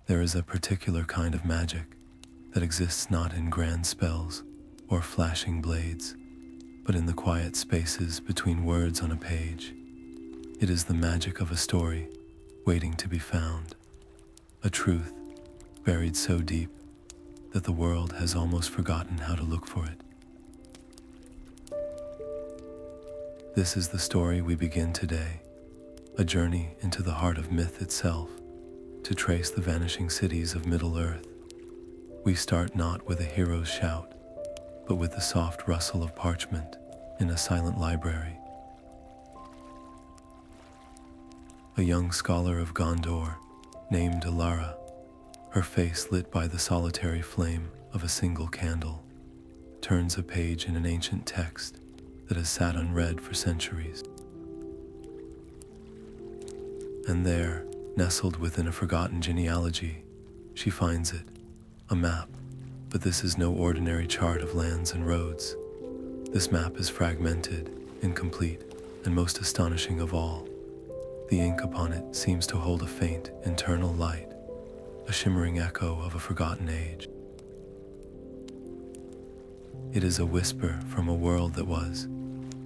There is a particular kind of magic that exists not in grand spells or flashing blades, but in the quiet spaces between words on a page. It is the magic of a story waiting to be found, a truth buried so deep that the world has almost forgotten how to look for it. This is the story we begin today, a journey into the heart of myth itself, to trace the vanishing cities of Middle-earth. We start not with a hero's shout, but with the soft rustle of parchment in a silent library. A young scholar of Gondor, named Elara, her face lit by the solitary flame of a single candle, turns a page in an ancient text that has sat unread for centuries. And there, nestled within a forgotten genealogy, she finds it, a map. But this is no ordinary chart of lands and roads. This map is fragmented, incomplete, and most astonishing of all, the ink upon it seems to hold a faint, internal light, a shimmering echo of a forgotten age. It is a whisper from a world that was,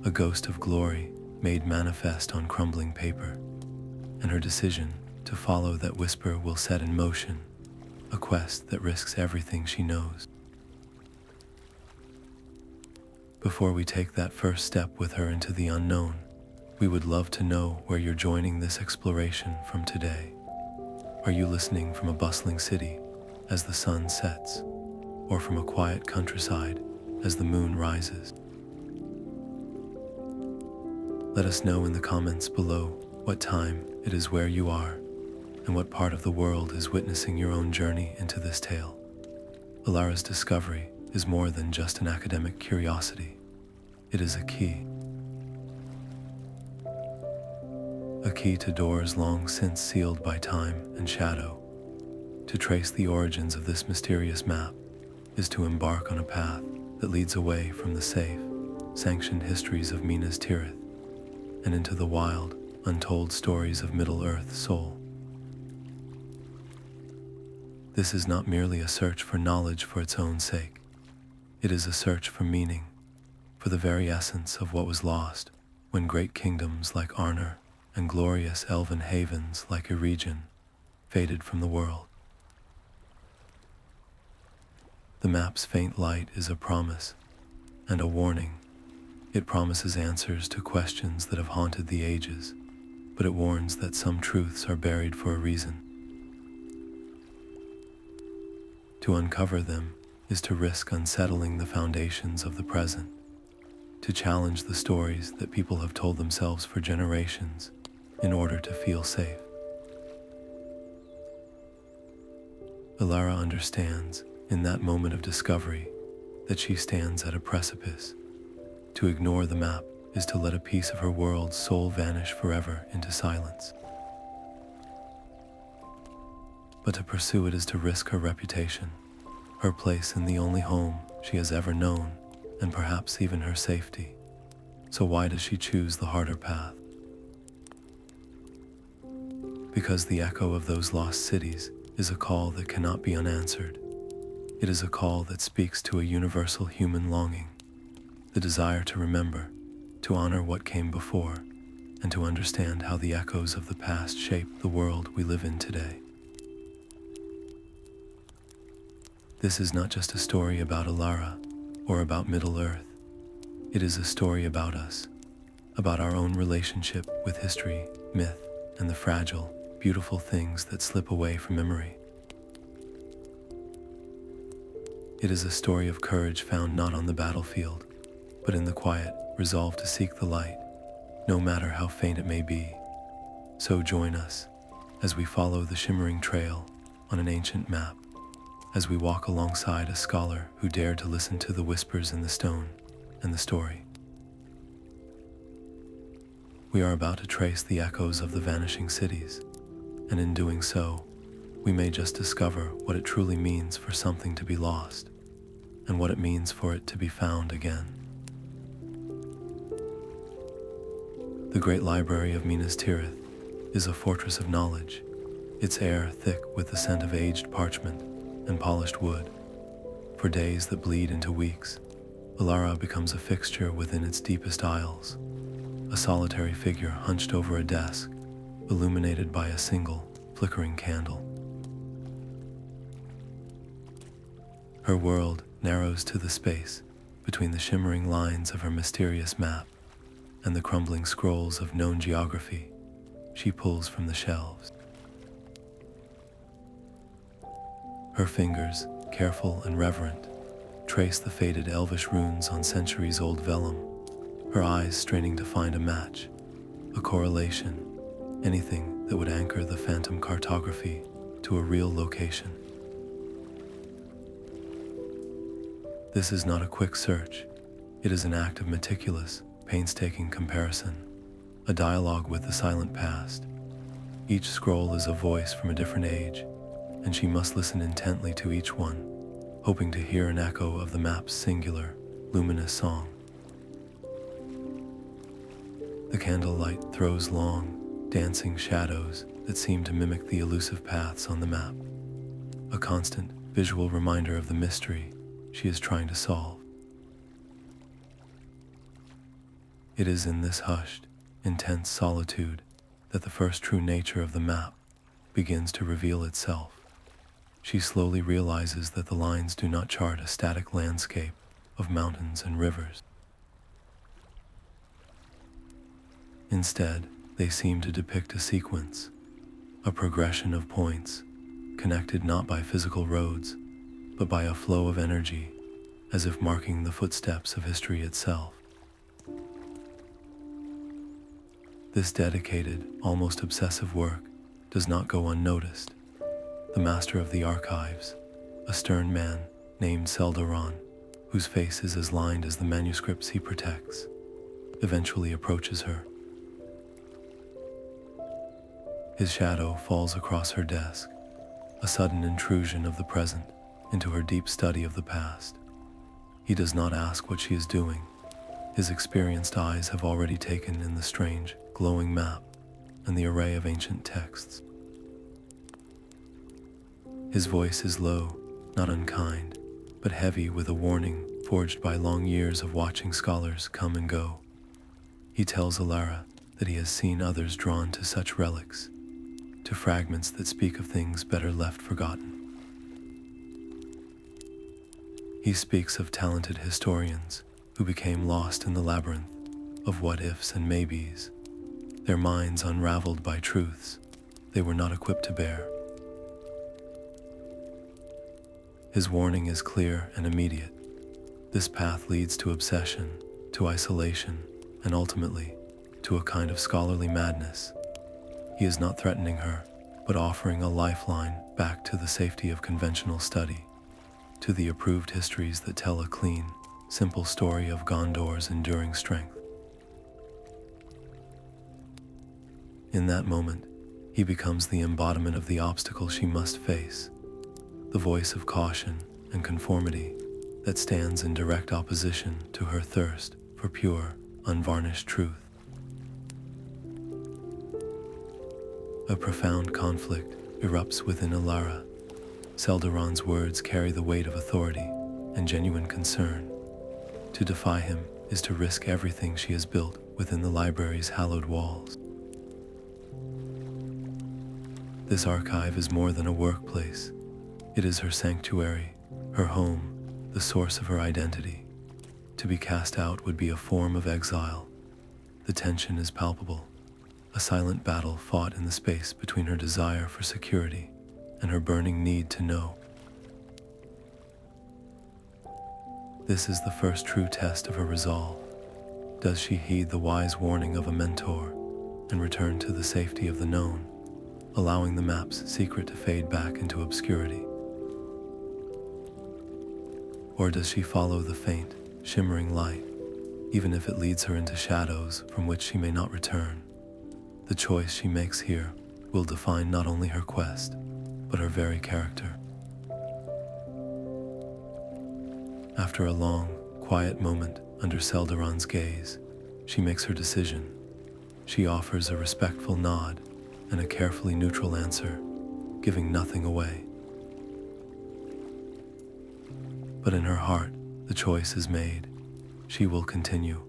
a ghost of glory made manifest on crumbling paper, and her decision to follow that whisper will set in motion a quest that risks everything she knows. Before we take that first step with her into the unknown, we would love to know where you're joining this exploration from today. Are you listening from a bustling city as the sun sets, or from a quiet countryside as the moon rises? Let us know in the comments below what time it is where you are, and what part of the world is witnessing your own journey into this tale. Elara's discovery is more than just an academic curiosity. It is a key. A key to doors long since sealed by time and shadow. To trace the origins of this mysterious map is to embark on a path that leads away from the safe, sanctioned histories of Minas Tirith and into the wild, untold stories of Middle-earth's soul. This is not merely a search for knowledge for its own sake. It is a search for meaning, for the very essence of what was lost when great kingdoms like Arnor and glorious elven havens like Erasure faded from the world. The map's faint light is a promise and a warning. It promises answers to questions that have haunted the ages, but it warns that some truths are buried for a reason. To uncover them is to risk unsettling the foundations of the present, to challenge the stories that people have told themselves for generations in order to feel safe. Elara understands, in that moment of discovery, that she stands at a precipice. To ignore the map is to let a piece of her world's soul vanish forever into silence. But to pursue it is to risk her reputation, her place in the only home she has ever known, and perhaps even her safety. So why does she choose the harder path? Because the echo of those lost cities is a call that cannot be unanswered. It is a call that speaks to a universal human longing, the desire to remember, to honor what came before, and to understand how the echoes of the past shape the world we live in today. This is not just a story about Alara or about Middle-earth. It is a story about us, about our own relationship with history, myth, and the fragile, beautiful things that slip away from memory. It is a story of courage found not on the battlefield, but in the quiet resolve to seek the light, no matter how faint it may be. So join us as we follow the shimmering trail on an ancient map, as we walk alongside a scholar who dared to listen to the whispers in the stone and the story. We are about to trace the echoes of the vanishing cities, and in doing so, we may just discover what it truly means for something to be lost, and what it means for it to be found again. The great library of Minas Tirith is a fortress of knowledge. its air thick with the scent of aged parchment and polished wood. For days that bleed into weeks, Alara becomes a fixture within its deepest aisles, a solitary figure hunched over a desk, illuminated by a single, flickering candle. Her world narrows to the space between the shimmering lines of her mysterious map and the crumbling scrolls of known geography she pulls from the shelves. Her fingers, careful and reverent, trace the faded elvish runes on centuries-old vellum, her eyes straining to find a match, a correlation, anything that would anchor the phantom cartography to a real location. This is not a quick search. It is an act of meticulous, painstaking comparison, a dialogue with the silent past. Each scroll is a voice from a different age, and she must listen intently to each one, hoping to hear an echo of the map's singular, luminous song. The candlelight throws long, dancing shadows that seem to mimic the elusive paths on the map, a constant visual reminder of the mystery she is trying to solve. It is in this hushed, intense solitude that the first true nature of the map begins to reveal itself. She slowly realizes that the lines do not chart a static landscape of mountains and rivers. Instead, they seem to depict a sequence, a progression of points, connected not by physical roads, but by a flow of energy, as if marking the footsteps of history itself. This dedicated, almost obsessive work does not go unnoticed. The master of the archives, a stern man named Selderon, whose face is as lined as the manuscripts he protects, eventually approaches her. His shadow falls across her desk, a sudden intrusion of the present into her deep study of the past. He does not ask what she is doing. His experienced eyes have already taken in the strange, glowing map and the array of ancient texts. His voice is low, not unkind, but heavy with a warning forged by long years of watching scholars come and go. He tells Elara that he has seen others drawn to such relics, to fragments that speak of things better left forgotten. He speaks of talented historians who became lost in the labyrinth of what-ifs and maybes, their minds unraveled by truths they were not equipped to bear. His warning is clear and immediate. This path leads to obsession, to isolation, and ultimately, to a kind of scholarly madness. He is not threatening her, but offering a lifeline back to the safety of conventional study, to the approved histories that tell a clean, simple story of Gondor's enduring strength. In that moment, he becomes the embodiment of the obstacle she must face, the voice of caution and conformity that stands in direct opposition to her thirst for pure, unvarnished truth. A profound conflict erupts within Alara. Selderon's words carry the weight of authority and genuine concern. To defy him is to risk everything she has built within the library's hallowed walls. This archive is more than a workplace. It is her sanctuary, her home, the source of her identity. To be cast out would be a form of exile. The tension is palpable, a silent battle fought in the space between her desire for security and her burning need to know. This is the first true test of her resolve. Does she heed the wise warning of a mentor and return to the safety of the known, allowing the map's secret to fade back into obscurity? Or does she follow the faint, shimmering light, even if it leads her into shadows from which she may not return? The choice she makes here will define not only her quest, but her very character. After a long, quiet moment under Selderon's gaze, she makes her decision. She offers a respectful nod and a carefully neutral answer, giving nothing away. But in her heart, the choice is made. She will continue.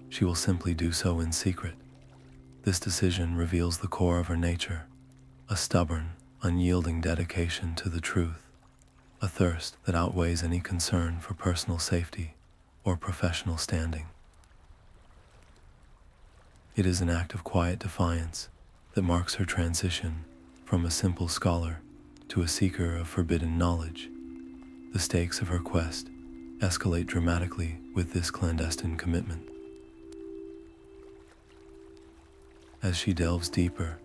She will simply do so in secret. This decision reveals the core of her nature, a stubborn, unyielding dedication to the truth, a thirst that outweighs any concern for personal safety or professional standing. It is an act of quiet defiance that marks her transition from a simple scholar to a seeker of forbidden knowledge. The stakes of her quest escalate dramatically with this clandestine commitment. As she delves deeper,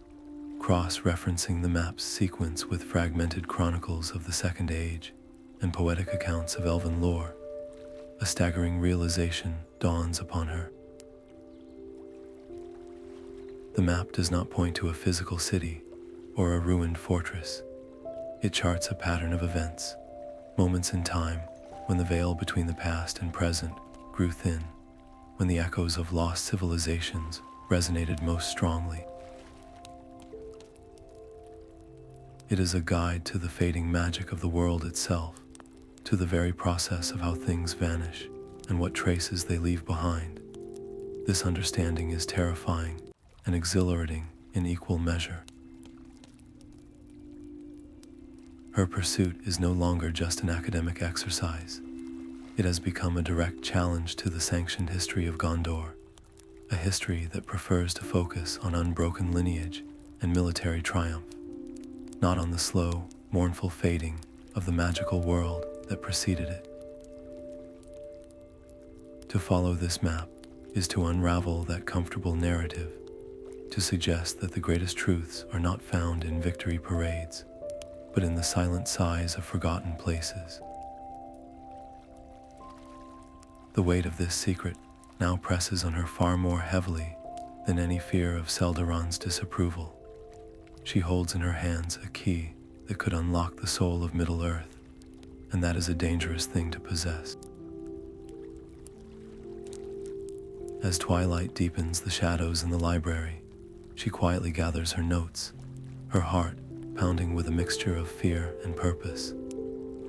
cross-referencing the map's sequence with fragmented chronicles of the Second Age and poetic accounts of elven lore, a staggering realization dawns upon her. The map does not point to a physical city or a ruined fortress. It charts a pattern of events, moments in time when the veil between the past and present grew thin, when the echoes of lost civilizations resonated most strongly. It is a guide to the fading magic of the world itself, to the very process of how things vanish and what traces they leave behind. This understanding is terrifying and exhilarating in equal measure. Her pursuit is no longer just an academic exercise. It has become a direct challenge to the sanctioned history of Gondor, a history that prefers to focus on unbroken lineage and military triumph, not on the slow, mournful fading of the magical world that preceded it. To follow this map is to unravel that comfortable narrative, to suggest that the greatest truths are not found in victory parades, but in the silent sighs of forgotten places. The weight of this secret now presses on her far more heavily than any fear of Selderon's disapproval. She holds in her hands a key that could unlock the soul of Middle-earth, and that is a dangerous thing to possess. As twilight deepens the shadows in the library, she quietly gathers her notes, her heart pounding with a mixture of fear and purpose.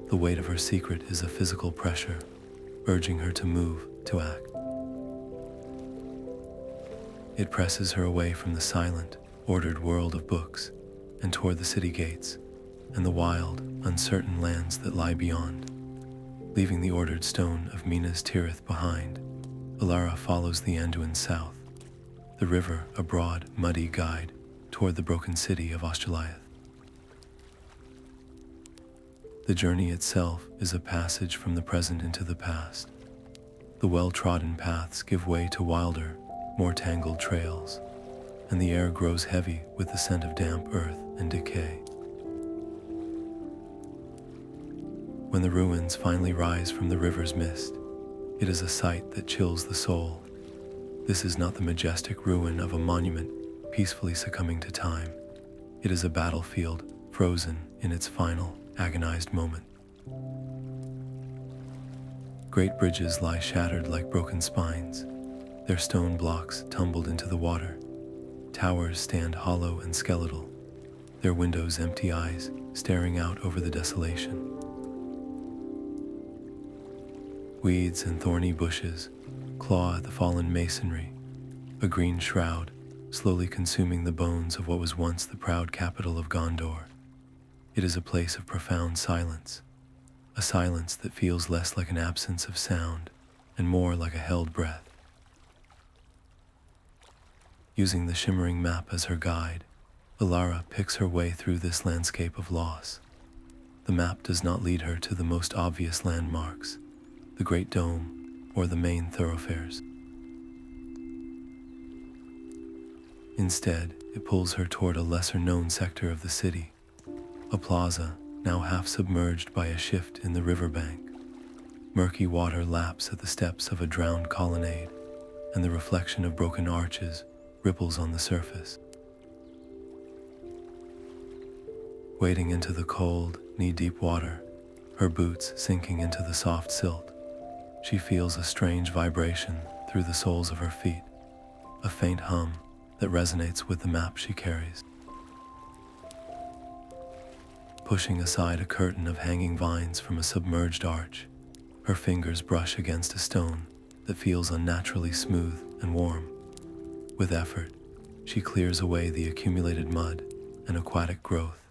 The weight of her secret is a physical pressure, urging her to move, to act. It presses her away from the silent, ordered world of books and toward the city gates and the wild, uncertain lands that lie beyond. Leaving the ordered stone of Minas Tirith behind, Elara follows the Anduin south, the river a broad, muddy guide toward the broken city of Osteliah. The journey itself is a passage from the present into the past. The well-trodden paths give way to wilder, more tangled trails, and the air grows heavy with the scent of damp earth and decay. When the ruins finally rise from the river's mist, it is a sight that chills the soul. This is not the majestic ruin of a monument peacefully succumbing to time. It is a battlefield frozen in its final, agonized moment. Great bridges lie shattered like broken spines, their stone blocks tumbled into the water. Towers stand hollow and skeletal, their windows empty eyes staring out over the desolation. Weeds and thorny bushes claw at the fallen masonry, a green shroud slowly consuming the bones of what was once the proud capital of Gondor. It is a place of profound silence, a silence that feels less like an absence of sound and more like a held breath. Using the shimmering map as her guide, Elara picks her way through this landscape of loss. The map does not lead her to the most obvious landmarks, the Great Dome, or the main thoroughfares. Instead, it pulls her toward a lesser-known sector of the city, a plaza now half submerged by a shift in the riverbank. Murky water laps at the steps of a drowned colonnade, and the reflection of broken arches ripples on the surface. Wading into the cold, knee-deep water, her boots sinking into the soft silt, she feels a strange vibration through the soles of her feet, a faint hum that resonates with the map she carries. pushing aside a curtain of hanging vines from a submerged arch. Her fingers brush against a stone that feels unnaturally smooth and warm. With effort, she clears away the accumulated mud and aquatic growth,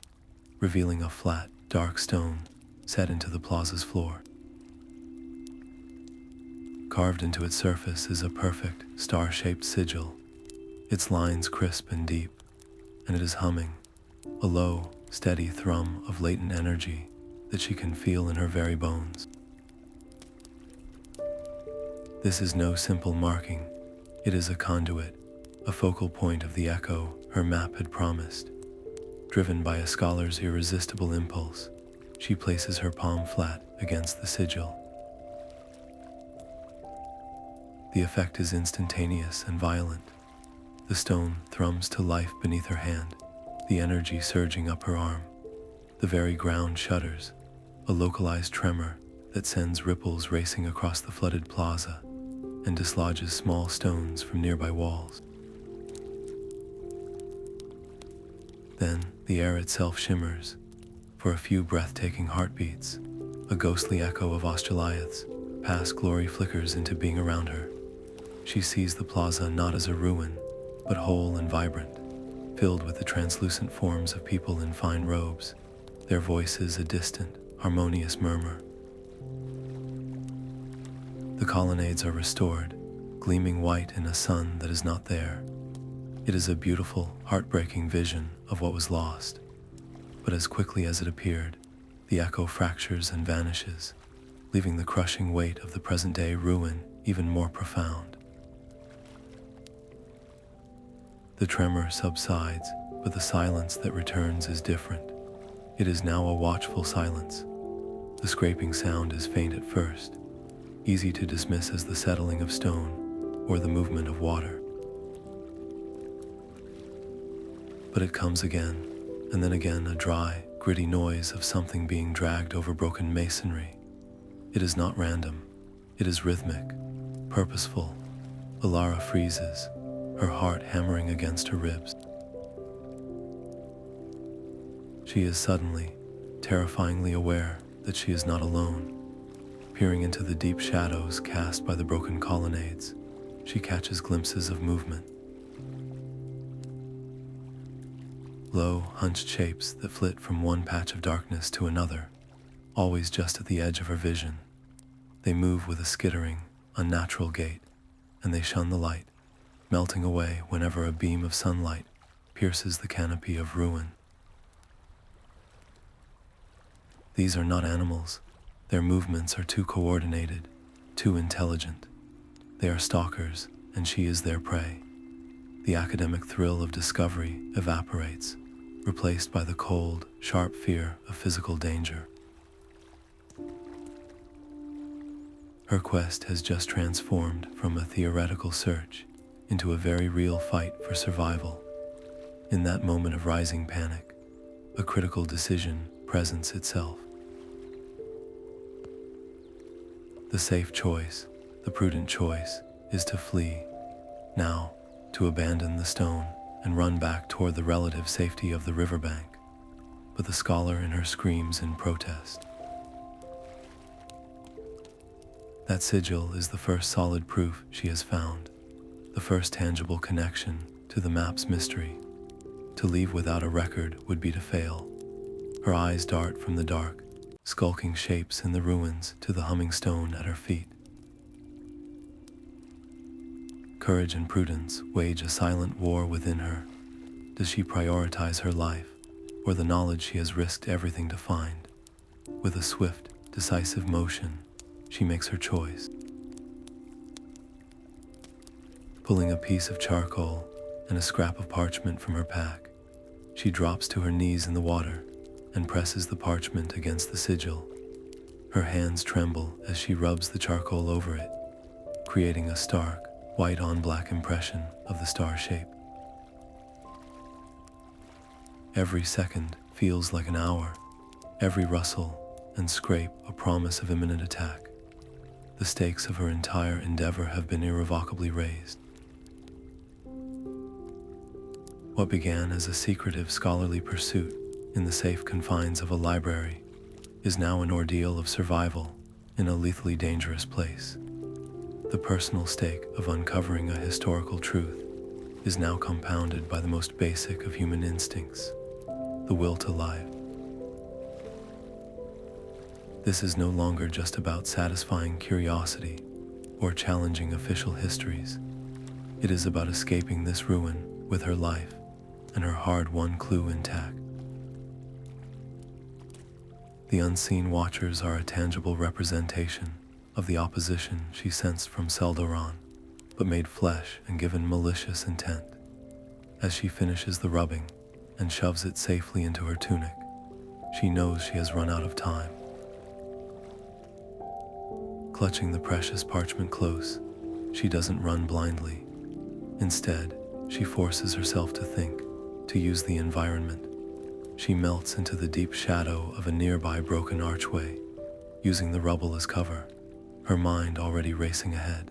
revealing a flat, dark stone set into the plaza's floor. Carved into its surface is a perfect, star-shaped sigil, its lines crisp and deep, and it is humming, a low, steady thrum of latent energy that she can feel in her very bones. This is no simple marking. It is a conduit, a focal point of the echo her map had promised. Driven by a scholar's irresistible impulse, she places her palm flat against the sigil. The effect is instantaneous and violent. The stone thrums to life beneath her hand, the energy surging up her arm. The very ground shudders, a localized tremor that sends ripples racing across the flooded plaza and dislodges small stones from nearby walls. Then the air itself shimmers. For a few breathtaking heartbeats, a ghostly echo of Osteliah's past glory flickers into being around her. She sees the plaza not as a ruin, but whole and vibrant, filled with the translucent forms of people in fine robes, their voices a distant, harmonious murmur. The colonnades are restored, gleaming white in a sun that is not there. It is a beautiful, heartbreaking vision of what was lost. But as quickly as it appeared, the echo fractures and vanishes, leaving the crushing weight of the present-day ruin even more profound. The tremor subsides, but the silence that returns is different. It is now a watchful silence. The scraping sound is faint at first, easy to dismiss as the settling of stone or the movement of water. But it comes again, and then again, a dry, gritty noise of something being dragged over broken masonry. It is not random. It is rhythmic, purposeful. Elara freezes, her heart hammering against her ribs. She is suddenly, terrifyingly aware that she is not alone. Peering into the deep shadows cast by the broken colonnades, she catches glimpses of movement. Low, hunched shapes that flit from one patch of darkness to another, always just at the edge of her vision. They move with a skittering, unnatural gait, and they shun the light, melting away whenever a beam of sunlight pierces the canopy of ruin. These are not animals. Their movements are too coordinated, too intelligent. They are stalkers, and she is their prey. The academic thrill of discovery evaporates, replaced by the cold, sharp fear of physical danger. Her quest has just transformed from a theoretical search into a very real fight for survival. In that moment of rising panic, a critical decision presents itself. The safe choice, the prudent choice, is to flee, now, to abandon the stone and run back toward the relative safety of the riverbank. But the scholar in her screams in protest. That sigil is the first solid proof she has found, the first tangible connection to the map's mystery. To leave without a record would be to fail. Her eyes dart from the dark, skulking shapes in the ruins to the humming stone at her feet. Courage and prudence wage a silent war within her. Does she prioritize her life, or the knowledge she has risked everything to find? With a swift, decisive motion, she makes her choice. Pulling a piece of charcoal and a scrap of parchment from her pack, she drops to her knees in the water and presses the parchment against the sigil. Her hands tremble as she rubs the charcoal over it, creating a stark, white-on-black impression of the star shape. Every second feels like an hour, every rustle and scrape a promise of imminent attack. The stakes of her entire endeavor have been irrevocably raised. What began as a secretive scholarly pursuit in the safe confines of a library, is now an ordeal of survival in a lethally dangerous place. The personal stake of uncovering a historical truth is now compounded by the most basic of human instincts, the will to live. This is no longer just about satisfying curiosity or challenging official histories. It is about escaping this ruin with her life and her hard-won clue intact. The unseen watchers are a tangible representation of the opposition she sensed from Selderon, but made flesh and given malicious intent. As she finishes the rubbing and shoves it safely into her tunic, she knows she has run out of time. Clutching the precious parchment close, she doesn't run blindly. Instead, she forces herself to think, to use the environment. She melts into the deep shadow of a nearby broken archway, using the rubble as cover, her mind already racing ahead.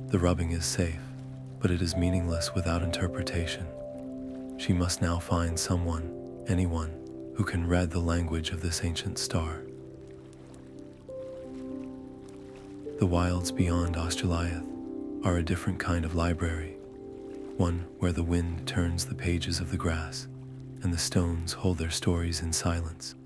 The rubbing is safe, but it is meaningless without interpretation. She must now find someone, anyone, who can read the language of this ancient star. The wilds beyond Osteliah are a different kind of library, one where the wind turns the pages of the grass and the stones hold their stories in silence.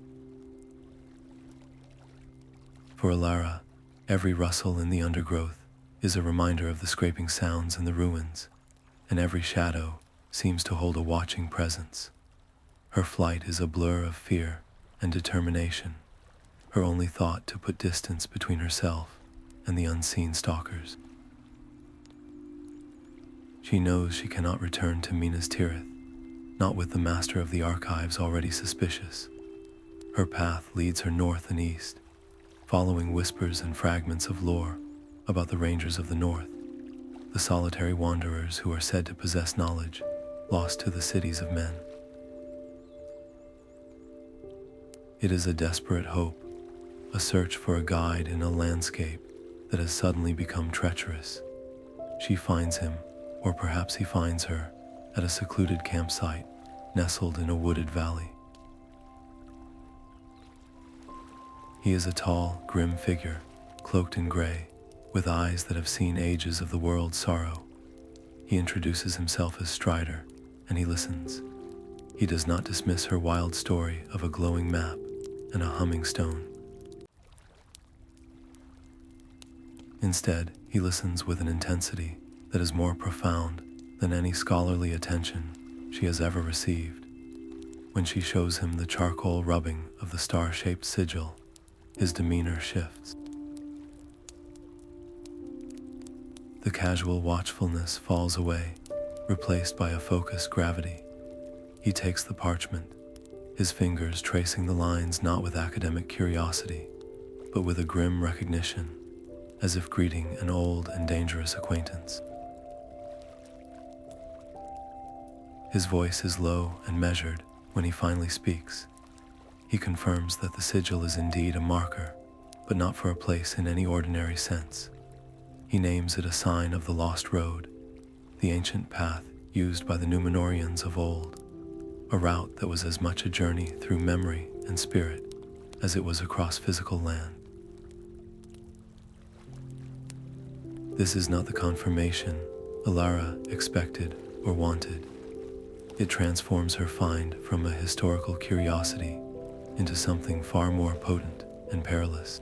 For Alara, every rustle in the undergrowth is a reminder of the scraping sounds in the ruins, and every shadow seems to hold a watching presence. Her flight is a blur of fear and determination, her only thought to put distance between herself and the unseen stalkers. She knows she cannot return to Minas Tirith, not with the master of the archives already suspicious. Her path leads her north and east, following whispers and fragments of lore about the Rangers of the North, the solitary wanderers who are said to possess knowledge lost to the cities of men. It is a desperate hope, a search for a guide in a landscape that has suddenly become treacherous. She finds him, or perhaps he finds her, at a secluded campsite nestled in a wooded valley. He is a tall, grim figure, cloaked in gray, with eyes that have seen ages of the world's sorrow. He introduces himself as Strider, and he listens. He does not dismiss her wild story of a glowing map and a humming stone. Instead, he listens with an intensity that is more profound than any scholarly attention she has ever received. When she shows him the charcoal rubbing of the star-shaped sigil, his demeanor shifts. The casual watchfulness falls away, replaced by a focused gravity. He takes the parchment, his fingers tracing the lines not with academic curiosity, but with a grim recognition, as if greeting an old and dangerous acquaintance. His voice is low and measured when he finally speaks. He confirms that the sigil is indeed a marker, but not for a place in any ordinary sense. He names it a sign of the lost road, the ancient path used by the Númenóreans of old, a route that was as much a journey through memory and spirit as it was across physical land. This is not the confirmation Elara expected or wanted. It transforms her find from a historical curiosity into something far more potent and perilous.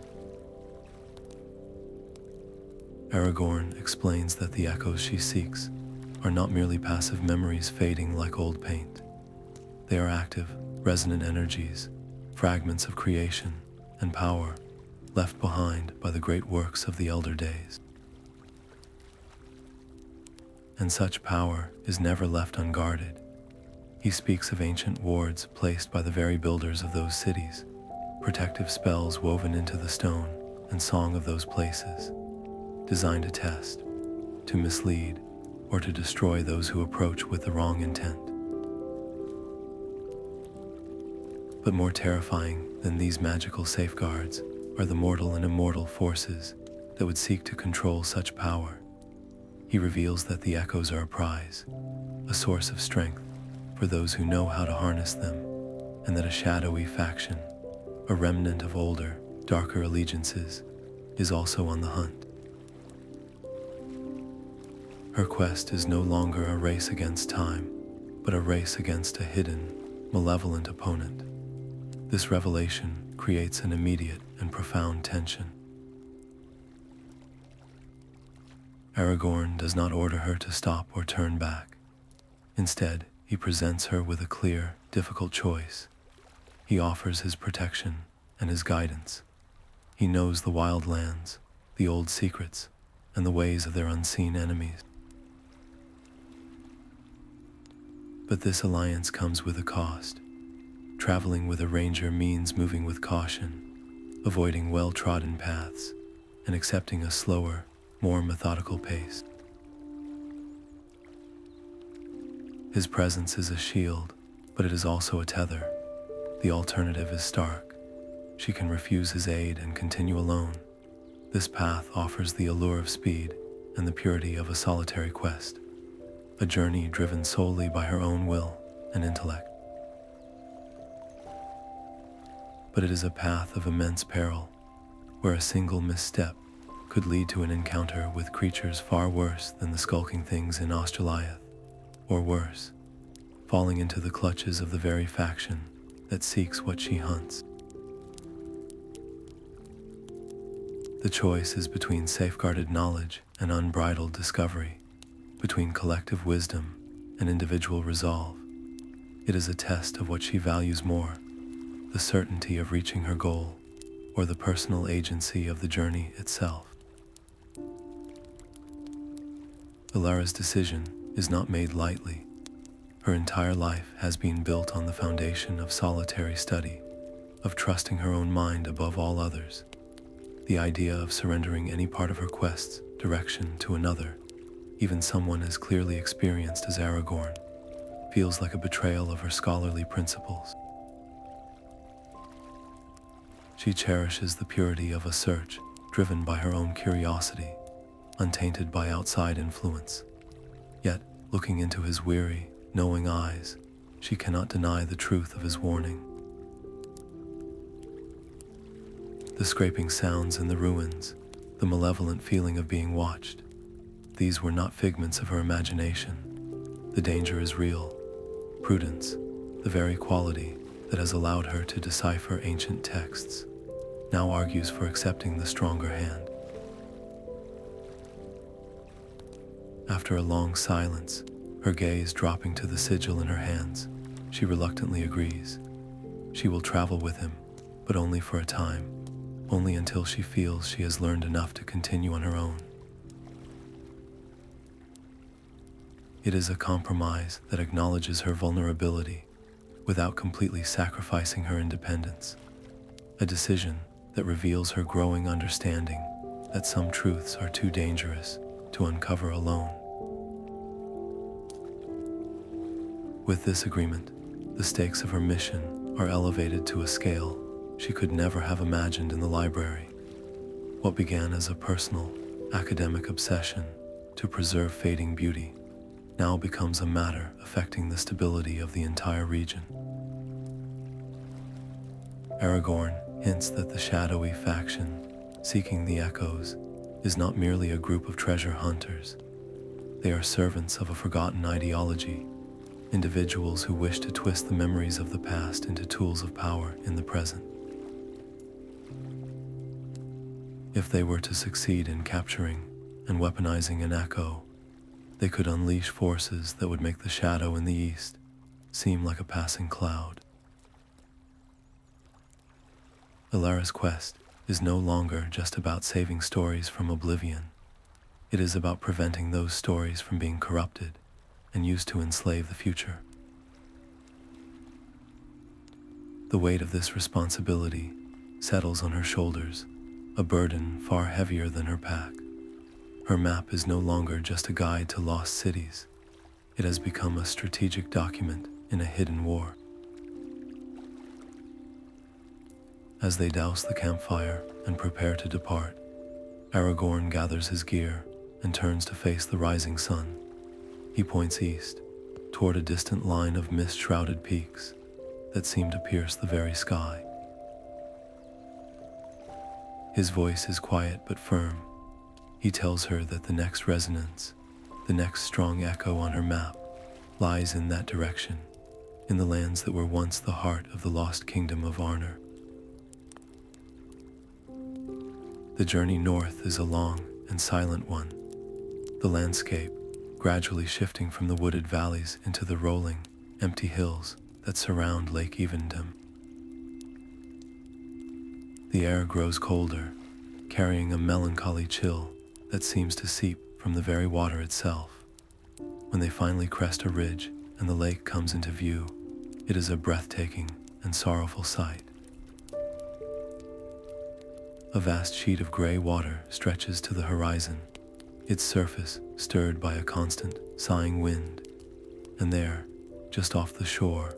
Aragorn explains that the echoes she seeks are not merely passive memories fading like old paint. They are active, resonant energies, fragments of creation and power left behind by the great works of the elder days. And such power is never left unguarded. He speaks of ancient wards placed by the very builders of those cities, protective spells woven into the stone and song of those places, designed to test, to mislead, or to destroy those who approach with the wrong intent. But more terrifying than these magical safeguards are the mortal and immortal forces that would seek to control such power. He reveals that the echoes are a prize, a source of strength for those who know how to harness them, and that a shadowy faction, a remnant of older, darker allegiances, is also on the hunt. Her quest is no longer a race against time, but a race against a hidden, malevolent opponent. This revelation creates an immediate and profound tension. Aragorn does not order her to stop or turn back. Instead, he presents her with a clear, difficult choice. He offers his protection and his guidance. He knows the wild lands, the old secrets, and the ways of their unseen enemies. But this alliance comes with a cost. Traveling with a ranger means moving with caution, avoiding well-trodden paths, and accepting a slower, more methodical pace. His presence is a shield, but it is also a tether. The alternative is stark. She can refuse his aid and continue alone. This path offers the allure of speed and the purity of a solitary quest, a journey driven solely by her own will and intellect. But it is a path of immense peril, where a single misstep could lead to an encounter with creatures far worse than the skulking things in Osteliah, or worse, falling into the clutches of the very faction that seeks what she hunts. The choice is between safeguarded knowledge and unbridled discovery, between collective wisdom and individual resolve. It is a test of what she values more, the certainty of reaching her goal, or the personal agency of the journey itself. Elara's decision is not made lightly. Her entire life has been built on the foundation of solitary study, of trusting her own mind above all others. The idea of surrendering any part of her quest's direction to another, even someone as clearly experienced as Aragorn, feels like a betrayal of her scholarly principles. She cherishes the purity of a search driven by her own curiosity, untainted by outside influence. Yet, looking into his weary, knowing eyes, she cannot deny the truth of his warning. The scraping sounds in the ruins, the malevolent feeling of being watched, these were not figments of her imagination. The danger is real. Prudence, the very quality that has allowed her to decipher ancient texts, now argues for accepting the stronger hand. After a long silence, her gaze dropping to the sigil in her hands, she reluctantly agrees. She will travel with him, but only for a time, only until she feels she has learned enough to continue on her own. It is a compromise that acknowledges her vulnerability without completely sacrificing her independence, a decision that reveals her growing understanding that some truths are too dangerous to uncover alone. With this agreement, the stakes of her mission are elevated to a scale she could never have imagined in the library. What began as a personal, academic obsession to preserve fading beauty now becomes a matter affecting the stability of the entire region. Aragorn hints that the shadowy faction, seeking the echoes, is not merely a group of treasure hunters. They are servants of a forgotten ideology, individuals who wish to twist the memories of the past into tools of power in the present. If they were to succeed in capturing and weaponizing an echo, they could unleash forces that would make the shadow in the east seem like a passing cloud. Elara's quest is no longer just about saving stories from oblivion. It is about preventing those stories from being corrupted and used to enslave the future. The weight of this responsibility settles on her shoulders, a burden far heavier than her pack. Her map is no longer just a guide to lost cities. It has become a strategic document in a hidden war. As they douse the campfire and prepare to depart, Aragorn gathers his gear and turns to face the rising sun. He points east, toward a distant line of mist-shrouded peaks that seem to pierce the very sky. His voice is quiet but firm. He tells her that the next resonance, the next strong echo on her map, lies in that direction, in the lands that were once the heart of the lost kingdom of Arnor. The journey north is a long and silent one, the landscape gradually shifting from the wooded valleys into the rolling, empty hills that surround Lake Evendim. The air grows colder, carrying a melancholy chill that seems to seep from the very water itself. When they finally crest a ridge and the lake comes into view, it is a breathtaking and sorrowful sight. A vast sheet of gray water stretches to the horizon, its surface stirred by a constant, sighing wind, and there, just off the shore,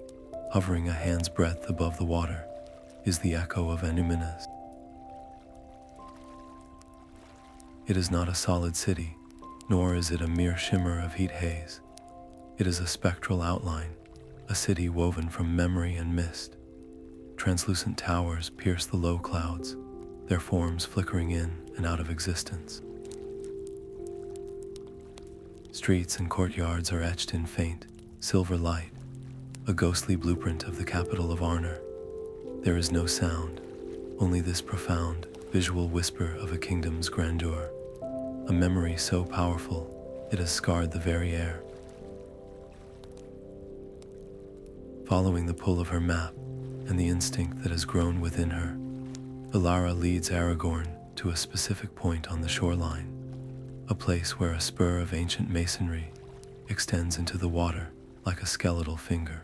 hovering a hand's breadth above the water, is the echo of Annúminas. It is not a solid city, nor is it a mere shimmer of heat haze. It is a spectral outline, a city woven from memory and mist. Translucent towers pierce the low clouds, their forms flickering in and out of existence. Streets and courtyards are etched in faint, silver light, a ghostly blueprint of the capital of Arnor. There is no sound, only this profound, visual whisper of a kingdom's grandeur, a memory so powerful it has scarred the very air. Following the pull of her map and the instinct that has grown within her, Elara leads Aragorn to a specific point on the shoreline, a place where a spur of ancient masonry extends into the water like a skeletal finger.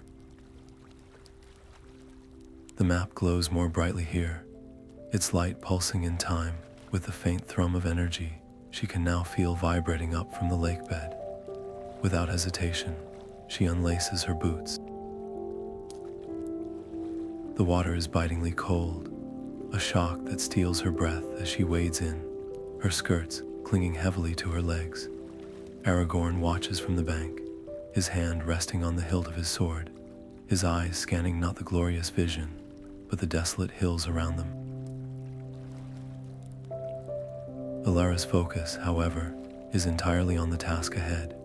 The map glows more brightly here, its light pulsing in time with the faint thrum of energy she can now feel vibrating up from the lake bed. Without hesitation, she unlaces her boots. The water is bitingly cold, a shock that steals her breath as she wades in, her skirts clinging heavily to her legs. Aragorn watches from the bank, his hand resting on the hilt of his sword, his eyes scanning not the glorious vision, but the desolate hills around them. Elara's focus, however, is entirely on the task ahead.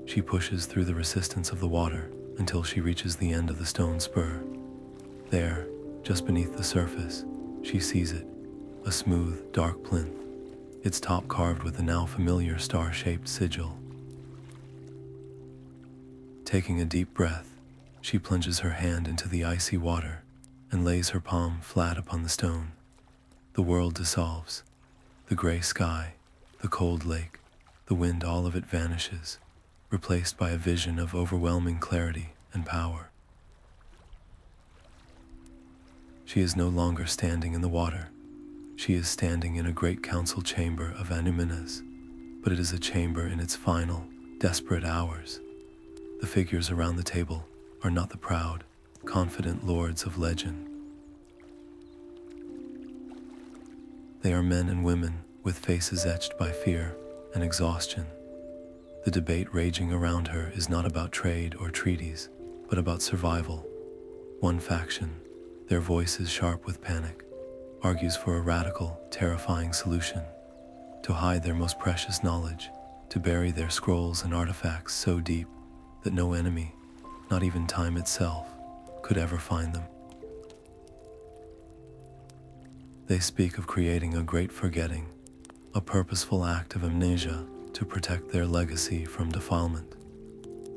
She pushes through the resistance of the water until she reaches the end of the stone spur. There, just beneath the surface, she sees it, a smooth, dark plinth, its top carved with the now familiar star-shaped sigil. Taking a deep breath, she plunges her hand into the icy water and lays her palm flat upon the stone. The world dissolves. The gray sky, the cold lake, the wind, all of it vanishes, replaced by a vision of overwhelming clarity and power. She is no longer standing in the water. She is standing in a great council chamber of Annúminas, but it is a chamber in its final, desperate hours. The figures around the table are not the proud, confident lords of legend. They are men and women with faces etched by fear and exhaustion. The debate raging around her is not about trade or treaties, but about survival. One faction, their voices sharp with panic, argues for a radical, terrifying solution: to hide their most precious knowledge, to bury their scrolls and artifacts so deep that no enemy, not even time itself, could ever find them. They speak of creating a great forgetting, a purposeful act of amnesia to protect their legacy from defilement.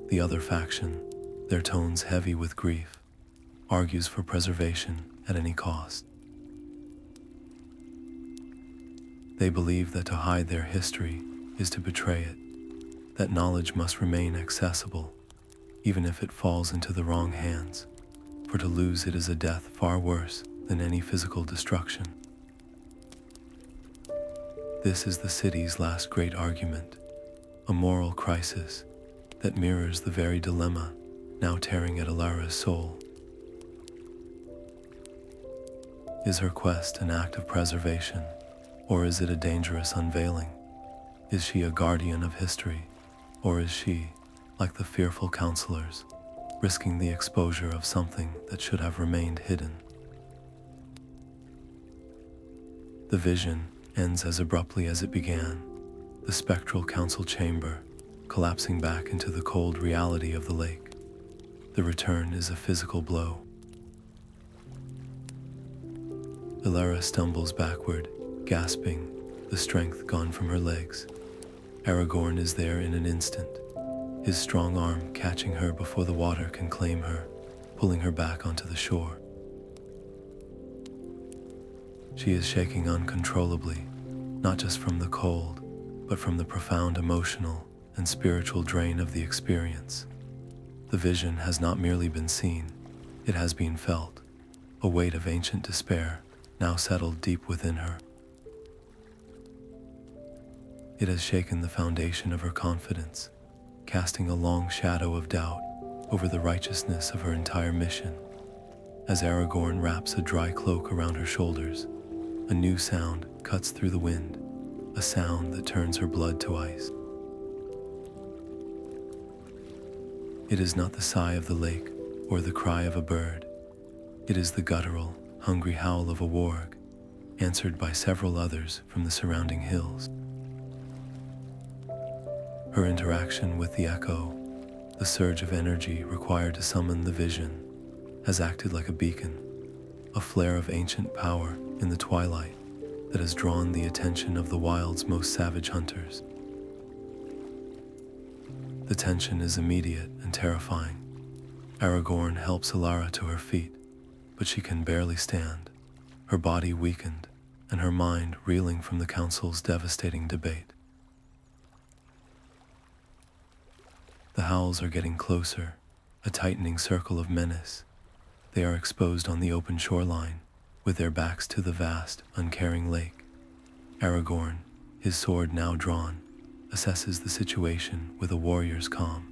The other faction, their tones heavy with grief, argues for preservation at any cost. They believe that to hide their history is to betray it, that knowledge must remain accessible, even if it falls into the wrong hands, for to lose it is a death far worse than any physical destruction. This is the city's last great argument, a moral crisis that mirrors the very dilemma now tearing at Elara's soul. Is her quest an act of preservation, or is it a dangerous unveiling? Is she a guardian of history, or is she, like the fearful counselors, risking the exposure of something that should have remained hidden. The vision ends as abruptly as it began, the spectral council chamber collapsing back into the cold reality of the lake. The return is a physical blow. Elara stumbles backward, gasping, the strength gone from her legs. Aragorn is there in an instant, his strong arm catching her before the water can claim her, pulling her back onto the shore. She is shaking uncontrollably, not just from the cold, but from the profound emotional and spiritual drain of the experience. The vision has not merely been seen, it has been felt, a weight of ancient despair now settled deep within her. It has shaken the foundation of her confidence, casting a long shadow of doubt over the righteousness of her entire mission. As Aragorn wraps a dry cloak around her shoulders, a new sound cuts through the wind, a sound that turns her blood to ice. It is not the sigh of the lake or the cry of a bird. It is the guttural, hungry howl of a warg, answered by several others from the surrounding hills. Her interaction with the echo, the surge of energy required to summon the vision, has acted like a beacon, a flare of ancient power in the twilight that has drawn the attention of the wild's most savage hunters. The tension is immediate and terrifying. Aragorn helps Alara to her feet, but she can barely stand, her body weakened and her mind reeling from the council's devastating debate. The howls are getting closer, a tightening circle of menace. They are exposed on the open shoreline, with their backs to the vast, uncaring lake. Aragorn, his sword now drawn, assesses the situation with a warrior's calm.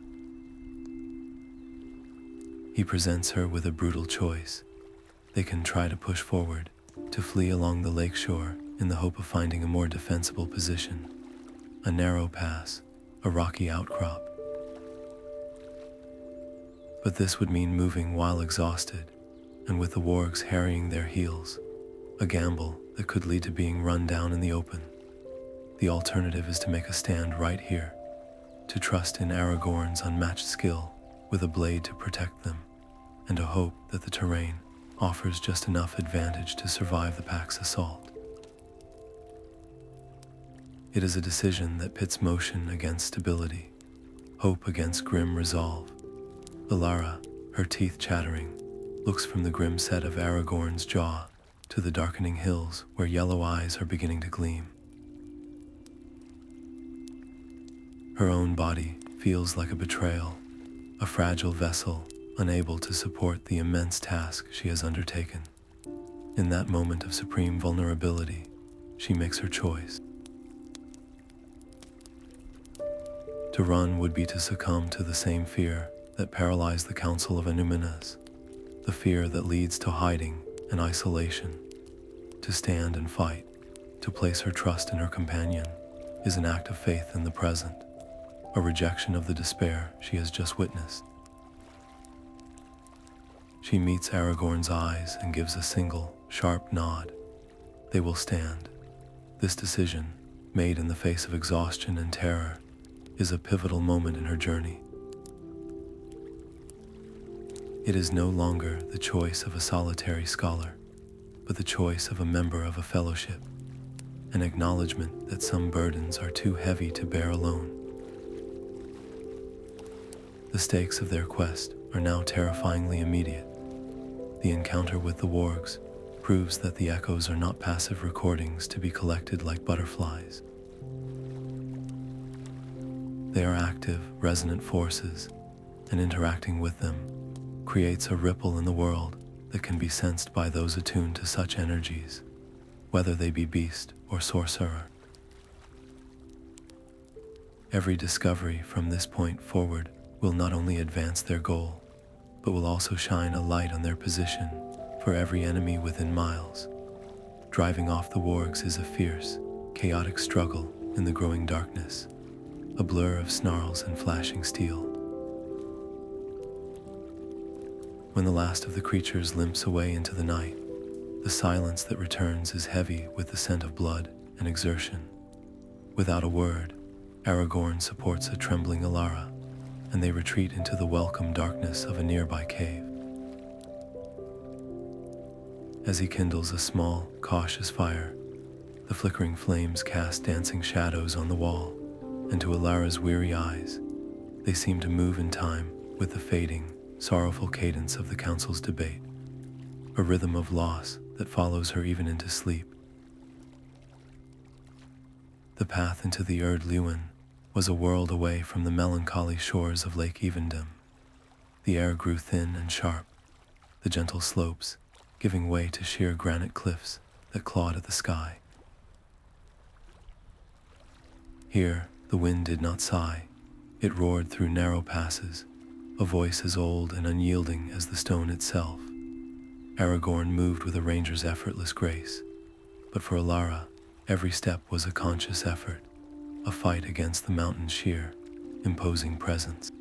He presents her with a brutal choice. They can try to push forward, to flee along the lakeshore in the hope of finding a more defensible position. A narrow pass, a rocky outcrop. But this would mean moving while exhausted, and with the wargs harrying their heels, a gamble that could lead to being run down in the open. The alternative is to make a stand right here, to trust in Aragorn's unmatched skill with a blade to protect them, and to hope that the terrain offers just enough advantage to survive the pack's assault. It is a decision that pits motion against stability, hope against grim resolve. Elara, her teeth chattering, looks from the grim set of Aragorn's jaw to the darkening hills where yellow eyes are beginning to gleam. Her own body feels like a betrayal, a fragile vessel unable to support the immense task she has undertaken. In that moment of supreme vulnerability, she makes her choice. To run would be to succumb to the same fear that paralyzed the Council of Annúminas, the fear that leads to hiding and isolation. To stand and fight, to place her trust in her companion, is an act of faith in the present, a rejection of the despair she has just witnessed. She meets Aragorn's eyes and gives a single, sharp nod. They will stand. This decision, made in the face of exhaustion and terror, is a pivotal moment in her journey. It is no longer the choice of a solitary scholar, but the choice of a member of a fellowship, an acknowledgement that some burdens are too heavy to bear alone. The stakes of their quest are now terrifyingly immediate. The encounter with the wargs proves that the echoes are not passive recordings to be collected like butterflies. They are active, resonant forces, and interacting with them creates a ripple in the world that can be sensed by those attuned to such energies, whether they be beast or sorcerer. Every discovery from this point forward will not only advance their goal, but will also shine a light on their position for every enemy within miles. Driving off the wargs is a fierce, chaotic struggle in the growing darkness, a blur of snarls and flashing steel. When the last of the creatures limps away into the night, the silence that returns is heavy with the scent of blood and exertion. Without a word, Aragorn supports a trembling Elara, and they retreat into the welcome darkness of a nearby cave. As he kindles a small, cautious fire, the flickering flames cast dancing shadows on the wall, and to Elara's weary eyes, they seem to move in time with the fading, sorrowful cadence of the council's debate, a rhythm of loss that follows her even into sleep. The path into the Erd Luin was a world away from the melancholy shores of Lake Evendim. The air grew thin and sharp, the gentle slopes giving way to sheer granite cliffs that clawed at the sky. Here, the wind did not sigh. It roared through narrow passes, a voice as old and unyielding as the stone itself. Aragorn moved with a ranger's effortless grace, but for Alara, every step was a conscious effort, a fight against the mountain's sheer, imposing presence.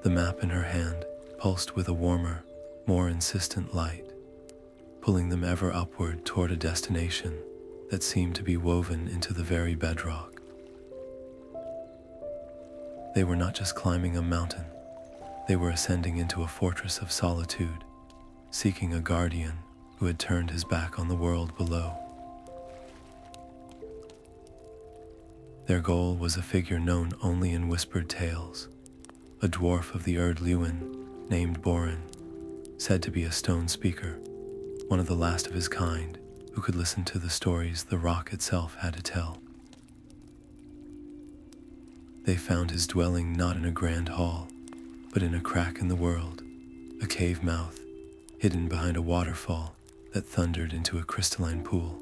The map in her hand pulsed with a warmer, more insistent light, pulling them ever upward toward a destination that seemed to be woven into the very bedrock. They were not just climbing a mountain, they were ascending into a fortress of solitude, seeking a guardian who had turned his back on the world below. Their goal was a figure known only in whispered tales, a dwarf of the Erd Luin named Boren, said to be a stone speaker, one of the last of his kind who could listen to the stories the rock itself had to tell. They found his dwelling not in a grand hall, but in a crack in the world, a cave mouth hidden behind a waterfall that thundered into a crystalline pool.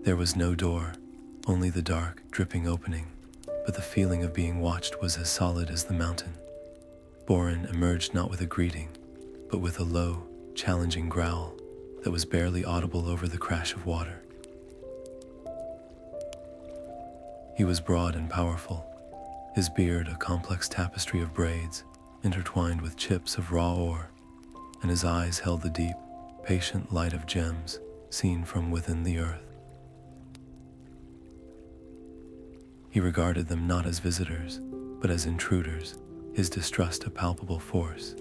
There was no door, only the dark, dripping opening, but the feeling of being watched was as solid as the mountain. Boren emerged not with a greeting, but with a low, challenging growl that was barely audible over the crash of water. He was broad and powerful, his beard a complex tapestry of braids intertwined with chips of raw ore, and his eyes held the deep, patient light of gems seen from within the earth. He regarded them not as visitors, but as intruders, his distrust a palpable force.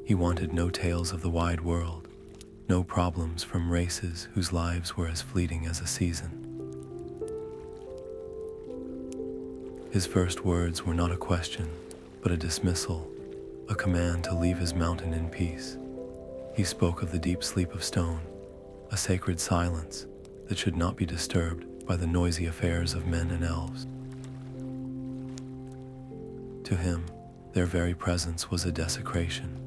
He wanted no tales of the wide world, no problems from races whose lives were as fleeting as a season. His first words were not a question, but a dismissal, a command to leave his mountain in peace. He spoke of the deep sleep of stone, a sacred silence that should not be disturbed by the noisy affairs of men and elves. To him, their very presence was a desecration,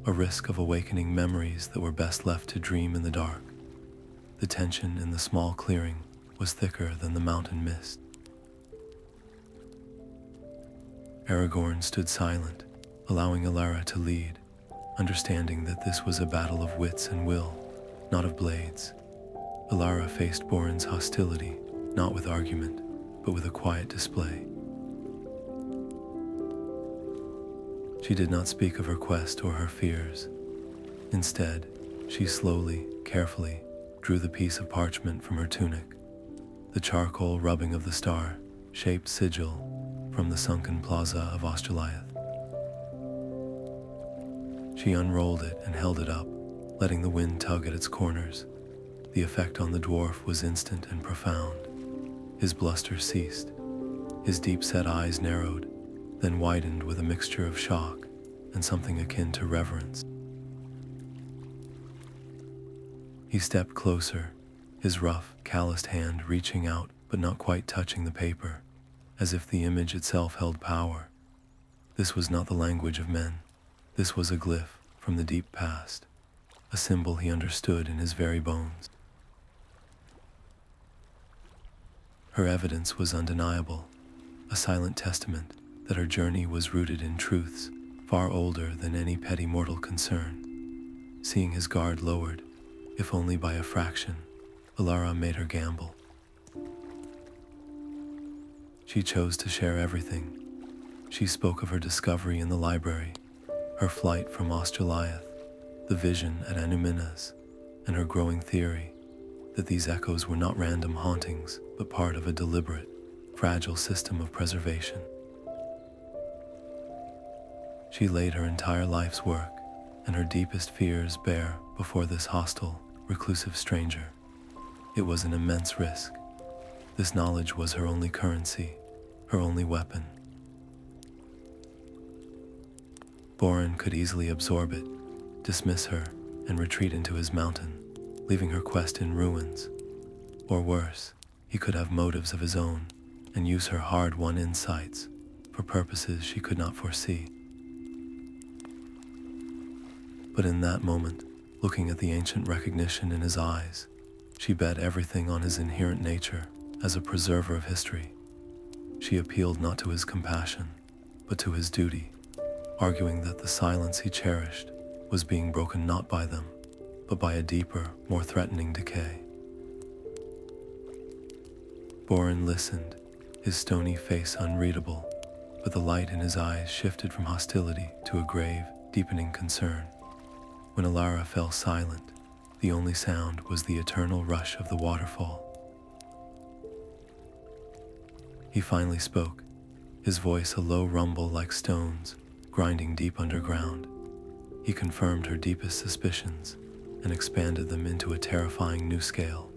a risk of awakening memories that were best left to dream in the dark. The tension in the small clearing was thicker than the mountain mist. Aragorn stood silent, allowing Elara to lead, understanding that this was a battle of wits and will, not of blades. Elara faced Boren's hostility, not with argument, but with a quiet display. She did not speak of her quest or her fears. Instead, she slowly, carefully, drew the piece of parchment from her tunic, the charcoal rubbing of the star-shaped sigil from the sunken Plaza of Osteliah. She unrolled it and held it up, letting the wind tug at its corners. The effect on the dwarf was instant and profound. His bluster ceased. His deep-set eyes narrowed, then widened with a mixture of shock and something akin to reverence. He stepped closer, his rough, calloused hand reaching out but not quite touching the paper, as if the image itself held power. This was not the language of men. This was a glyph from the deep past, a symbol he understood in his very bones. Her evidence was undeniable, a silent testament that her journey was rooted in truths far older than any petty mortal concern. Seeing his guard lowered, if only by a fraction, Alara made her gamble. She chose to share everything, She spoke of her discovery in the library, her flight from Osteliah, the vision at Annúminas, and her growing theory that these echoes were not random hauntings, but part of a deliberate, fragile system of preservation. She laid her entire life's work and her deepest fears bare before this hostile, reclusive stranger. It was an immense risk. This knowledge was her only currency, her only weapon. Boren could easily absorb it, dismiss her, and retreat into his mountain, leaving her quest in ruins. Or worse, he could have motives of his own and use her hard-won insights for purposes she could not foresee. But in that moment, looking at the ancient recognition in his eyes, she bet everything on his inherent nature as a preserver of history. She appealed not to his compassion, but to his duty, arguing that the silence he cherished was being broken not by them, but by a deeper, more threatening decay. Boren listened, his stony face unreadable, but the light in his eyes shifted from hostility to a grave, deepening concern. When Elara fell silent, the only sound was the eternal rush of the waterfall. He finally spoke, his voice a low rumble like stones, grinding deep underground. He confirmed her deepest suspicions and expanded them into a terrifying new scale.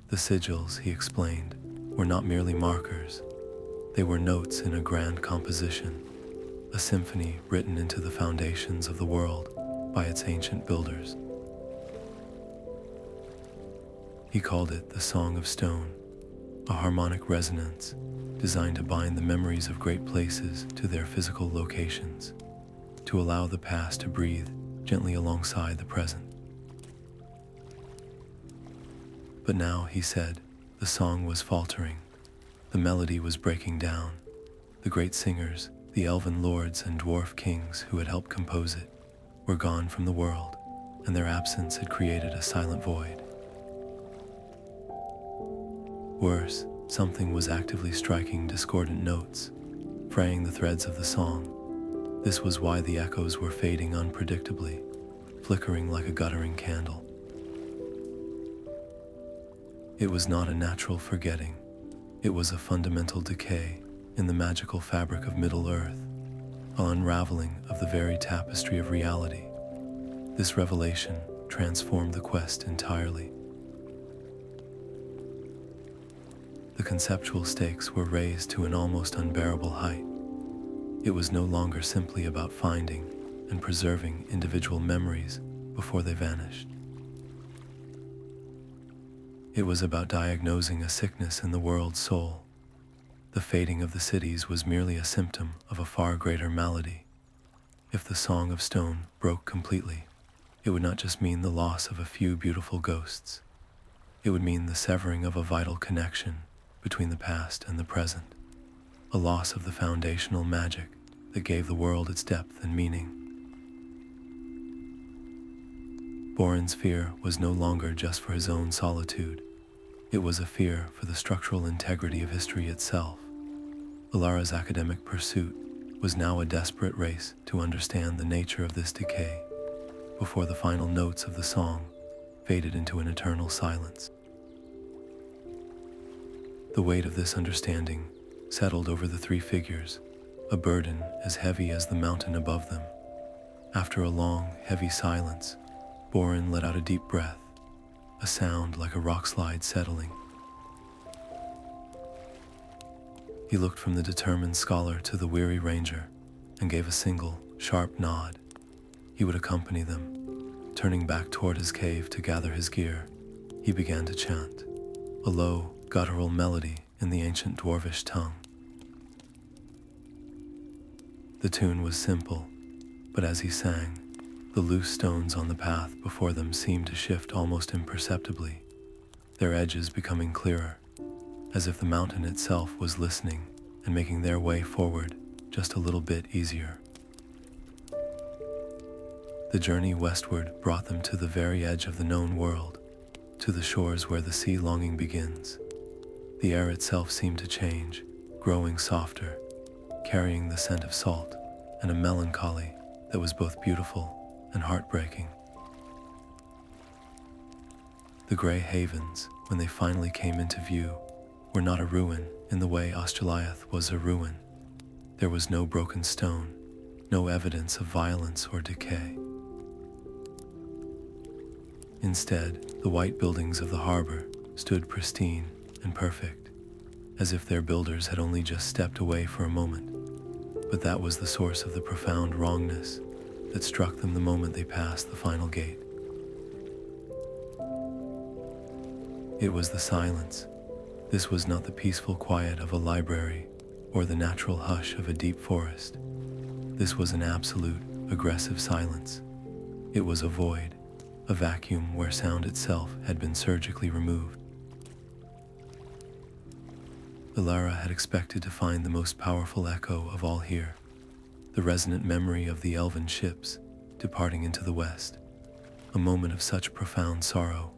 The sigils, he explained, were not merely markers. They were notes in a grand composition, a symphony written into the foundations of the world by its ancient builders. He called it the Song of Stone, a harmonic resonance designed to bind the memories of great places to their physical locations, to allow the past to breathe gently alongside the present. But now, he said, the song was faltering. The melody was breaking down. The great singers, the elven lords and dwarf kings who had helped compose it, were gone from the world, and their absence had created a silent void. Worse, something was actively striking discordant notes, fraying the threads of the song. This was why the echoes were fading unpredictably, flickering like a guttering candle. It was not a natural forgetting. It was a fundamental decay in the magical fabric of Middle-earth, an unraveling of the very tapestry of reality. This revelation transformed the quest entirely. The conceptual stakes were raised to an almost unbearable height. It was no longer simply about finding and preserving individual memories before they vanished. It was about diagnosing a sickness in the world's soul. The fading of the cities was merely a symptom of a far greater malady. If the Song of Stone broke completely, it would not just mean the loss of a few beautiful ghosts. It would mean the severing of a vital connection between the past and the present, a loss of the foundational magic that gave the world its depth and meaning. Boren's fear was no longer just for his own solitude. It was a fear for the structural integrity of history itself. Elara's academic pursuit was now a desperate race to understand the nature of this decay, before the final notes of the song faded into an eternal silence. The weight of this understanding settled over the three figures, a burden as heavy as the mountain above them. After a long, heavy silence, Boren let out a deep breath, a sound like a rock slide settling. He looked from the determined scholar to the weary ranger and gave a single, sharp nod. He would accompany them. Turning back toward his cave to gather his gear, he began to chant, a low, guttural melody in the ancient dwarvish tongue. The tune was simple, but as he sang, the loose stones on the path before them seemed to shift almost imperceptibly, their edges becoming clearer, as if the mountain itself was listening and making their way forward just a little bit easier. The journey westward brought them to the very edge of the known world, to the shores where the sea longing begins. The air itself seemed to change, growing softer, carrying the scent of salt and a melancholy that was both beautiful and heartbreaking. The Grey Havens, when they finally came into view, were not a ruin in the way Osteliah was a ruin. There was no broken stone, no evidence of violence or decay. Instead, the white buildings of the harbor stood pristine and perfect, as if their builders had only just stepped away for a moment. But that was the source of the profound wrongness that struck them the moment they passed the final gate. It was the silence. This was not the peaceful quiet of a library or the natural hush of a deep forest. This was an absolute, aggressive silence. It was a void, a vacuum where sound itself had been surgically removed. Elara had expected to find the most powerful echo of all here, the resonant memory of the elven ships departing into the west, a moment of such profound sorrow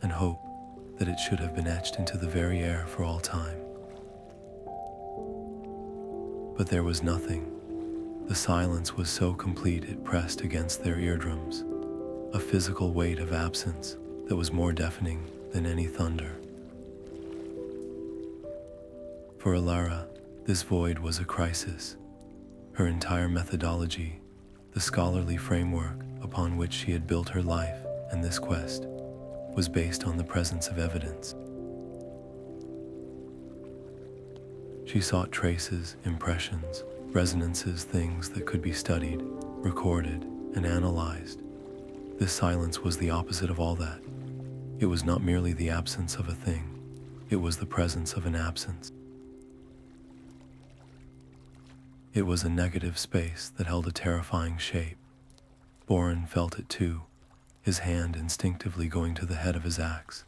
and hope that it should have been etched into the very air for all time. But there was nothing. The silence was so complete it pressed against their eardrums, a physical weight of absence that was more deafening than any thunder. For Alara, this void was a crisis. Her entire methodology, the scholarly framework upon which she had built her life and this quest, was based on the presence of evidence. She sought traces, impressions, resonances, things that could be studied, recorded, and analyzed. This silence was the opposite of all that. It was not merely the absence of a thing, it was the presence of an absence. It was a negative space that held a terrifying shape. Boren felt it too, his hand instinctively going to the head of his axe,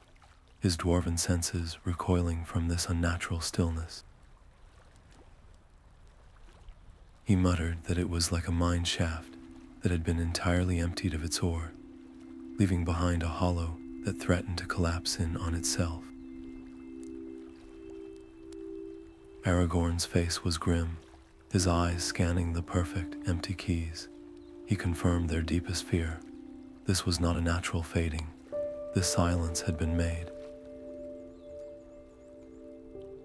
his dwarven senses recoiling from this unnatural stillness. He muttered that it was like a mine shaft that had been entirely emptied of its ore, leaving behind a hollow that threatened to collapse in on itself. Aragorn's face was grim, his eyes scanning the perfect, empty keys. He confirmed their deepest fear. This was not a natural fading. This silence had been made.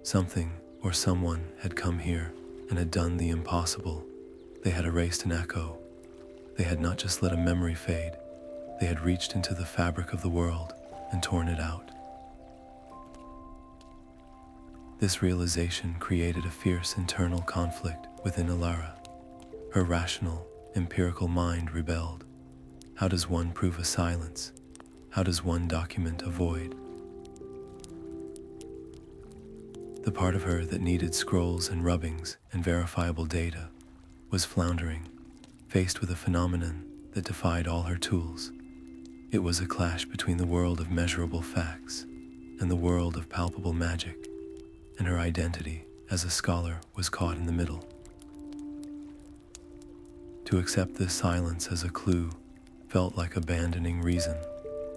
Something or someone had come here and had done the impossible. They had erased an echo. They had not just let a memory fade. They had reached into the fabric of the world and torn it out. This realization created a fierce internal conflict within Elara. Her rational, empirical mind rebelled. How does one prove a silence? How does one document a void? The part of her that needed scrolls and rubbings and verifiable data was floundering, faced with a phenomenon that defied all her tools. It was a clash between the world of measurable facts and the world of palpable magic, and her identity as a scholar was caught in the middle. To accept this silence as a clue felt like abandoning reason,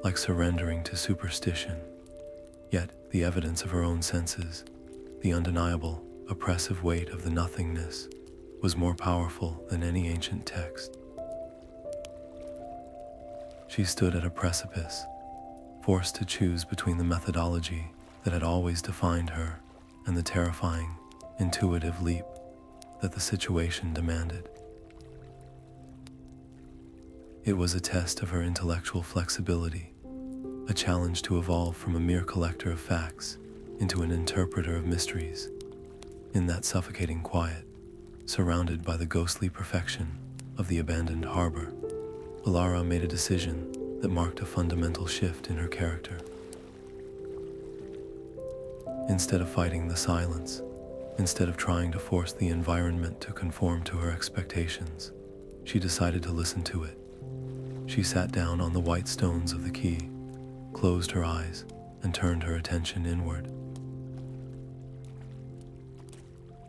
like surrendering to superstition. Yet the evidence of her own senses, the undeniable, oppressive weight of the nothingness, was more powerful than any ancient text. She stood at a precipice, forced to choose between the methodology that had always defined her and the terrifying, intuitive leap that the situation demanded. It was a test of her intellectual flexibility, a challenge to evolve from a mere collector of facts into an interpreter of mysteries. In that suffocating quiet, surrounded by the ghostly perfection of the abandoned harbor, Alara made a decision that marked a fundamental shift in her character. Instead of fighting the silence, instead of trying to force the environment to conform to her expectations, she decided to listen to it. She sat down on the white stones of the quay, closed her eyes, and turned her attention inward.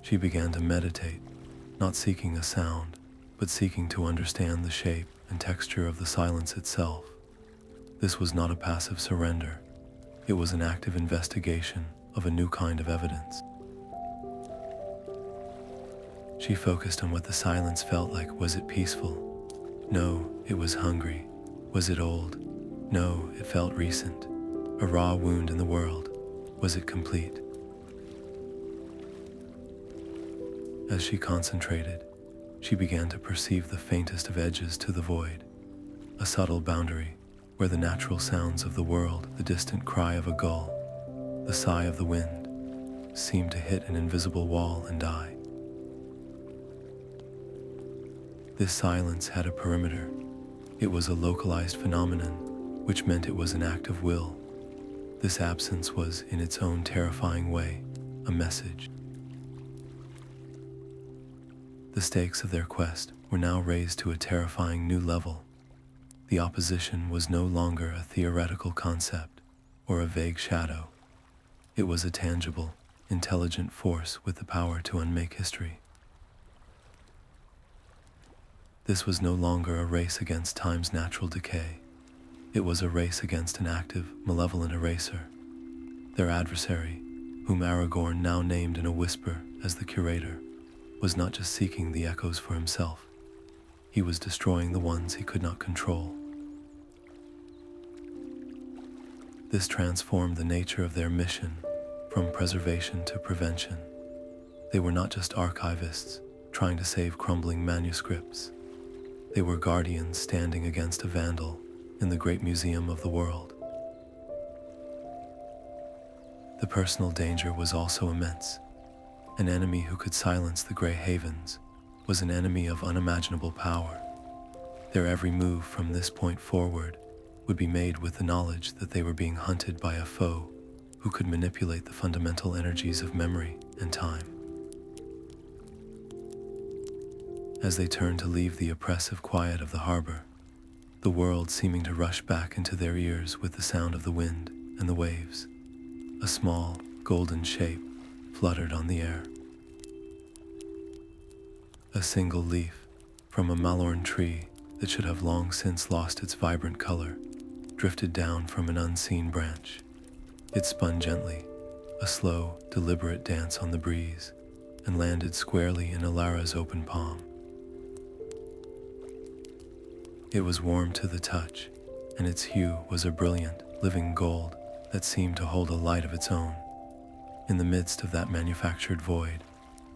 She began to meditate, not seeking a sound, but seeking to understand the shape and texture of the silence itself. This was not a passive surrender. It was an active investigation of a new kind of evidence. She focused on what the silence felt like. Was it peaceful? No, it was hungry. Was it old? No, it felt recent. A raw wound in the world. Was it complete? As she concentrated, she began to perceive the faintest of edges to the void, a subtle boundary where the natural sounds of the world, the distant cry of a gull, the sigh of the wind, seemed to hit an invisible wall and die. This silence had a perimeter. It was a localized phenomenon, which meant it was an act of will. This absence was, in its own terrifying way, a message. The stakes of their quest were now raised to a terrifying new level. The opposition was no longer a theoretical concept or a vague shadow. It was a tangible, intelligent force with the power to unmake history. This was no longer a race against time's natural decay. It was a race against an active, malevolent eraser. Their adversary, whom Aragorn now named in a whisper as the Curator, was not just seeking the echoes for himself. He was destroying the ones he could not control. This transformed the nature of their mission from preservation to prevention. They were not just archivists trying to save crumbling manuscripts. They were guardians standing against a vandal in the great museum of the world. The personal danger was also immense. An enemy who could silence the Grey Havens was an enemy of unimaginable power. Their every move from this point forward would be made with the knowledge that they were being hunted by a foe who could manipulate the fundamental energies of memory and time. As they turned to leave the oppressive quiet of the harbor, the world seeming to rush back into their ears with the sound of the wind and the waves, a small, golden shape fluttered on the air. A single leaf from a malorn tree that should have long since lost its vibrant color drifted down from an unseen branch. It spun gently, a slow, deliberate dance on the breeze, and landed squarely in Elara's open palm. It was warm to the touch, and its hue was a brilliant, living gold that seemed to hold a light of its own. In the midst of that manufactured void,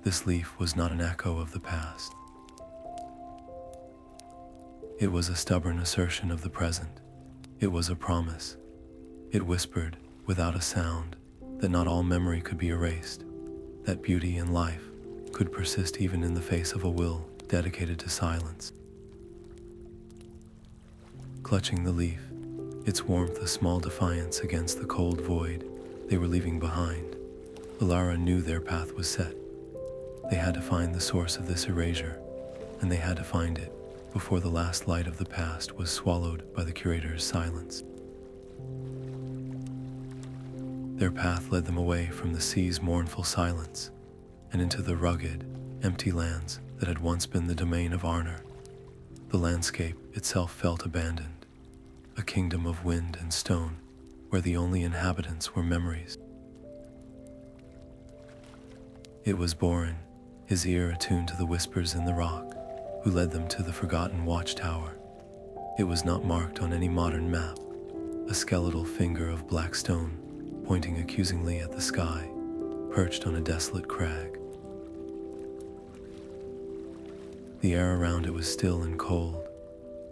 this leaf was not an echo of the past. It was a stubborn assertion of the present. It was a promise. It whispered, without a sound, that not all memory could be erased, that beauty and life could persist even in the face of a will dedicated to silence. Clutching the leaf, its warmth a small defiance against the cold void they were leaving behind, Alara knew their path was set. They had to find the source of this erasure, and they had to find it before the last light of the past was swallowed by the Curator's silence. Their path led them away from the sea's mournful silence and into the rugged, empty lands that had once been the domain of Arnor. The landscape itself felt abandoned, a kingdom of wind and stone where the only inhabitants were memories. It was Boren, his ear attuned to the whispers in the rock, who led them to the forgotten watchtower. It was not marked on any modern map, a skeletal finger of black stone pointing accusingly at the sky, perched on a desolate crag. The air around it was still and cold,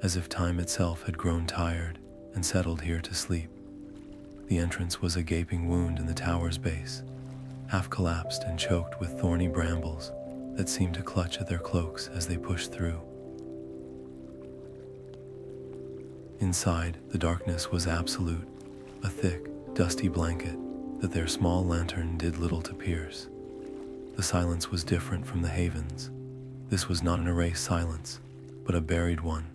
as if time itself had grown tired and settled here to sleep. The entrance was a gaping wound in the tower's base, half collapsed and choked with thorny brambles that seemed to clutch at their cloaks as they pushed through. Inside, the darkness was absolute, a thick, dusty blanket that their small lantern did little to pierce. The silence was different from the havens. This was not an erased silence, but a buried one,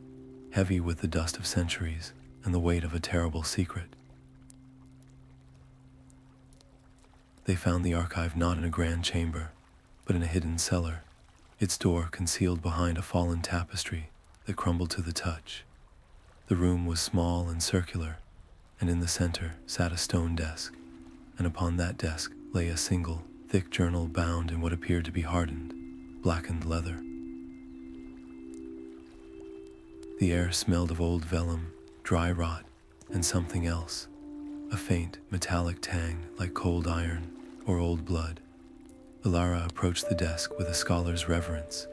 heavy with the dust of centuries and the weight of a terrible secret. They found the archive not in a grand chamber, but in a hidden cellar, its door concealed behind a fallen tapestry that crumbled to the touch. The room was small and circular, and in the center sat a stone desk, and upon that desk lay a single, thick journal bound in what appeared to be hardened, blackened leather. The air smelled of old vellum, dry rot, and something else, a faint metallic tang like cold iron or old blood. Elara approached the desk with a scholar's reverence,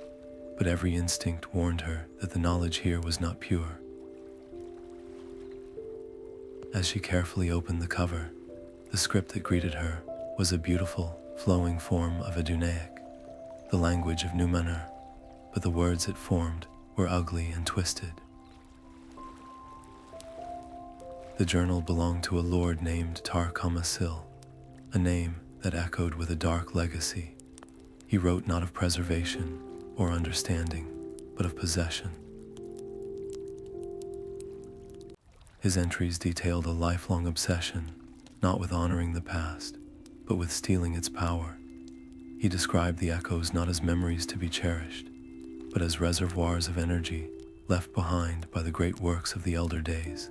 but every instinct warned her that the knowledge here was not pure. As she carefully opened the cover, the script that greeted her was a beautiful, flowing form of Adunaic, the language of Numenor, but the words it formed were ugly and twisted. The journal belonged to a lord named Tarkuma-sil, a name that echoed with a dark legacy. He wrote not of preservation or understanding, but of possession. His entries detailed a lifelong obsession, not with honoring the past, but with stealing its power. He described the echoes not as memories to be cherished, but as reservoirs of energy left behind by the great works of the elder days,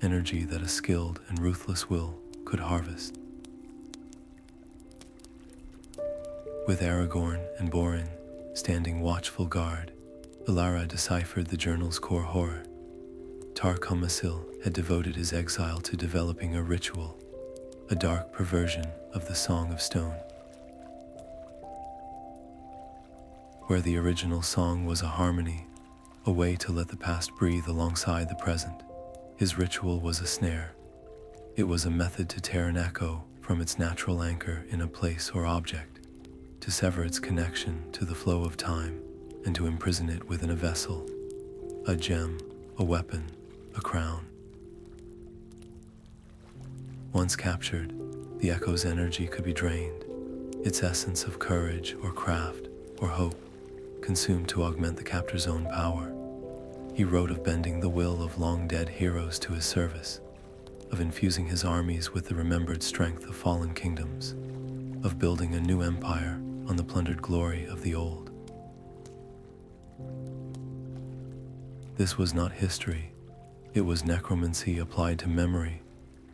energy that a skilled and ruthless will could harvest. With Aragorn and Boren standing watchful guard, Elara deciphered the journal's core horror. Tarkuma-sil had devoted his exile to developing a ritual, a dark perversion of the Song of Stone. Where the original song was a harmony, a way to let the past breathe alongside the present, his ritual was a snare. It was a method to tear an echo from its natural anchor in a place or object, to sever its connection to the flow of time, and to imprison it within a vessel, a gem, a weapon, a crown. Once captured, the echo's energy could be drained, its essence of courage or craft or hope consumed to augment the captor's own power. He wrote of bending the will of long-dead heroes to his service, of infusing his armies with the remembered strength of fallen kingdoms, of building a new empire on the plundered glory of the old. This was not history, it was necromancy applied to memory,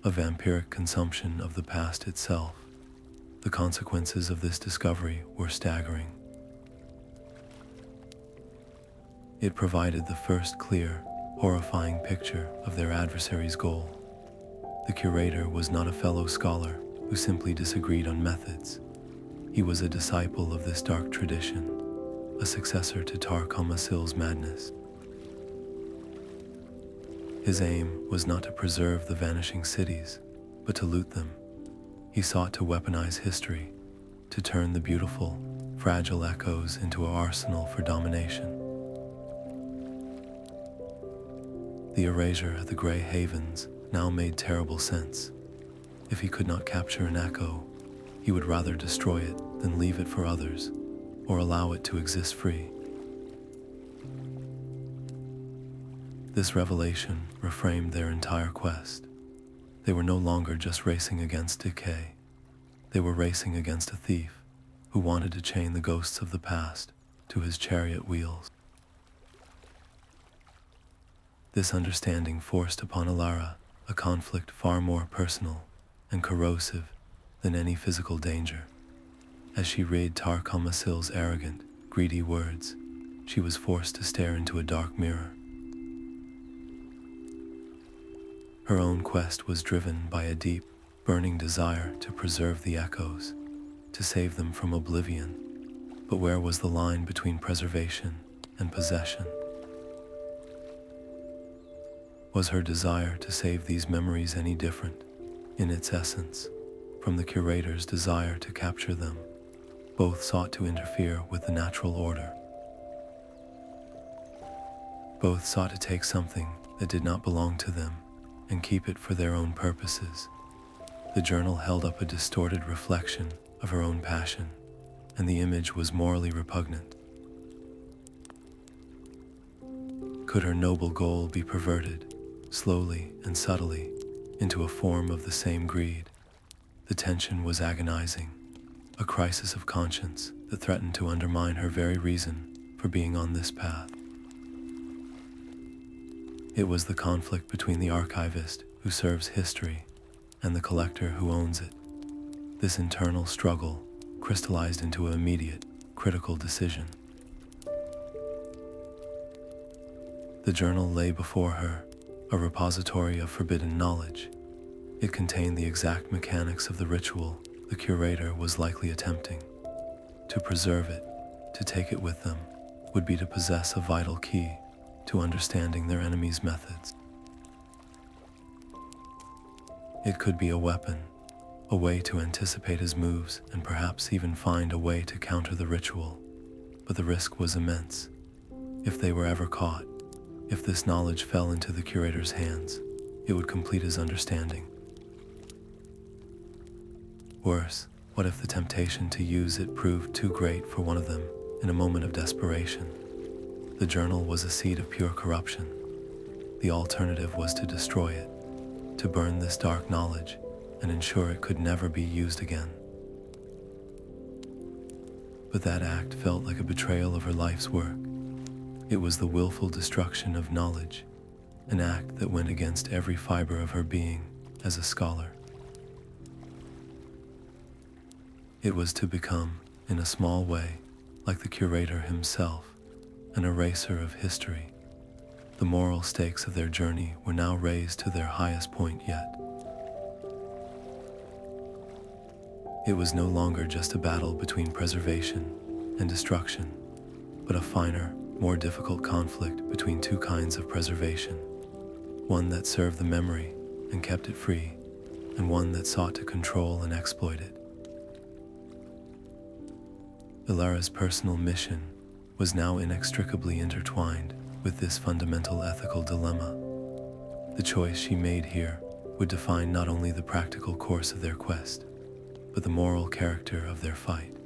a vampiric consumption of the past itself. The consequences of this discovery were staggering. It provided the first clear, horrifying picture of their adversary's goal. The curator was not a fellow scholar who simply disagreed on methods. He was a disciple of this dark tradition, a successor to Tarkuma-sil's madness. His aim was not to preserve the vanishing cities, but to loot them. He sought to weaponize history, to turn the beautiful, fragile echoes into an arsenal for domination. The erasure at the Grey Havens now made terrible sense. If he could not capture an echo, he would rather destroy it than leave it for others, or allow it to exist free. This revelation reframed their entire quest. They were no longer just racing against decay. They were racing against a thief who wanted to chain the ghosts of the past to his chariot wheels. This understanding forced upon Alara a conflict far more personal and corrosive than any physical danger. As she read Tarkuma-sil's arrogant, greedy words, she was forced to stare into a dark mirror. Her own quest was driven by a deep, burning desire to preserve the echoes, to save them from oblivion. But where was the line between preservation and possession? Was her desire to save these memories any different, in its essence, from the curator's desire to capture them? Both sought to interfere with the natural order. Both sought to take something that did not belong to them and keep it for their own purposes. The journal held up a distorted reflection of her own passion, and the image was morally repugnant. Could her noble goal be perverted, slowly and subtly, into a form of the same greed? The tension was agonizing, a crisis of conscience that threatened to undermine her very reason for being on this path. It was the conflict between the archivist who serves history and the collector who owns it. This internal struggle crystallized into an immediate, critical decision. The journal lay before her, a repository of forbidden knowledge. It contained the exact mechanics of the ritual the curator was likely attempting. To preserve it, to take it with them, would be to possess a vital key to understanding their enemy's methods. It could be a weapon, a way to anticipate his moves and perhaps even find a way to counter the ritual, but the risk was immense. If they were ever caught, if this knowledge fell into the curator's hands, it would complete his understanding. Worse, what if the temptation to use it proved too great for one of them in a moment of desperation? The journal was a seed of pure corruption. The alternative was to destroy it, to burn this dark knowledge and ensure it could never be used again. But that act felt like a betrayal of her life's work. It was the willful destruction of knowledge, an act that went against every fiber of her being as a scholar. It was to become, in a small way, like the curator himself, an eraser of history. The moral stakes of their journey were now raised to their highest point yet. It was no longer just a battle between preservation and destruction, but a finer, more difficult conflict between two kinds of preservation, one that served the memory and kept it free, and one that sought to control and exploit it. Elara's personal mission was now inextricably intertwined with this fundamental ethical dilemma. The choice she made here would define not only the practical course of their quest, but the moral character of their fight.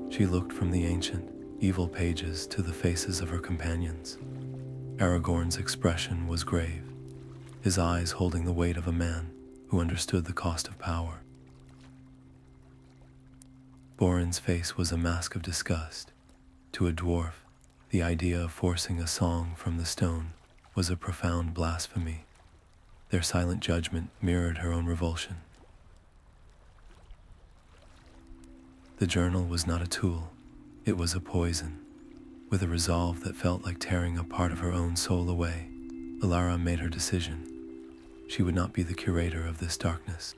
She looked from the ancient, evil pages to the faces of her companions. Aragorn's expression was grave, his eyes holding the weight of a man who understood the cost of power. Boren's face was a mask of disgust. To a dwarf, the idea of forcing a song from the stone was a profound blasphemy. Their silent judgment mirrored her own revulsion. The journal was not a tool, it was a poison. With a resolve that felt like tearing a part of her own soul away, Alara made her decision. She would not be the curator of this darkness.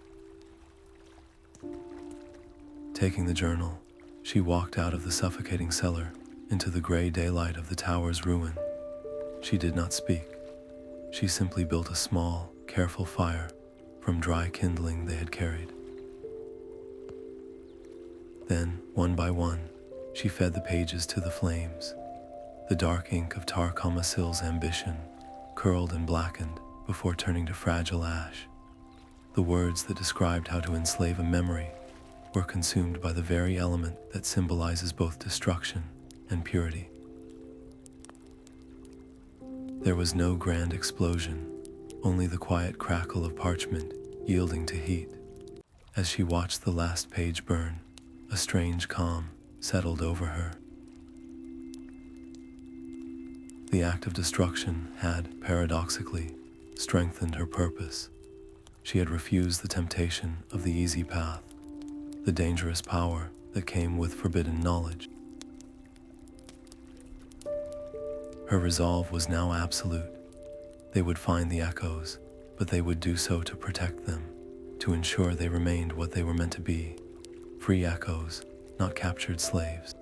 Taking the journal, she walked out of the suffocating cellar into the gray daylight of the tower's ruin. She did not speak. She simply built a small, careful fire from dry kindling they had carried. Then, one by one, she fed the pages to the flames. The dark ink of Tarkuma-sil's ambition curled and blackened before turning to fragile ash. The words that described how to enslave a memory were consumed by the very element that symbolizes both destruction and purity. There was no grand explosion, only the quiet crackle of parchment yielding to heat. As she watched the last page burn, a strange calm settled over her. The act of destruction had, paradoxically, strengthened her purpose. She had refused the temptation of the easy path, the dangerous power that came with forbidden knowledge. Her resolve was now absolute. They would find the echoes, but they would do so to protect them, to ensure they remained what they were meant to be, free echoes, not captured slaves.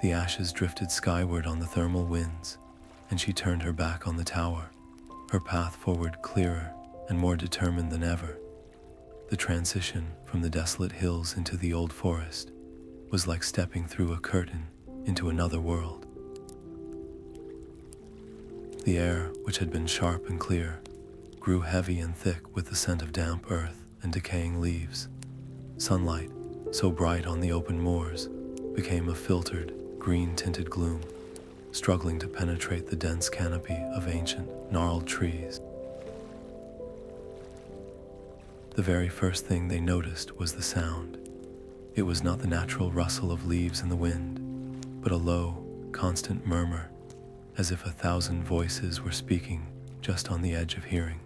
The ashes drifted skyward on the thermal winds, and she turned her back on the tower, her path forward clearer and more determined than ever. The transition from the desolate hills into the old forest was like stepping through a curtain into another world. The air, which had been sharp and clear, grew heavy and thick with the scent of damp earth and decaying leaves. Sunlight, so bright on the open moors, became a filtered, green-tinted gloom, struggling to penetrate the dense canopy of ancient, gnarled trees. The very first thing they noticed was the sound. It was not the natural rustle of leaves in the wind, but a low, constant murmur, as if 1,000 voices were speaking just on the edge of hearing.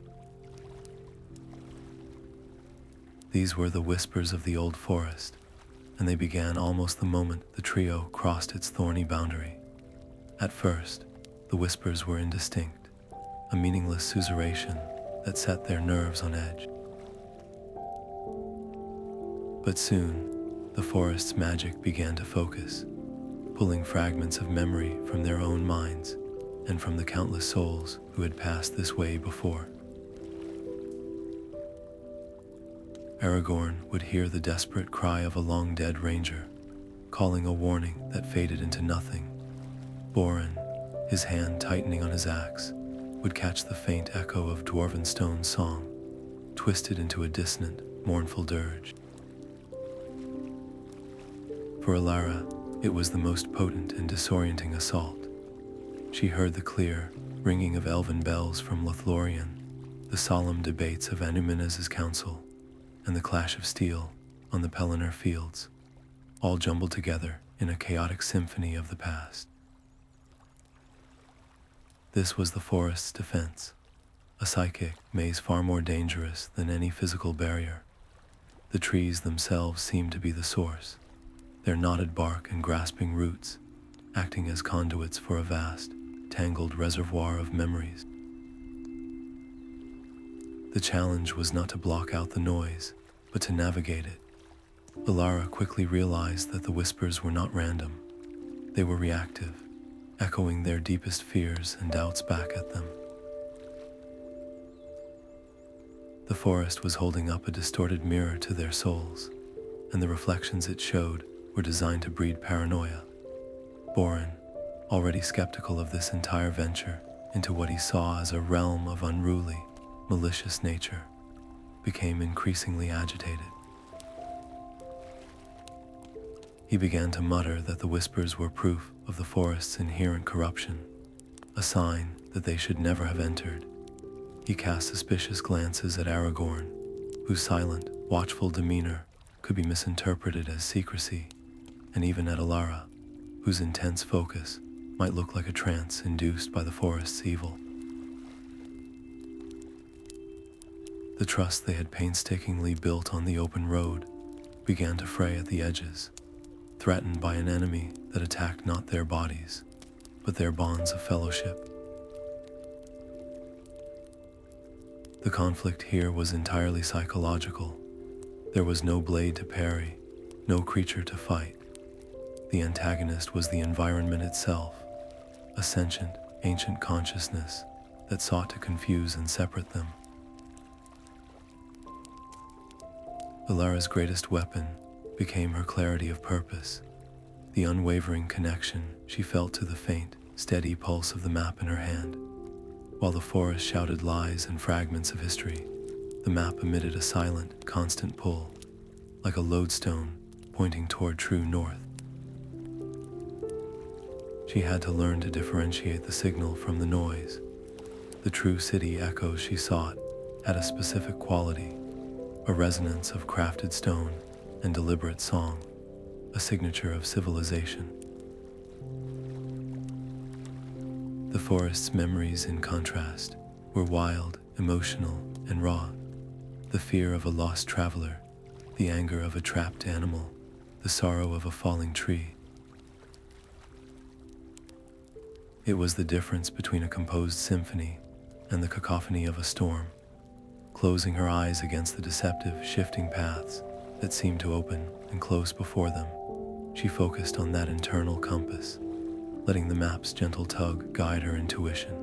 These were the whispers of the old forest, and they began almost the moment the trio crossed its thorny boundary. At first, the whispers were indistinct, a meaningless susurration that set their nerves on edge. But soon, the forest's magic began to focus, pulling fragments of memory from their own minds and from the countless souls who had passed this way before. Aragorn would hear the desperate cry of a long-dead ranger, calling a warning that faded into nothing. Boren, his hand tightening on his axe, would catch the faint echo of Dwarven Stone's song, twisted into a dissonant, mournful dirge. For Elara, it was the most potent and disorienting assault. She heard the clear, ringing of elven bells from Lothlorien, the solemn debates of Annúminas' council, and the clash of steel on the Pelennor fields, all jumbled together in a chaotic symphony of the past. This was the forest's defense, a psychic maze far more dangerous than any physical barrier. The trees themselves seemed to be the source, their knotted bark and grasping roots acting as conduits for a vast, tangled reservoir of memories. The challenge was not to block out the noise, but to navigate it. Alara quickly realized that the whispers were not random. They were reactive, echoing their deepest fears and doubts back at them. The forest was holding up a distorted mirror to their souls, and the reflections it showed were designed to breed paranoia. Boren, already skeptical of this entire venture into what he saw as a realm of unruly, malicious nature, became increasingly agitated. He began to mutter that the whispers were proof of the forest's inherent corruption, a sign that they should never have entered. He cast suspicious glances at Aragorn, whose silent, watchful demeanor could be misinterpreted as secrecy, and even at Alara, whose intense focus might look like a trance induced by the forest's evil. The trust they had painstakingly built on the open road began to fray at the edges, threatened by an enemy that attacked not their bodies, but their bonds of fellowship. The conflict here was entirely psychological. There was no blade to parry, no creature to fight. The antagonist was the environment itself, a sentient, ancient consciousness that sought to confuse and separate them. Alara's greatest weapon became her clarity of purpose, the unwavering connection she felt to the faint, steady pulse of the map in her hand. While the forest shouted lies and fragments of history, the map emitted a silent, constant pull, like a lodestone pointing toward true north. She had to learn to differentiate the signal from the noise. The true city echoes she sought had a specific quality, a resonance of crafted stone and deliberate song, a signature of civilization. The forest's memories, in contrast, were wild, emotional, and raw. The fear of a lost traveler, the anger of a trapped animal, the sorrow of a falling tree. It was the difference between a composed symphony and the cacophony of a storm. Closing her eyes against the deceptive, shifting paths that seemed to open and close before them, she focused on that internal compass, letting the map's gentle tug guide her intuition.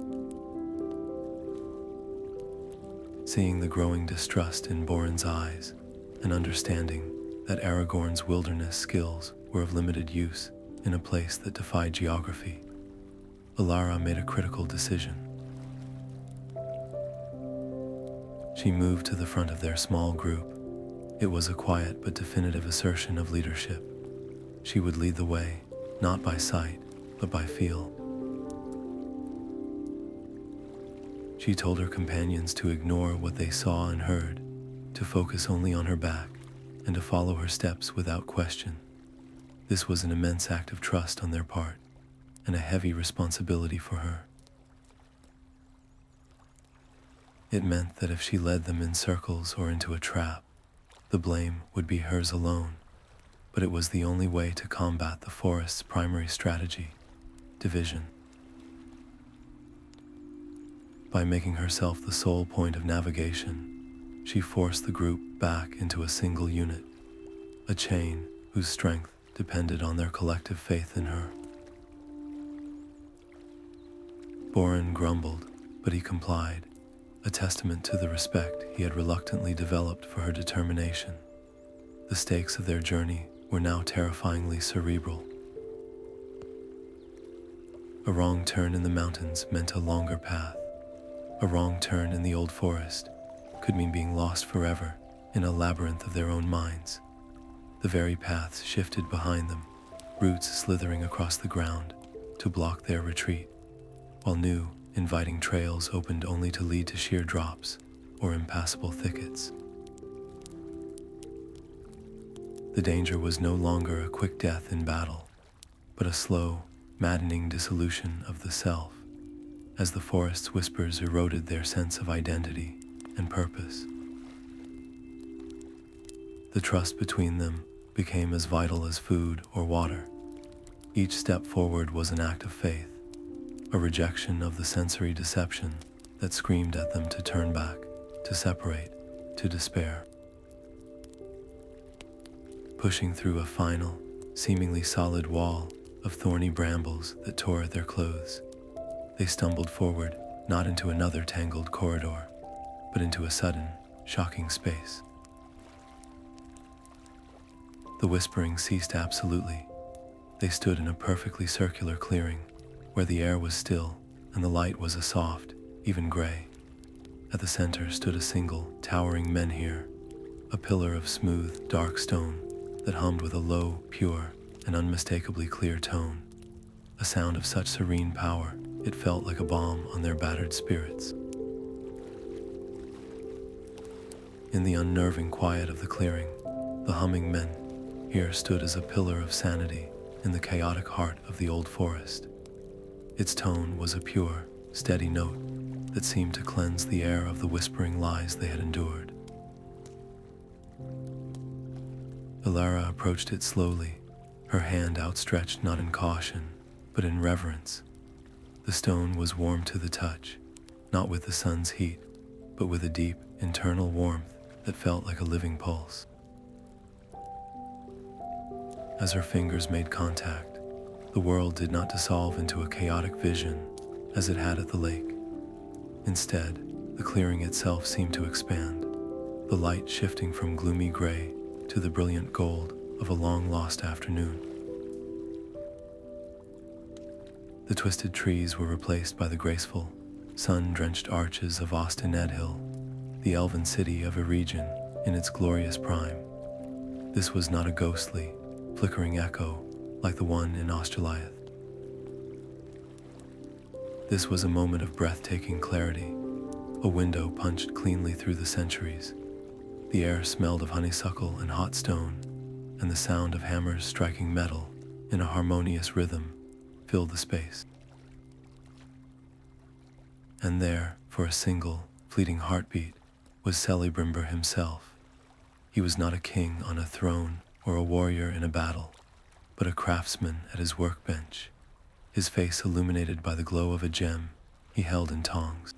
Seeing the growing distrust in Boren's eyes, and understanding that Aragorn's wilderness skills were of limited use in a place that defied geography, Alara made a critical decision. She moved to the front of their small group. It was a quiet but definitive assertion of leadership. She would lead the way, not by sight, but by feel. She told her companions to ignore what they saw and heard, to focus only on her back, and to follow her steps without question. This was an immense act of trust on their part, and a heavy responsibility for her. It meant that if she led them in circles or into a trap, The blame would be hers alone, but it was the only way to combat the forest's primary strategy, division. By making herself the sole point of navigation, she forced the group back into a single unit, a chain whose strength depended on their collective faith in her. Boren grumbled, but he complied, a testament to the respect he had reluctantly developed for her determination. The stakes of their journey were now terrifyingly cerebral. A wrong turn in the mountains meant a longer path. A wrong turn in the old forest could mean being lost forever in a labyrinth of their own minds. The very paths shifted behind them, roots slithering across the ground to block their retreat, while new, inviting trails opened only to lead to sheer drops or impassable thickets. The danger was no longer a quick death in battle, but a slow, maddening dissolution of the self, as the forest's whispers eroded their sense of identity and purpose. The trust between them became as vital as food or water. Each step forward was an act of faith, a rejection of the sensory deception that screamed at them to turn back, to separate, to despair. Pushing through a final, seemingly solid wall of thorny brambles that tore at their clothes, they stumbled forward, not into another tangled corridor, but into a sudden, shocking space. The whispering ceased absolutely. They stood in a perfectly circular clearing, where the air was still and the light was a soft, even gray. At the center stood a single, towering menhir, a pillar of smooth, dark stone that hummed with a low, pure, and unmistakably clear tone, a sound of such serene power it felt like a balm on their battered spirits. In the unnerving quiet of the clearing, the humming menhir stood as a pillar of sanity in the chaotic heart of the old forest. Its tone was a pure, steady note that seemed to cleanse the air of the whispering lies they had endured. Elara approached it slowly, her hand outstretched not in caution, but in reverence. The stone was warm to the touch, not with the sun's heat, but with a deep, internal warmth that felt like a living pulse. As her fingers made contact, the world did not dissolve into a chaotic vision as it had at the lake. Instead, the clearing itself seemed to expand, the light shifting from gloomy gray to the brilliant gold of a long-lost afternoon. The twisted trees were replaced by the graceful, sun-drenched arches of Osteliah, the elven city of a region in its glorious prime. This was not a ghostly, flickering echo like the one in Osteliah. This was a moment of breathtaking clarity, a window punched cleanly through the centuries. The air smelled of honeysuckle and hot stone, and the sound of hammers striking metal in a harmonious rhythm filled the space. And there, for a single, fleeting heartbeat, was Celebrimbor himself. He was not a king on a throne or a warrior in a battle, but a craftsman at his workbench, his face illuminated by the glow of a gem he held in tongs.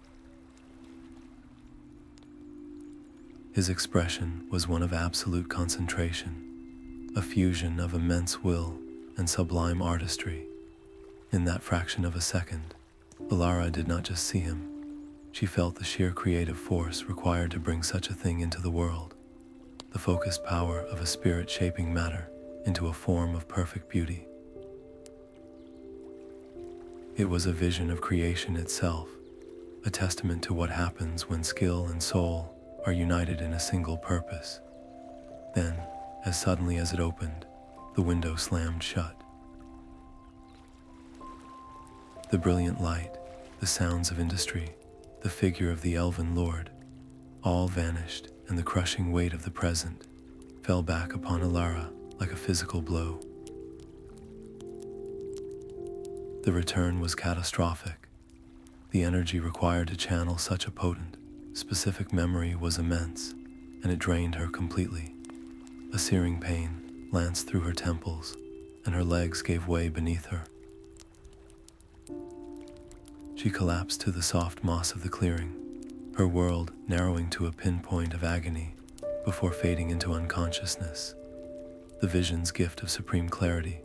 His expression was one of absolute concentration, a fusion of immense will and sublime artistry. In that fraction of a second, Alara did not just see him. She felt the sheer creative force required to bring such a thing into the world, the focused power of a spirit shaping matter into a form of perfect beauty. It was a vision of creation itself, a testament to what happens when skill and soul are united in a single purpose. Then, as suddenly as it opened, the window slammed shut. The brilliant light, the sounds of industry, the figure of the elven lord, all vanished, and the crushing weight of the present fell back upon Alara like a physical blow. The return was catastrophic. The energy required to channel such a potent, specific memory was immense, and it drained her completely. A searing pain lanced through her temples, and her legs gave way beneath her. She collapsed to the soft moss of the clearing, her world narrowing to a pinpoint of agony before fading into unconsciousness. The vision's gift of supreme clarity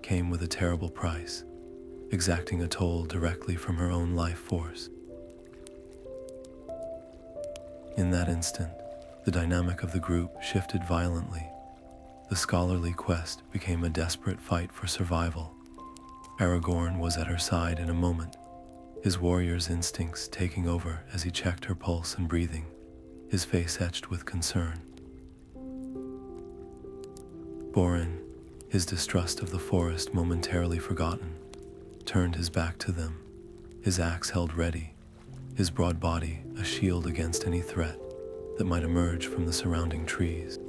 came with a terrible price, exacting a toll directly from her own life force. In that instant, the dynamic of the group shifted violently. The scholarly quest became a desperate fight for survival. Aragorn was at her side in a moment, his warrior's instincts taking over as he checked her pulse and breathing, his face etched with concern. Boren, his distrust of the forest momentarily forgotten, turned his back to them, his axe held ready, his broad body a shield against any threat that might emerge from the surrounding trees.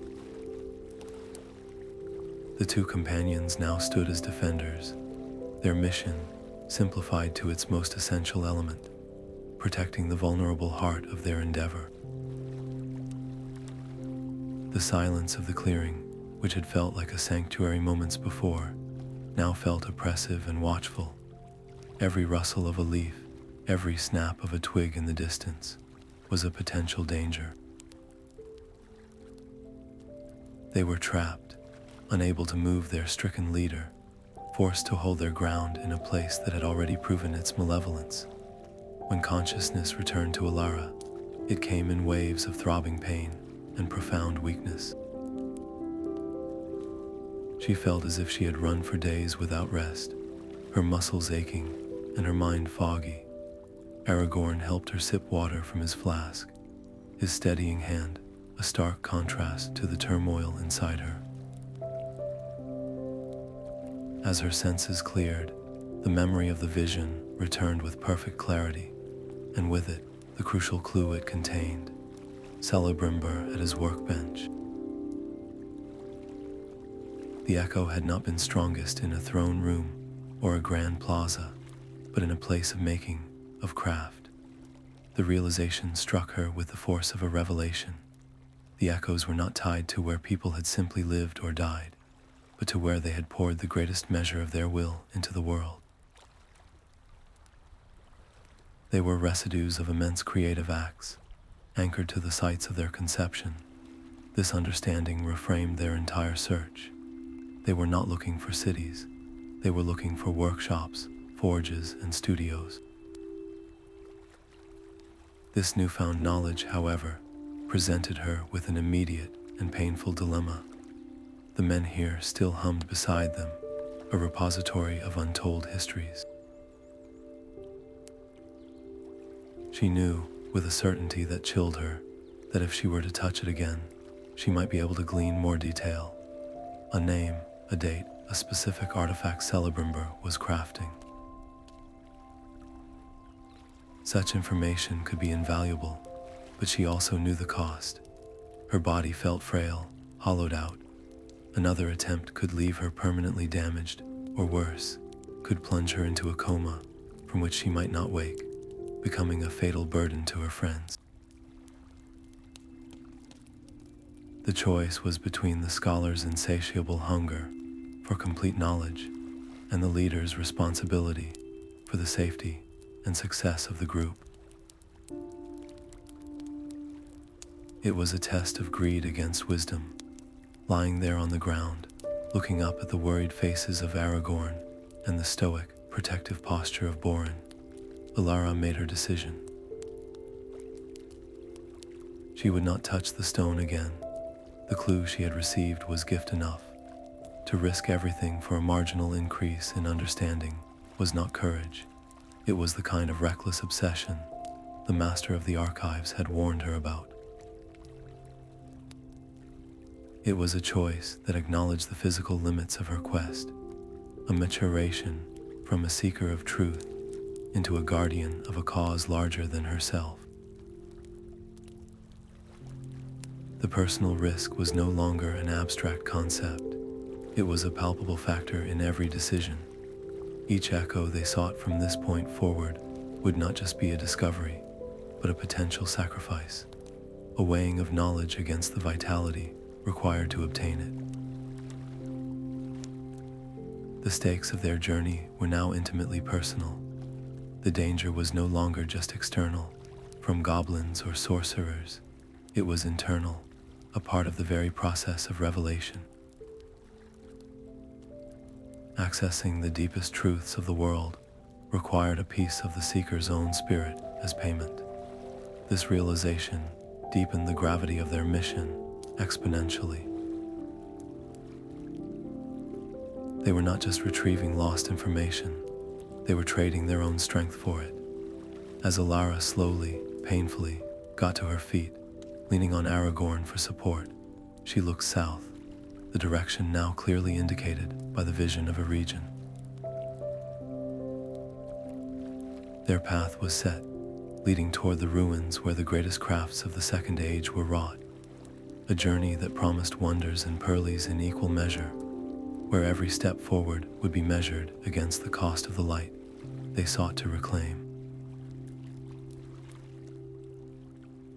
The two companions now stood as defenders, their mission simplified to its most essential element, protecting the vulnerable heart of their endeavor. The silence of the clearing, which had felt like a sanctuary moments before, now felt oppressive and watchful. Every rustle of a leaf, every snap of a twig in the distance, was a potential danger. They were trapped, unable to move their stricken leader, forced to hold their ground in a place that had already proven its malevolence. When consciousness returned to Elara, it came in waves of throbbing pain and profound weakness. She felt as if she had run for days without rest, her muscles aching and her mind foggy. Aragorn helped her sip water from his flask, his steadying hand a stark contrast to the turmoil inside her. As her senses cleared, the memory of the vision returned with perfect clarity, and with it, the crucial clue it contained, Celebrimbor at his workbench. The echo had not been strongest in a throne room or a grand plaza, but in a place of making, of craft. The realization struck her with the force of a revelation. The echoes were not tied to where people had simply lived or died, but to where they had poured the greatest measure of their will into the world. They were residues of immense creative acts, anchored to the sites of their conception. This understanding reframed their entire search. They were not looking for cities. They were looking for workshops, forges, and studios. This newfound knowledge, however, presented her with an immediate and painful dilemma. The men here still hummed beside them, a repository of untold histories. She knew, with a certainty that chilled her, that if she were to touch it again, she might be able to glean more detail. A name, a date, a specific artifact Celebrimbor was crafting. Such information could be invaluable, but she also knew the cost. Her body felt frail, hollowed out. Another attempt could leave her permanently damaged, or worse, could plunge her into a coma from which she might not wake, becoming a fatal burden to her friends. The choice was between the scholar's insatiable hunger for complete knowledge and the leader's responsibility for the safety and success of the group. It was a test of greed against wisdom. Lying there on the ground, looking up at the worried faces of Aragorn and the stoic, protective posture of Boren, Elara made her decision. She would not touch the stone again. The clue she had received was gift enough. To risk everything for a marginal increase in understanding was not courage. It was the kind of reckless obsession the master of the archives had warned her about. It was a choice that acknowledged the physical limits of her quest, a maturation from a seeker of truth into a guardian of a cause larger than herself. The personal risk was no longer an abstract concept. It was a palpable factor in every decision. Each echo they sought from this point forward would not just be a discovery, but a potential sacrifice, a weighing of knowledge against the vitality required to obtain it. The stakes of their journey were now intimately personal. The danger was no longer just external, from goblins or sorcerers. It was internal, a part of the very process of revelation. Accessing the deepest truths of the world required a piece of the seeker's own spirit as payment. This realization deepened the gravity of their mission exponentially. They were not just retrieving lost information, they were trading their own strength for it. As Alara slowly, painfully, got to her feet, leaning on Aragorn for support, she looked south, the direction now clearly indicated by the vision of a region. Their path was set, leading toward the ruins where the greatest crafts of the Second Age were wrought, a journey that promised wonders and pearlies in equal measure, where every step forward would be measured against the cost of the light they sought to reclaim.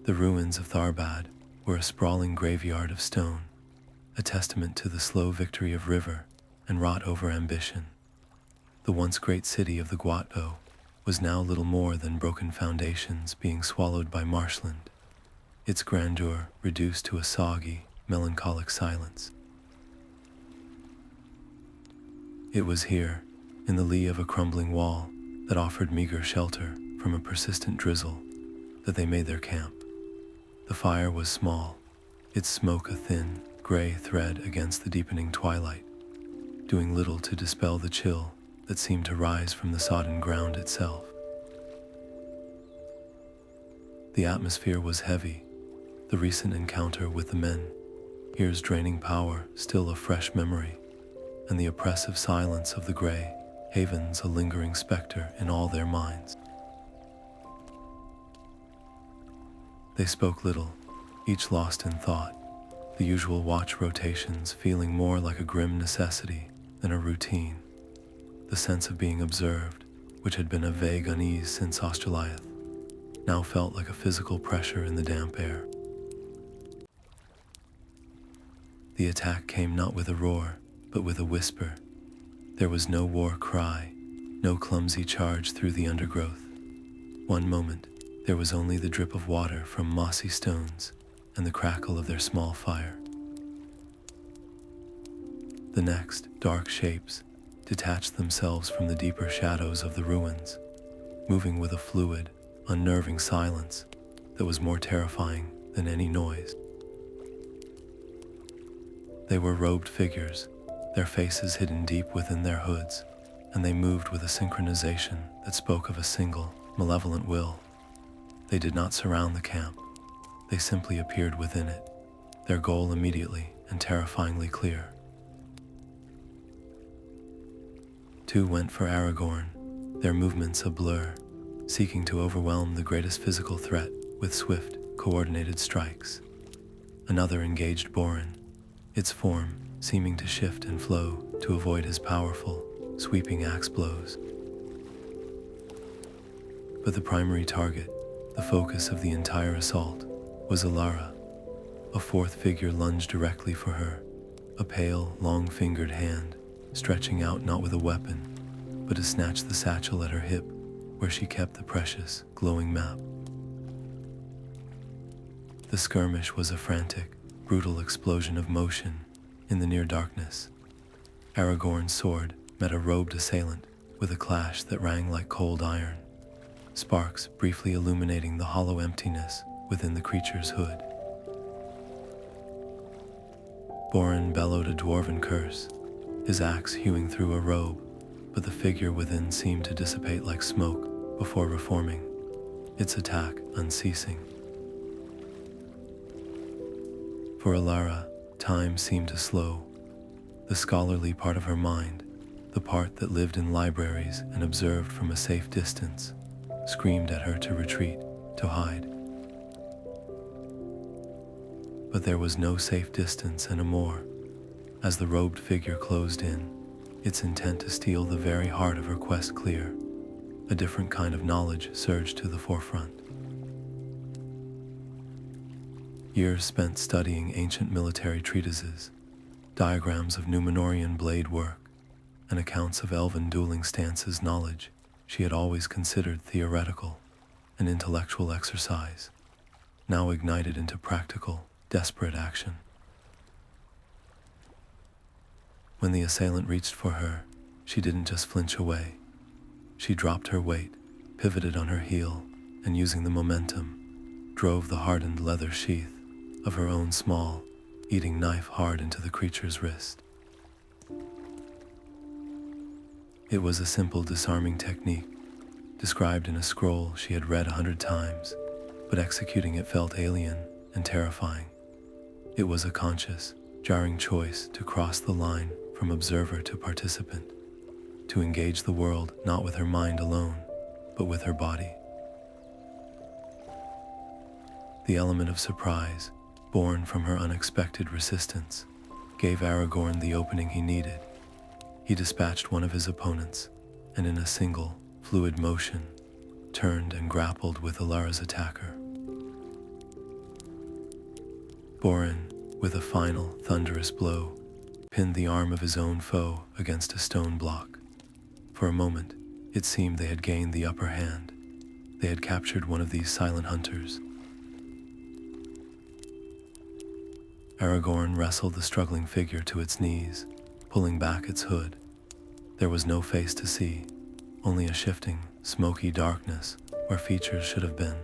The ruins of Tharbad were a sprawling graveyard of stone, a testament to the slow victory of river and wrought over ambition. The once great city of the Guatbo was now little more than broken foundations being swallowed by marshland, its grandeur reduced to a soggy, melancholic silence. It was here, in the lee of a crumbling wall that offered meager shelter from a persistent drizzle, that they made their camp. The fire was small, its smoke a thin, gray thread against the deepening twilight, doing little to dispel the chill that seemed to rise from the sodden ground itself. The atmosphere was heavy, the recent encounter with the men, here's draining power still a fresh memory, and the oppressive silence of the Grey Havens a lingering specter in all their minds. They spoke little, each lost in thought, the usual watch rotations feeling more like a grim necessity than a routine. The sense of being observed, which had been a vague unease since Osteliah, now felt like a physical pressure in the damp air. The attack came not with a roar, but with a whisper. There was no war cry, no clumsy charge through the undergrowth. One moment, there was only the drip of water from mossy stones and the crackle of their small fire. The next, dark shapes detached themselves from the deeper shadows of the ruins, moving with a fluid, unnerving silence that was more terrifying than any noise. They were robed figures, their faces hidden deep within their hoods, and they moved with a synchronization that spoke of a single, malevolent will. They did not surround the camp, they simply appeared within it, their goal immediately and terrifyingly clear. Two went for Aragorn, their movements a blur, seeking to overwhelm the greatest physical threat with swift, coordinated strikes. Another engaged Boren, its form seeming to shift and flow to avoid his powerful, sweeping axe blows. But the primary target, the focus of the entire assault, was Elara. A fourth figure lunged directly for her, a pale, long-fingered hand, stretching out not with a weapon, but to snatch the satchel at her hip, where she kept the precious, glowing map. The skirmish was a frantic, brutal explosion of motion in the near darkness. Aragorn's sword met a robed assailant with a clash that rang like cold iron, sparks briefly illuminating the hollow emptiness within the creature's hood. Boren bellowed a dwarven curse, his axe hewing through a robe, but the figure within seemed to dissipate like smoke before reforming, its attack unceasing. For Alara, time seemed to slow. The scholarly part of her mind, the part that lived in libraries and observed from a safe distance, screamed at her to retreat, to hide. But there was no safe distance anymore. As the robed figure closed in, its intent to steal the very heart of her quest clear, a different kind of knowledge surged to the forefront. Years spent studying ancient military treatises, diagrams of Númenórean blade work, and accounts of elven dueling stances knowledge she had always considered theoretical, an intellectual exercise, now ignited into practical, desperate action. When the assailant reached for her, she didn't just flinch away. She dropped her weight, pivoted on her heel, and using the momentum, drove the hardened leather sheath of her own small, eating knife hard into the creature's wrist. It was a simple disarming technique, described in a scroll she had read 100 times, but executing it felt alien and terrifying. It was a conscious, jarring choice to cross the line from observer to participant, to engage the world not with her mind alone, but with her body. The element of surprise, born from her unexpected resistance, gave Aragorn the opening he needed. He dispatched one of his opponents, and in a single, fluid motion, turned and grappled with Elara's attacker. Boren, with a final, thunderous blow, pinned the arm of his own foe against a stone block. For a moment, it seemed they had gained the upper hand. They had captured one of these silent hunters. Aragorn wrestled the struggling figure to its knees, pulling back its hood. There was no face to see, only a shifting, smoky darkness where features should have been,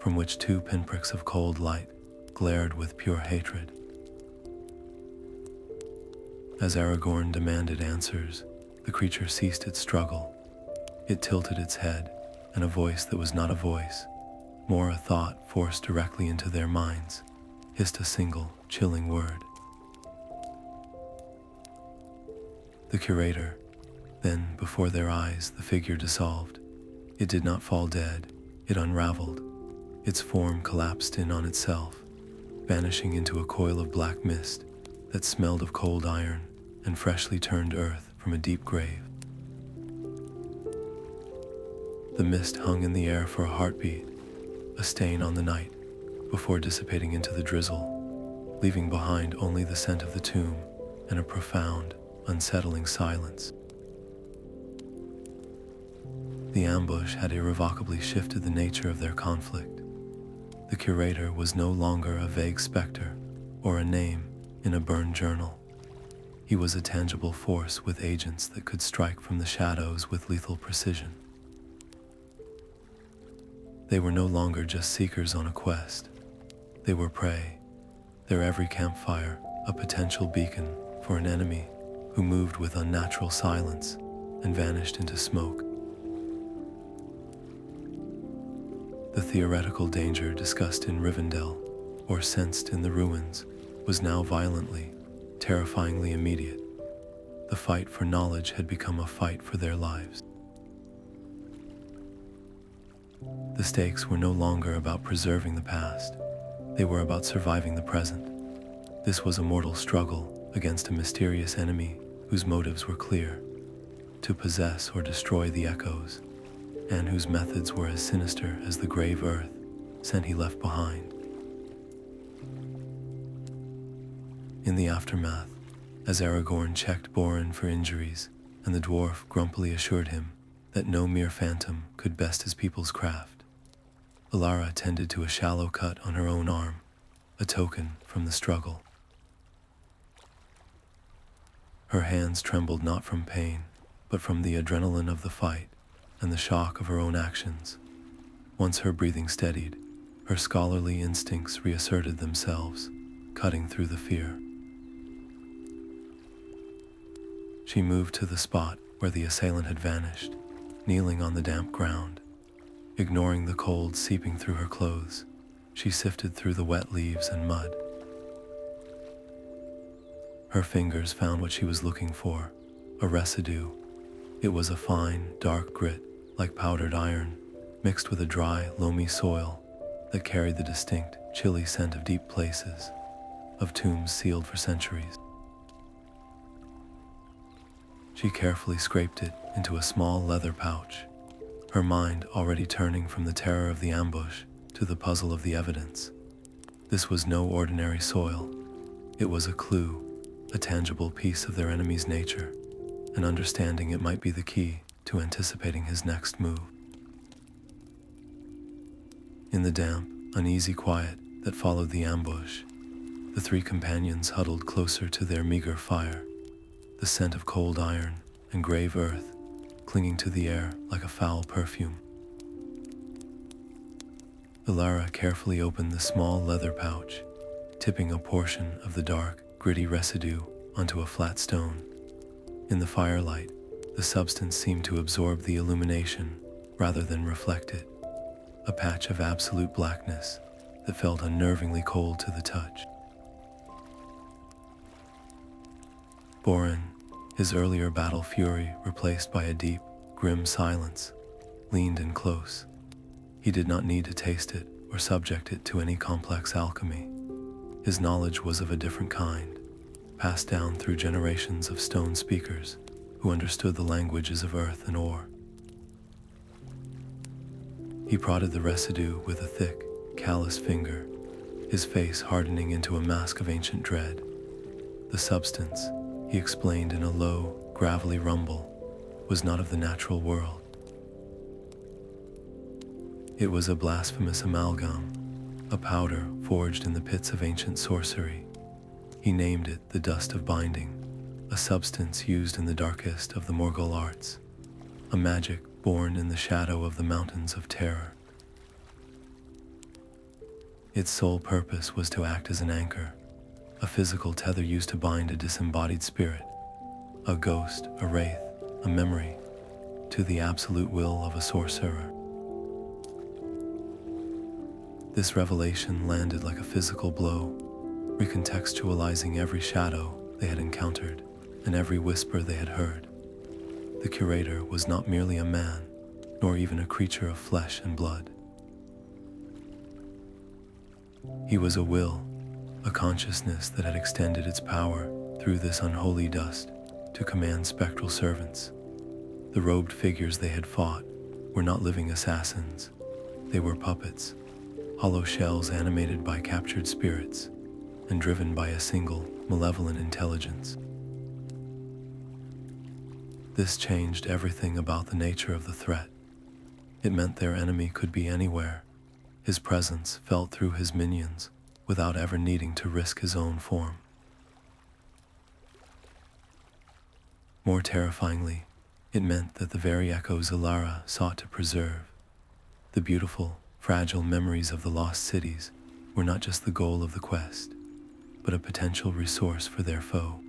from which 2 pinpricks of cold light glared with pure hatred. As Aragorn demanded answers, the creature ceased its struggle. It tilted its head, and a voice that was not a voice, more a thought forced directly into their minds, hissed a single, chilling word. The Curator. Then, before their eyes, the figure dissolved. It did not fall dead, it unraveled. Its form collapsed in on itself, vanishing into a coil of black mist that smelled of cold iron and freshly turned earth from a deep grave. The mist hung in the air for a heartbeat, a stain on the night, before dissipating into the drizzle, leaving behind only the scent of the tomb and a profound, unsettling silence. The ambush had irrevocably shifted the nature of their conflict. The Curator was no longer a vague specter or a name in a burned journal. He was a tangible force with agents that could strike from the shadows with lethal precision. They were no longer just seekers on a quest. They were prey, their every campfire a potential beacon for an enemy who moved with unnatural silence and vanished into smoke. The theoretical danger discussed in Rivendell, or sensed in the ruins, was now violently, terrifyingly immediate. The fight for knowledge had become a fight for their lives. The stakes were no longer about preserving the past. They were about surviving the present. This was a mortal struggle against a mysterious enemy whose motives were clear: to possess or destroy the echoes, and whose methods were as sinister as the grave earth scent he left behind. In the aftermath, as Aragorn checked Boren for injuries, and the dwarf grumpily assured him that no mere phantom could best his people's craft, Elara tended to a shallow cut on her own arm, a token from the struggle. Her hands trembled not from pain, but from the adrenaline of the fight and the shock of her own actions. Once her breathing steadied, her scholarly instincts reasserted themselves, cutting through the fear. She moved to the spot where the assailant had vanished, kneeling on the damp ground. Ignoring the cold seeping through her clothes, she sifted through the wet leaves and mud. Her fingers found what she was looking for, a residue. It was a fine, dark grit, like powdered iron, mixed with a dry, loamy soil that carried the distinct, chilly scent of deep places, of tombs sealed for centuries. She carefully scraped it into a small leather pouch, her mind already turning from the terror of the ambush to the puzzle of the evidence. This was no ordinary soil. It was a clue, a tangible piece of their enemy's nature, and understanding it might be the key to anticipating his next move. In the damp, uneasy quiet that followed the ambush, the three companions huddled closer to their meager fire, the scent of cold iron and grave earth clinging to the air like a foul perfume. Elara carefully opened the small leather pouch, tipping a portion of the dark, gritty residue onto a flat stone. In the firelight, the substance seemed to absorb the illumination rather than reflect it, a patch of absolute blackness that felt unnervingly cold to the touch. Boren, his earlier battle fury replaced by a deep, grim silence, leaned in close. He did not need to taste it or subject it to any complex alchemy. His knowledge was of a different kind, passed down through generations of stone speakers who understood the languages of earth and ore. He prodded the residue with a thick, calloused finger, his face hardening into a mask of ancient dread. The substance, he explained in a low, gravelly rumble, was not of the natural world. It was a blasphemous amalgam, a powder forged in the pits of ancient sorcery. He named it the dust of binding, a substance used in the darkest of the Morgul arts, a magic born in the shadow of the mountains of terror. Its sole purpose was to act as an anchor, a physical tether used to bind a disembodied spirit, a ghost, a wraith, a memory, to the absolute will of a sorcerer. This revelation landed like a physical blow, recontextualizing every shadow they had encountered and every whisper they had heard. The curator was not merely a man, nor even a creature of flesh and blood. He was a will, a consciousness that had extended its power through this unholy dust to command spectral servants. The robed figures they had fought were not living assassins. They were puppets, hollow shells animated by captured spirits and driven by a single, malevolent intelligence. This changed everything about the nature of the threat. It meant their enemy could be anywhere. His presence felt through his minions without ever needing to risk his own form. More terrifyingly, it meant that the very echoes Alara sought to preserve, the beautiful, fragile memories of the lost cities, were not just the goal of the quest, but a potential resource for their foe.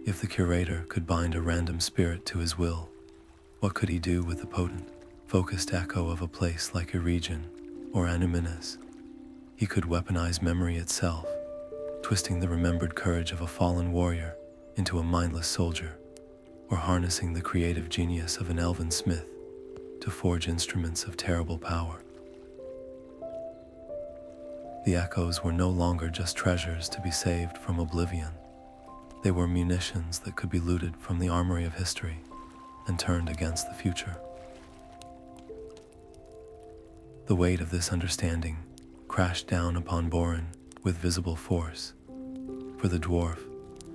If the curator could bind a random spirit to his will, what could he do with the potent, focused echo of a place like Erasure or Annúminas? He could weaponize memory itself, twisting the remembered courage of a fallen warrior into a mindless soldier, or harnessing the creative genius of an elven smith to forge instruments of terrible power. The echoes were no longer just treasures to be saved from oblivion. They were munitions that could be looted from the armory of history and turned against the future. The weight of this understanding crashed down upon Boren with visible force. For the dwarf,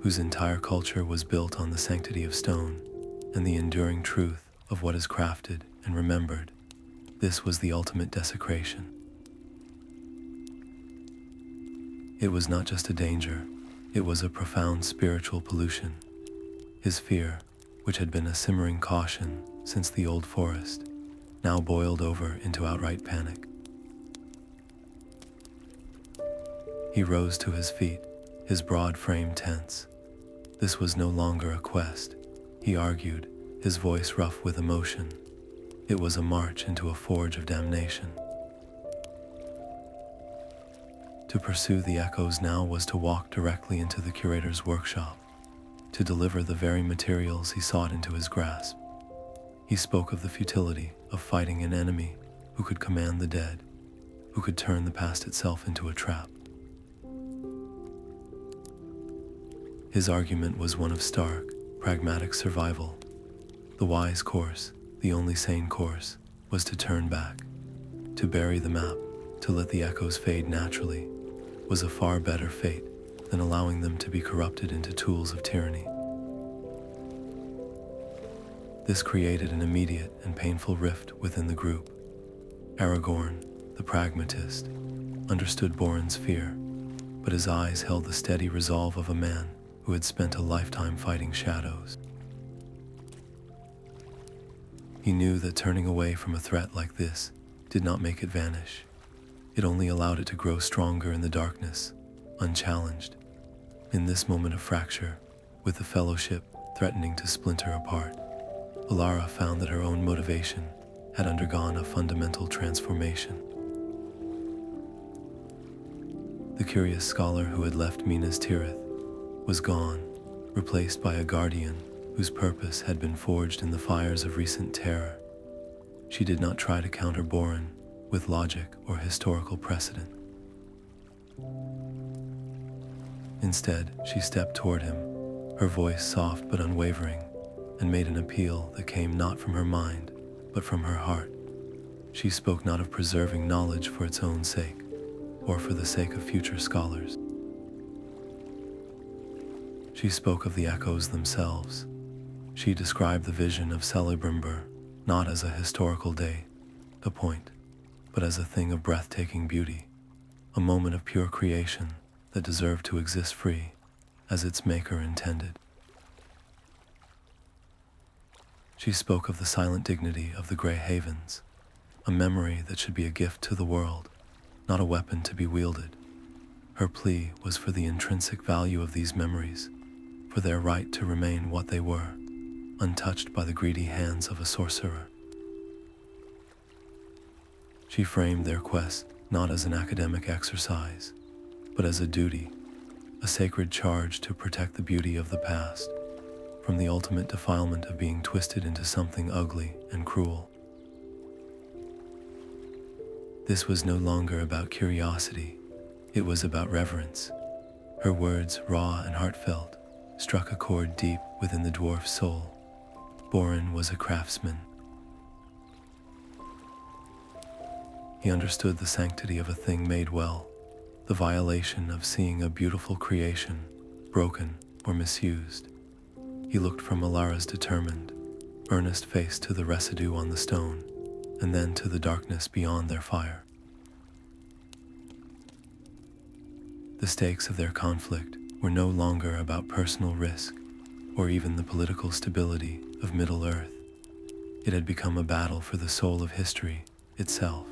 whose entire culture was built on the sanctity of stone and the enduring truth of what is crafted and remembered, this was the ultimate desecration. It was not just a danger, it was a profound spiritual pollution. His fear, which had been a simmering caution since the old forest, now boiled over into outright panic. He rose to his feet, his broad frame tense. This was no longer a quest, he argued, his voice rough with emotion. It was a march into a forge of damnation. To pursue the echoes now was to walk directly into the curator's workshop, to deliver the very materials he sought into his grasp. He spoke of the futility of fighting an enemy who could command the dead, who could turn the past itself into a trap. His argument was one of stark, pragmatic survival. The wise course, the only sane course, was to turn back, To bury the map, to let the echoes fade naturally, was a far better fate than allowing them to be corrupted into tools of tyranny. This created an immediate and painful rift within the group. Aragorn, the pragmatist, understood Boren's fear, but his eyes held the steady resolve of a man who had spent a lifetime fighting shadows. He knew that turning away from a threat like this did not make it vanish. It only allowed it to grow stronger in the darkness, unchallenged. In this moment of fracture, with the Fellowship threatening to splinter apart, Alara found that her own motivation had undergone a fundamental transformation. The curious scholar who had left Minas Tirith was gone, replaced by a guardian whose purpose had been forged in the fires of recent terror. She did not try to counter Boren with logic or historical precedent. Instead, she stepped toward him, her voice soft but unwavering, and made an appeal that came not from her mind, but from her heart. She spoke not of preserving knowledge for its own sake, or for the sake of future scholars. She spoke of the echoes themselves. She described the vision of Celebrimbor not as a historical day, a point, but as a thing of breathtaking beauty, a moment of pure creation that deserved to exist free, as its maker intended. She spoke of the silent dignity of the Grey Havens, a memory that should be a gift to the world, not a weapon to be wielded. Her plea was for the intrinsic value of these memories, for their right to remain what they were, untouched by the greedy hands of a sorcerer. She framed their quest not as an academic exercise, but as a duty, a sacred charge to protect the beauty of the past from the ultimate defilement of being twisted into something ugly and cruel. This was no longer about curiosity, it was about reverence. Her words, raw and heartfelt, struck a chord deep within the dwarf's soul. Boren was a craftsman. He understood the sanctity of a thing made well, the violation of seeing a beautiful creation broken or misused. He looked from Alara's determined, earnest face to the residue on the stone, and then to the darkness beyond their fire. The stakes of their conflict were no longer about personal risk, or even the political stability of Middle-earth. It had become a battle for the soul of history itself.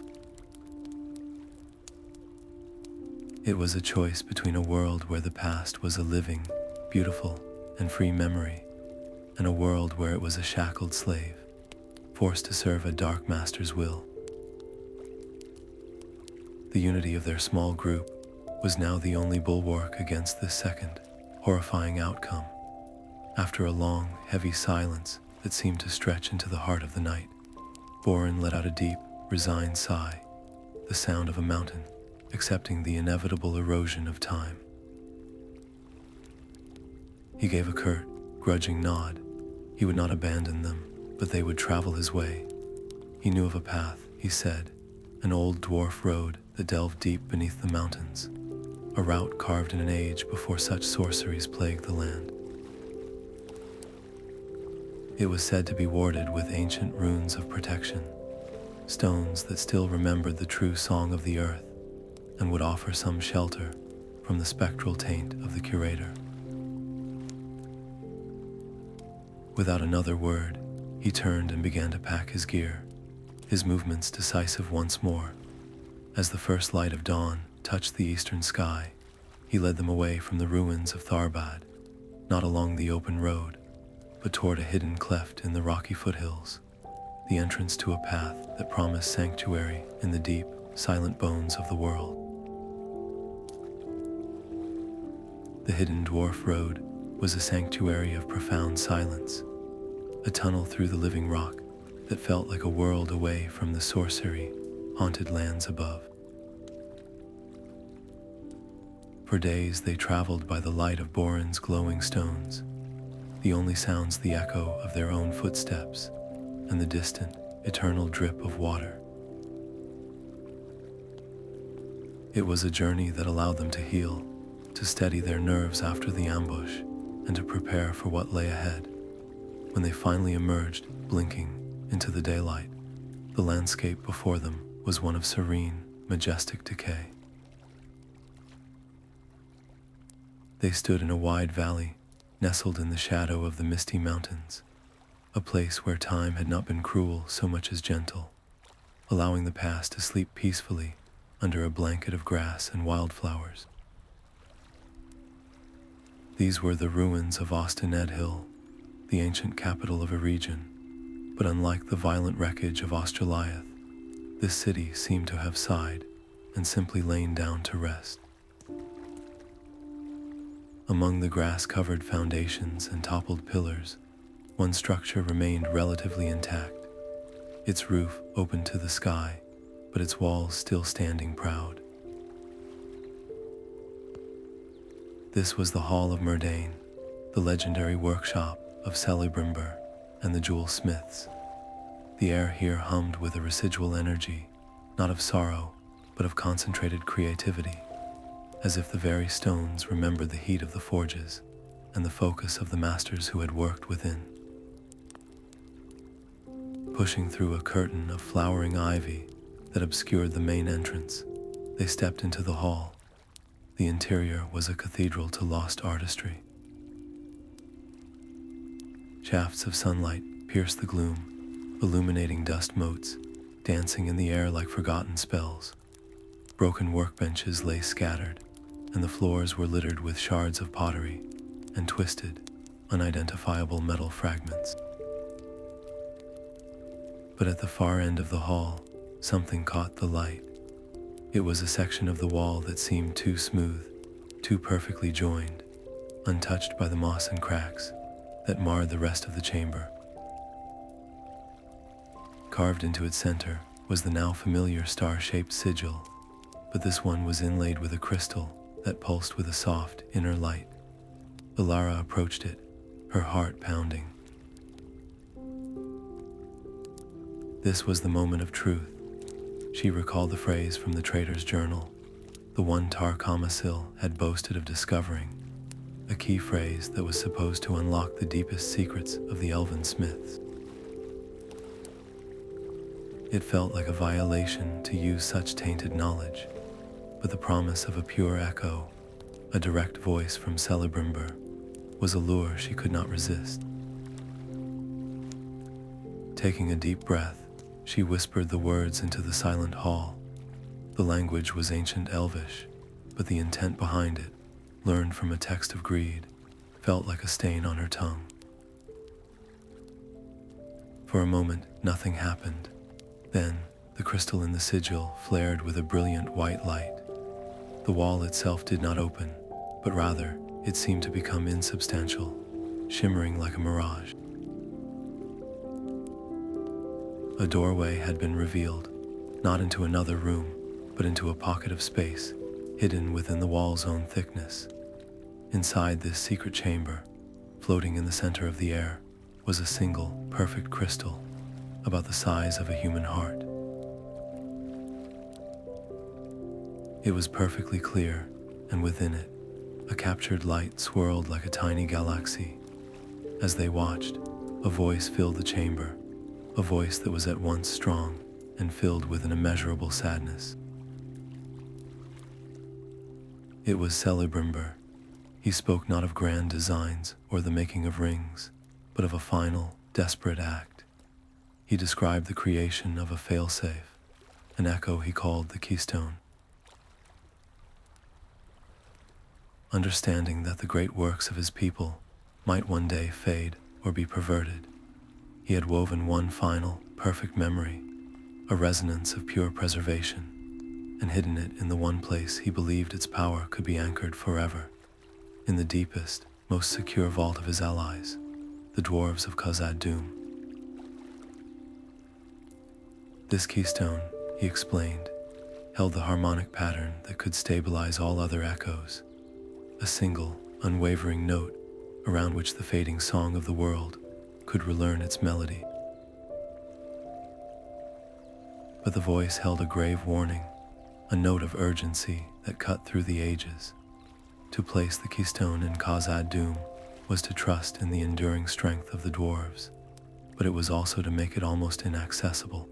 It was a choice between a world where the past was a living, beautiful, and free memory, and a world where it was a shackled slave, forced to serve a dark master's will. The unity of their small group was now the only bulwark against this second, horrifying outcome. After a long, heavy silence that seemed to stretch into the heart of the night, Boren let out a deep, resigned sigh, the sound of a mountain accepting the inevitable erosion of time. He gave a curt, grudging nod. He would not abandon them, but they would travel his way. He knew of a path, he said, an old dwarf road that delved deep beneath the mountains, a route carved in an age before such sorceries plagued the land. It was said to be warded with ancient runes of protection, stones that still remembered the true song of the earth and would offer some shelter from the spectral taint of the Curator. Without another word, he turned and began to pack his gear, his movements decisive once more. As the first light of dawn touched the eastern sky, he led them away from the ruins of Tharbad, not along the open road, but toward a hidden cleft in the rocky foothills, the entrance to a path that promised sanctuary in the deep, silent bones of the world. The hidden dwarf road was a sanctuary of profound silence, a tunnel through the living rock that felt like a world away from the sorcery-haunted lands above. For days they traveled by the light of Boren's glowing stones, the only sounds the echo of their own footsteps and the distant, eternal drip of water. It was a journey that allowed them to heal, to steady their nerves after the ambush, and to prepare for what lay ahead. When they finally emerged, blinking, into the daylight, the landscape before them was one of serene, majestic decay. They stood in a wide valley, nestled in the shadow of the misty mountains, a place where time had not been cruel so much as gentle, allowing the past to sleep peacefully under a blanket of grass and wildflowers. These were the ruins of Osteliah, the ancient capital of a region, but unlike the violent wreckage of Osteliah, this city seemed to have sighed and simply lain down to rest. Among the grass-covered foundations and toppled pillars, one structure remained relatively intact, its roof open to the sky, but its walls still standing proud. This was the Hall of Murdain, the legendary workshop of Selderon and the jewel smiths. The air here hummed with a residual energy, not of sorrow, but of concentrated creativity, as if the very stones remembered the heat of the forges and the focus of the masters who had worked within. Pushing through a curtain of flowering ivy that obscured the main entrance, they stepped into the hall. The interior was a cathedral to lost artistry. Shafts of sunlight pierced the gloom, illuminating dust motes, dancing in the air like forgotten spells. Broken workbenches lay scattered, and the floors were littered with shards of pottery and twisted, unidentifiable metal fragments. But at the far end of the hall, something caught the light. It was a section of the wall that seemed too smooth, too perfectly joined, untouched by the moss and cracks that marred the rest of the chamber. Carved into its center was the now familiar star-shaped sigil, but this one was inlaid with a crystal that pulsed with a soft inner light. Elara approached it, her heart pounding. This was the moment of truth. She recalled the phrase from the trader's journal, the one Tarkuma-sil had boasted of discovering, a key phrase that was supposed to unlock the deepest secrets of the elven smiths. It felt like a violation to use such tainted knowledge, but the promise of a pure echo, a direct voice from Selderon, was a lure she could not resist. Taking a deep breath, she whispered the words into the silent hall. The language was ancient Elvish, but the intent behind it, learned from a text of greed, felt like a stain on her tongue. For a moment, nothing happened. Then, the crystal in the sigil flared with a brilliant white light. The wall itself did not open, but rather, it seemed to become insubstantial, shimmering like a mirage. A doorway had been revealed, not into another room, but into a pocket of space, hidden within the wall's own thickness. Inside this secret chamber, floating in the center of the air, was a single, perfect crystal, about the size of a human heart. It was perfectly clear, and within it, a captured light swirled like a tiny galaxy. As they watched, a voice filled the chamber, a voice that was at once strong and filled with an immeasurable sadness. It was Selderon. He spoke not of grand designs or the making of rings, but of a final, desperate act. He described the creation of a failsafe, an echo he called the Keystone. Understanding that the great works of his people might one day fade or be perverted, he had woven one final, perfect memory, a resonance of pure preservation, and hidden it in the one place he believed its power could be anchored forever, in the deepest, most secure vault of his allies, the dwarves of Khazad-dûm. This keystone, he explained, held the harmonic pattern that could stabilize all other echoes, a single, unwavering note around which the fading song of the world could relearn its melody. But the voice held a grave warning, a note of urgency that cut through the ages. To place the keystone in Khazad-dûm was to trust in the enduring strength of the dwarves, but it was also to make it almost inaccessible.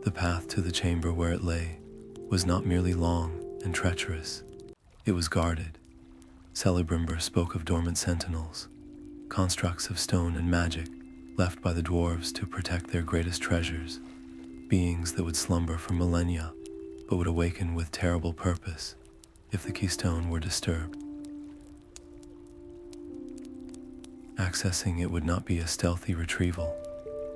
The path to the chamber where it lay was not merely long and treacherous, it was guarded. Celebrimbor spoke of dormant sentinels, constructs of stone and magic left by the dwarves to protect their greatest treasures, beings that would slumber for millennia but would awaken with terrible purpose if the keystone were disturbed. Accessing it would not be a stealthy retrieval,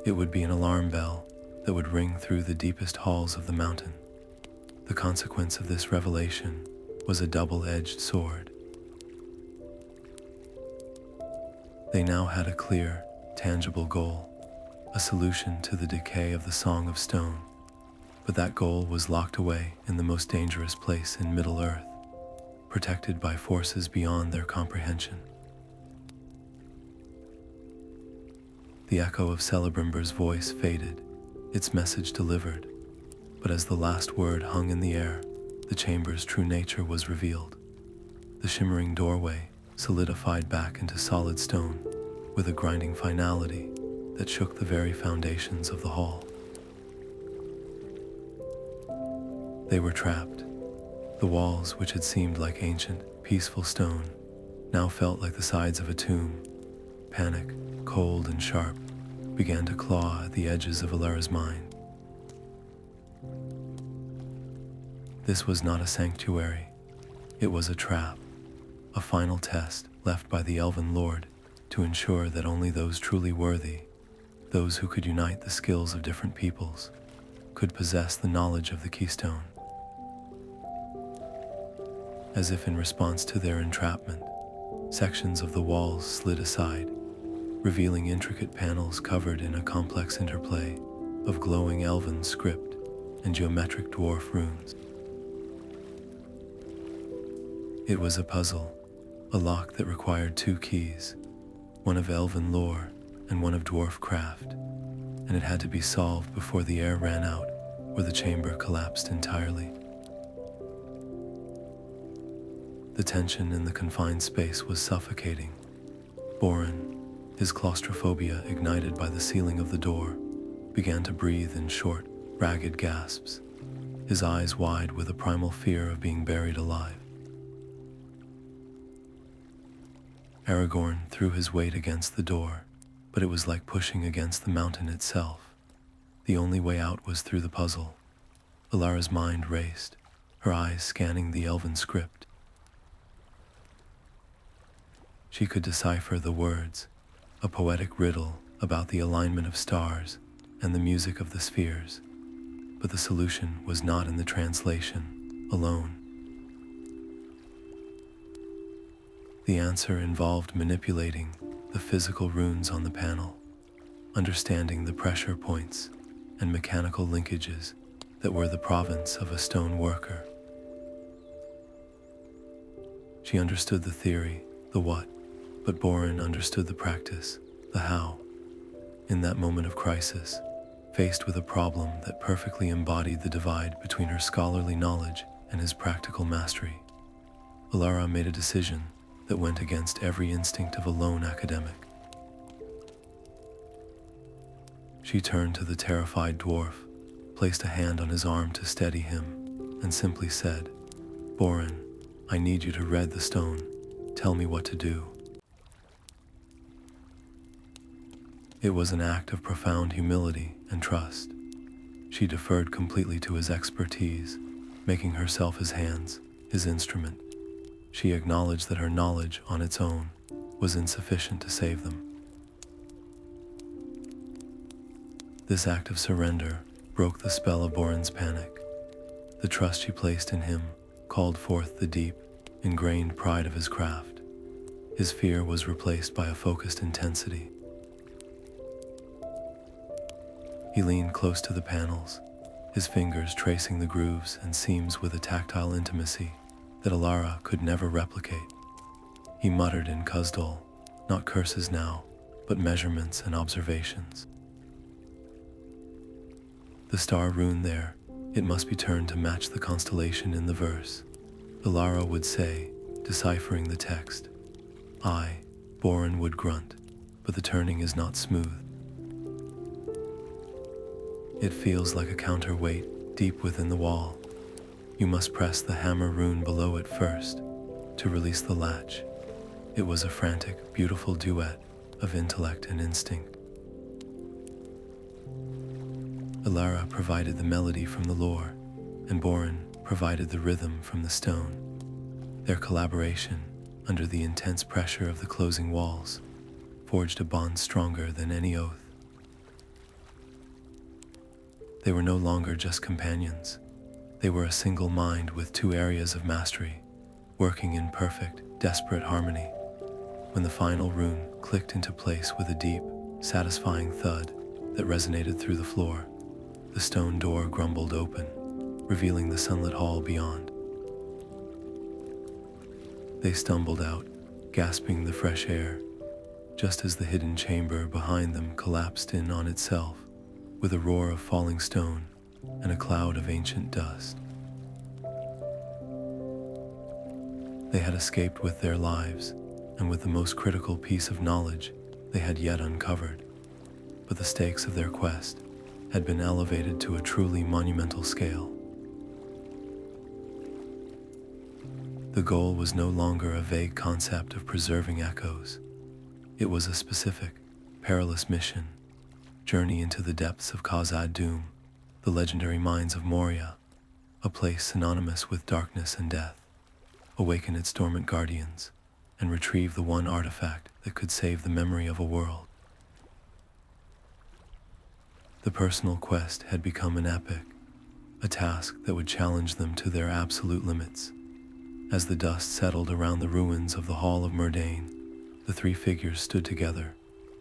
it would be an alarm bell that would ring through the deepest halls of the mountain. The consequence of this revelation was a double-edged sword. They now had a clear, tangible goal, a solution to the decay of the Song of Stone, but that goal was locked away in the most dangerous place in Middle-earth, protected by forces beyond their comprehension. The echo of Celebrimbor's voice faded, its message delivered, but as the last word hung in the air, the chamber's true nature was revealed. The shimmering doorway solidified back into solid stone with a grinding finality that shook the very foundations of the hall. They were trapped. The walls, which had seemed like ancient, peaceful stone, now felt like the sides of a tomb. Panic, cold and sharp, began to claw at the edges of Elara's mind. This was not a sanctuary. It was a trap, a final test left by the Elven Lord to ensure that only those truly worthy, those who could unite the skills of different peoples, could possess the knowledge of the keystone. As if in response to their entrapment, sections of the walls slid aside, revealing intricate panels covered in a complex interplay of glowing elven script and geometric dwarf runes. It was a puzzle, a lock that required 2 keys, one of elven lore and one of dwarf craft, and it had to be solved before the air ran out or the chamber collapsed entirely. The tension in the confined space was suffocating. Boren, his claustrophobia ignited by the sealing of the door, began to breathe in short, ragged gasps, his eyes wide with a primal fear of being buried alive. Aragorn threw his weight against the door, but it was like pushing against the mountain itself. The only way out was through the puzzle. Elara's mind raced, her eyes scanning the elven script. She could decipher the words, a poetic riddle about the alignment of stars and the music of the spheres, but the solution was not in the translation alone. The answer involved manipulating the physical runes on the panel, understanding the pressure points and mechanical linkages that were the province of a stone worker. She understood the theory, the what, but Boren understood the practice, the how. In that moment of crisis, faced with a problem that perfectly embodied the divide between her scholarly knowledge and his practical mastery, Alara made a decision that went against every instinct of a lone academic. She turned to the terrified dwarf, placed a hand on his arm to steady him, and simply said, "Boren, I need you to read the stone. Tell me what to do." It was an act of profound humility and trust. She deferred completely to his expertise, making herself his hands, his instrument. She acknowledged that her knowledge on its own was insufficient to save them. This act of surrender broke the spell of Boren's panic. The trust she placed in him called forth the deep, ingrained pride of his craft. His fear was replaced by a focused intensity. He leaned close to the panels, his fingers tracing the grooves and seams with a tactile intimacy that Alara could never replicate. He muttered in Khazad-dûm, not curses now, but measurements and observations. The star rune there, it must be turned to match the constellation in the verse. Elara would say, deciphering the text. I, Boren, would grunt, but the turning is not smooth. It feels like a counterweight deep within the wall. You must press the hammer rune below it first to release the latch. It was a frantic, beautiful duet of intellect and instinct. Elara provided the melody from the lore, and Boren provided the rhythm from the stone. Their collaboration, under the intense pressure of the closing walls, forged a bond stronger than any oath. They were no longer just companions. They were a single mind with two areas of mastery, working in perfect, desperate harmony. When the final rune clicked into place with a deep, satisfying thud that resonated through the floor, the stone door grumbled open, revealing the sunlit hall beyond. They stumbled out, gasping the fresh air, just as the hidden chamber behind them collapsed in on itself, with a roar of falling stone and a cloud of ancient dust. They had escaped with their lives, and with the most critical piece of knowledge they had yet uncovered, but the stakes of their quest had been elevated to a truly monumental scale. The goal was no longer a vague concept of preserving echoes. It was a specific, perilous mission: journey into the depths of Khazad-dûm, the legendary mines of Moria, a place synonymous with darkness and death, awaken its dormant guardians, and retrieve the one artifact that could save the memory of a world. The personal quest had become an epic, a task that would challenge them to their absolute limits. As the dust settled around the ruins of the Hall of Murdain, the three figures stood together,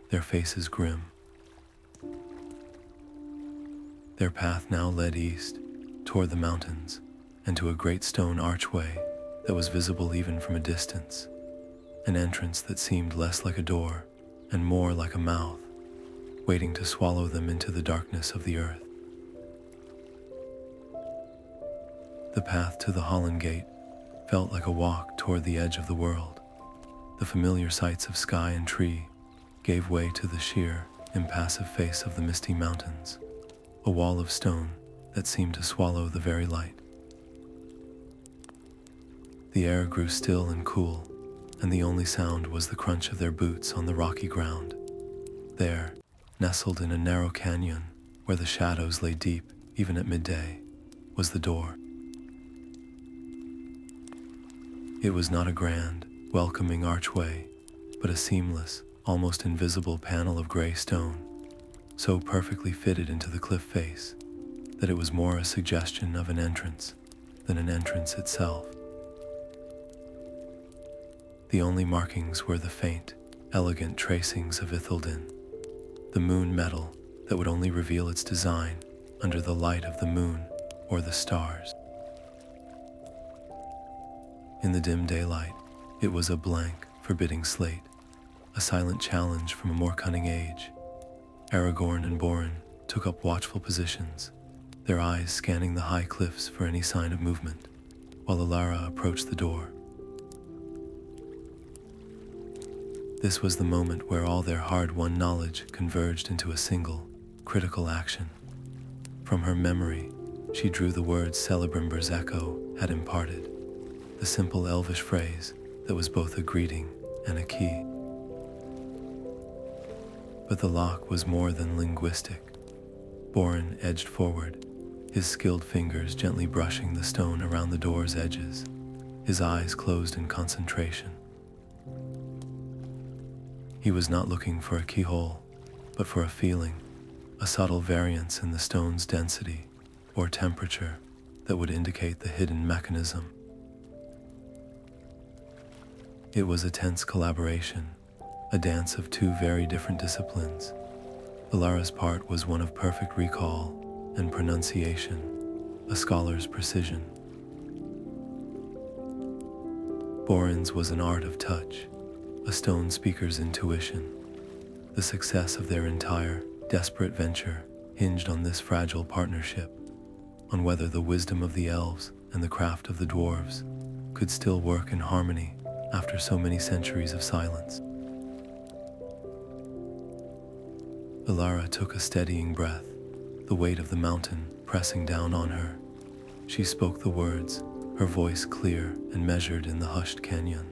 their faces grim. Their path now led east, toward the mountains, and to a great stone archway that was visible even from a distance, an entrance that seemed less like a door and more like a mouth, waiting to swallow them into the darkness of the earth. The path to the Holland Gate felt like a walk toward the edge of the world. The familiar sights of sky and tree gave way to the sheer, impassive face of the misty mountains, a wall of stone that seemed to swallow the very light. The air grew still and cool, and the only sound was the crunch of their boots on the rocky ground. There, nestled in a narrow canyon where the shadows lay deep even at midday, was the door. It was not a grand, welcoming archway, but a seamless, almost invisible panel of gray stone, so perfectly fitted into the cliff face that it was more a suggestion of an entrance than an entrance itself. The only markings were the faint, elegant tracings of Ithildin, the moon metal that would only reveal its design under the light of the moon or the stars. In the dim daylight, it was a blank, forbidding slate, a silent challenge from a more cunning age. Aragorn and Boren took up watchful positions, their eyes scanning the high cliffs for any sign of movement, while Alara approached the door. This was the moment where all their hard-won knowledge converged into a single, critical action. From her memory, she drew the words Celebrimber's echo had imparted, the simple elvish phrase that was both a greeting and a key. But the lock was more than linguistic. Boren edged forward, his skilled fingers gently brushing the stone around the door's edges, his eyes closed in concentration. He was not looking for a keyhole, but for a feeling, a subtle variance in the stone's density or temperature that would indicate the hidden mechanism. It was a tense collaboration, a dance of two very different disciplines. Alara's part was one of perfect recall and pronunciation, a scholar's precision. Boren's was an art of touch, a stone speaker's intuition. The success of their entire, desperate venture hinged on this fragile partnership, on whether the wisdom of the elves and the craft of the dwarves could still work in harmony after so many centuries of silence. Elara took a steadying breath, the weight of the mountain pressing down on her. She spoke the words, her voice clear and measured in the hushed canyon.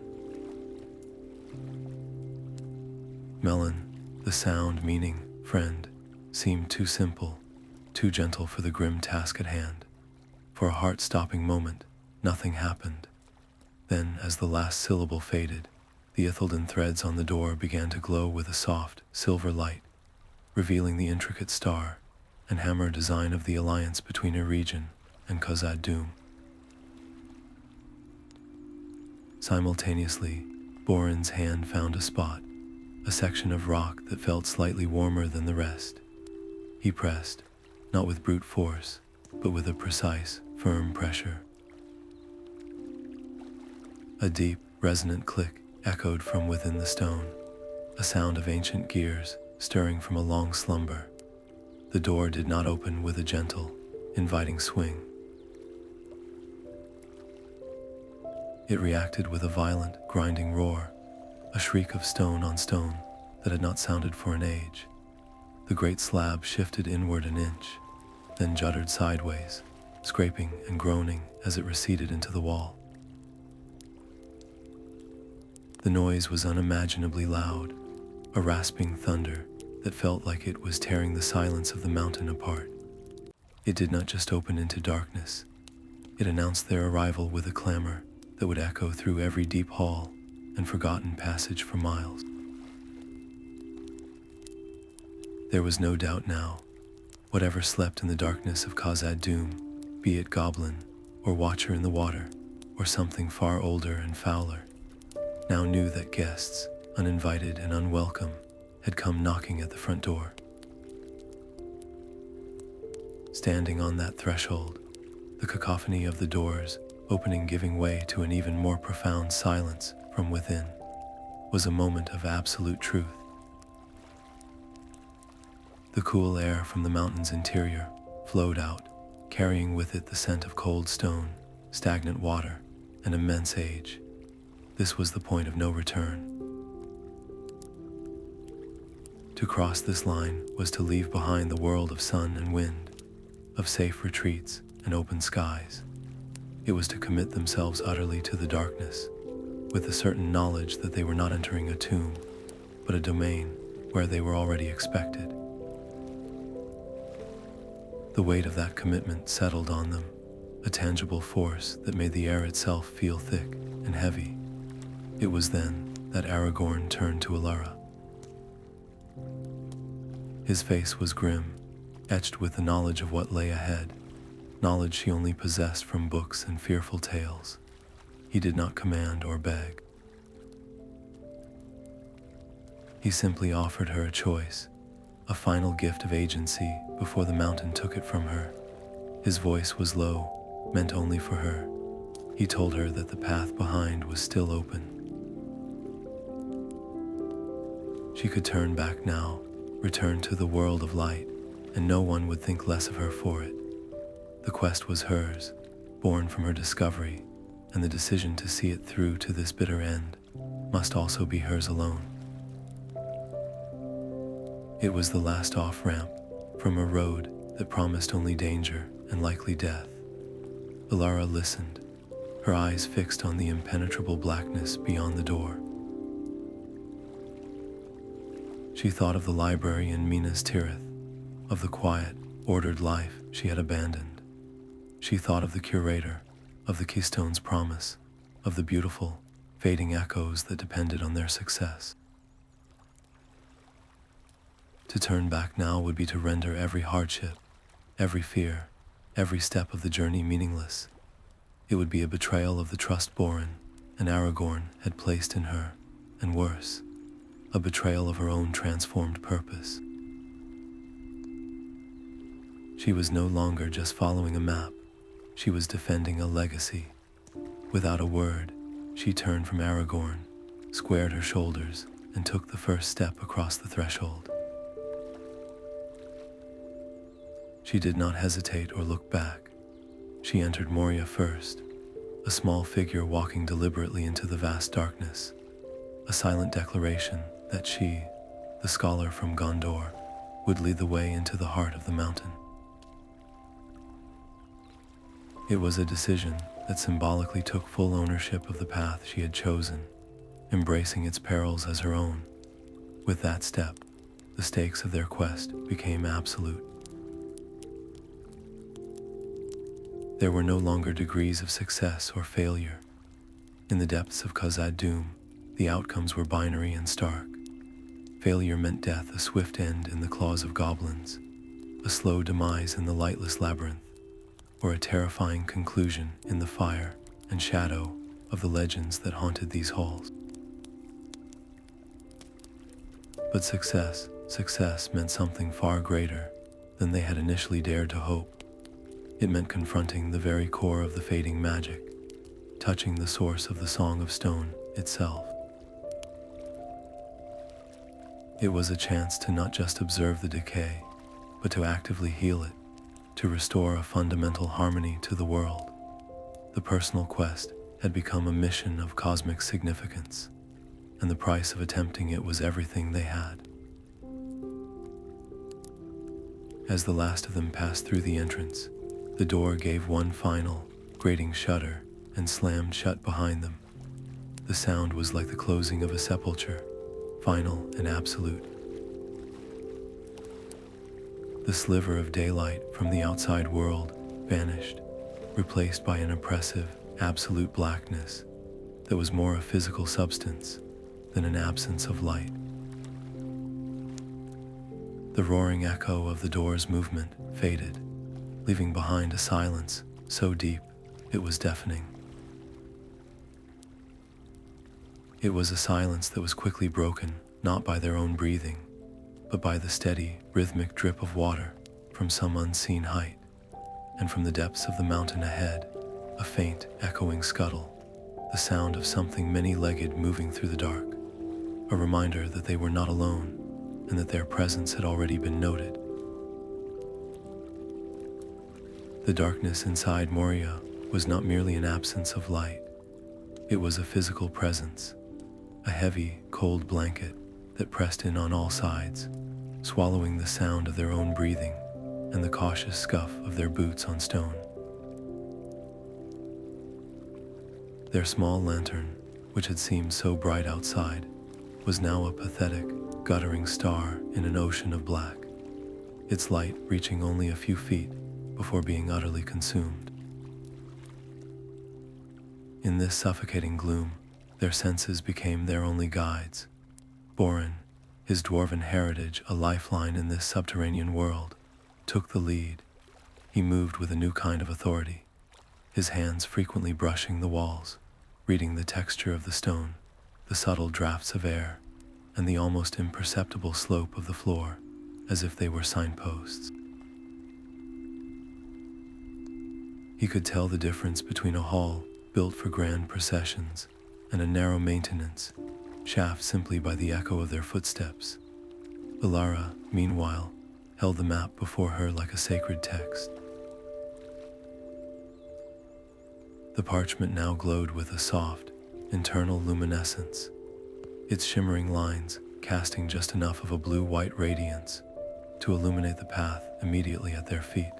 Melon, the sound meaning friend, seemed too simple, too gentle for the grim task at hand. For a heart-stopping moment, nothing happened. Then, as the last syllable faded, the Ithildan threads on the door began to glow with a soft, silver light, revealing the intricate star and hammer design of the alliance between her region and Khazad-dûm. Simultaneously, Boren's hand found a spot, a section of rock that felt slightly warmer than the rest. He pressed, not with brute force, but with a precise, firm pressure. A deep, resonant click echoed from within the stone, a sound of ancient gears stirring from a long slumber. The door did not open with a gentle, inviting swing. It reacted with a violent, grinding roar, a shriek of stone on stone that had not sounded for an age. The great slab shifted inward an inch, then juddered sideways, scraping and groaning as it receded into the wall. The noise was unimaginably loud, a rasping thunder that felt like it was tearing the silence of the mountain apart. It did not just open into darkness, it announced their arrival with a clamor that would echo through every deep hall and forgotten passage for miles. There was no doubt now. Whatever slept in the darkness of Khazad-dûm, be it goblin, or watcher in the water, or something far older and fouler, now knew that guests, uninvited and unwelcome, had come knocking at the front door. Standing on that threshold, the cacophony of the doors opening giving way to an even more profound silence from within, was a moment of absolute truth. The cool air from the mountain's interior flowed out, carrying with it the scent of cold stone, stagnant water, and immense age. This was the point of no return. To cross this line was to leave behind the world of sun and wind, of safe retreats and open skies. It was to commit themselves utterly to the darkness, with the certain knowledge that they were not entering a tomb, but a domain where they were already expected. The weight of that commitment settled on them, a tangible force that made the air itself feel thick and heavy. It was then that Aragorn turned to Elara. His face was grim, etched with the knowledge of what lay ahead, knowledge she only possessed from books and fearful tales. He did not command or beg. He simply offered her a choice, a final gift of agency before the mountain took it from her. His voice was low, meant only for her. He told her that the path behind was still open. She could turn back now, return to the world of light, and no one would think less of her for it. The quest was hers, born from her discovery, and the decision to see it through to this bitter end must also be hers alone. It was the last off-ramp from a road that promised only danger and likely death. Elara listened, her eyes fixed on the impenetrable blackness beyond the door. She thought of the library in Minas Tirith, of the quiet, ordered life she had abandoned. She thought of the curator, of the Keystone's promise, of the beautiful, fading echoes that depended on their success. To turn back now would be to render every hardship, every fear, every step of the journey meaningless. It would be a betrayal of the trust Boren and Aragorn had placed in her, and worse, a betrayal of her own transformed purpose. She was no longer just following a map, she was defending a legacy. Without a word, she turned from Aragorn, squared her shoulders, and took the first step across the threshold. She did not hesitate or look back. She entered Moria first, a small figure walking deliberately into the vast darkness, a silent declaration that she, the scholar from Gondor, would lead the way into the heart of the mountain. It was a decision that symbolically took full ownership of the path she had chosen, embracing its perils as her own. With that step, the stakes of their quest became absolute. There were no longer degrees of success or failure. In the depths of Khazad-dûm, the outcomes were binary and stark. Failure meant death, a swift end in the claws of goblins, a slow demise in the lightless labyrinth, or a terrifying conclusion in the fire and shadow of the legends that haunted these halls. But success meant something far greater than they had initially dared to hope. It meant confronting the very core of the fading magic, touching the source of the Song of Stone itself. It was a chance to not just observe the decay, but to actively heal it, to restore a fundamental harmony to the world. The personal quest had become a mission of cosmic significance, and the price of attempting it was everything they had. As the last of them passed through the entrance, the door gave one final, grating shudder and slammed shut behind them. The sound was like the closing of a sepulchre, final and absolute. The sliver of daylight from the outside world vanished, replaced by an oppressive, absolute blackness that was more a physical substance than an absence of light. The roaring echo of the door's movement faded, leaving behind a silence so deep it was deafening. It was a silence that was quickly broken, not by their own breathing, but by the steady, rhythmic drip of water from some unseen height, and from the depths of the mountain ahead, a faint, echoing scuttle, the sound of something many-legged moving through the dark, a reminder that they were not alone, and that their presence had already been noted. The darkness inside Moria was not merely an absence of light. It was a physical presence, a heavy, cold blanket that pressed in on all sides, swallowing the sound of their own breathing and the cautious scuff of their boots on stone. Their small lantern, which had seemed so bright outside, was now a pathetic, guttering star in an ocean of black, its light reaching only a few feet before being utterly consumed. In this suffocating gloom, their senses became their only guides. Boren, his dwarven heritage a lifeline in this subterranean world, took the lead. He moved with a new kind of authority, his hands frequently brushing the walls, reading the texture of the stone, the subtle drafts of air, and the almost imperceptible slope of the floor, as if they were signposts. He could tell the difference between a hall built for grand processions and a narrow maintenance shaft simply by the echo of their footsteps. Elara, meanwhile, held the map before her like a sacred text. The parchment now glowed with a soft, internal luminescence, its shimmering lines casting just enough of a blue-white radiance to illuminate the path immediately at their feet.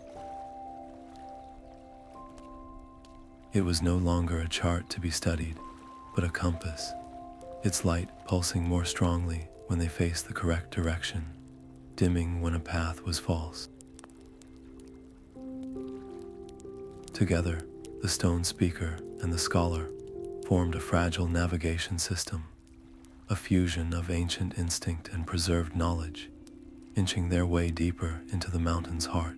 It was no longer a chart to be studied, but a compass, its light pulsing more strongly when they faced the correct direction, dimming when a path was false. Together, the stone speaker and the scholar formed a fragile navigation system, a fusion of ancient instinct and preserved knowledge, inching their way deeper into the mountain's heart.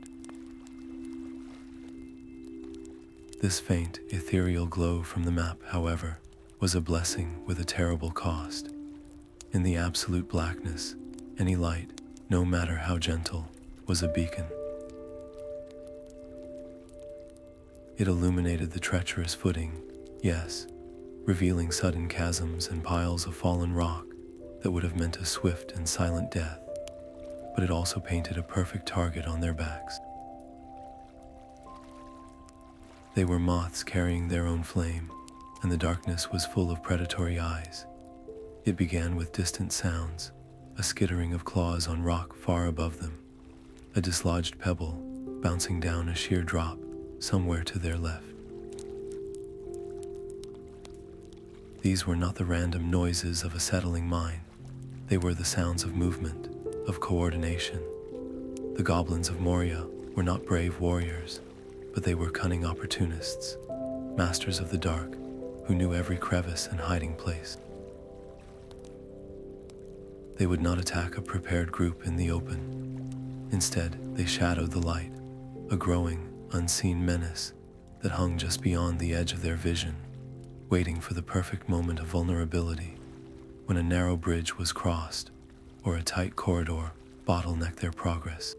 This faint, ethereal glow from the map, however, was a blessing with a terrible cost. In the absolute blackness, any light, no matter how gentle, was a beacon. It illuminated the treacherous footing, yes, revealing sudden chasms and piles of fallen rock that would have meant a swift and silent death, but it also painted a perfect target on their backs. They were moths carrying their own flame, and the darkness was full of predatory eyes. It began with distant sounds, a skittering of claws on rock far above them, a dislodged pebble bouncing down a sheer drop somewhere to their left. These were not the random noises of a settling mine. They were the sounds of movement, of coordination. The goblins of Moria were not brave warriors, but they were cunning opportunists, masters of the dark, who knew every crevice and hiding place. They would not attack a prepared group in the open. Instead, they shadowed the light, a growing, unseen menace that hung just beyond the edge of their vision, waiting for the perfect moment of vulnerability, when a narrow bridge was crossed or a tight corridor bottlenecked their progress.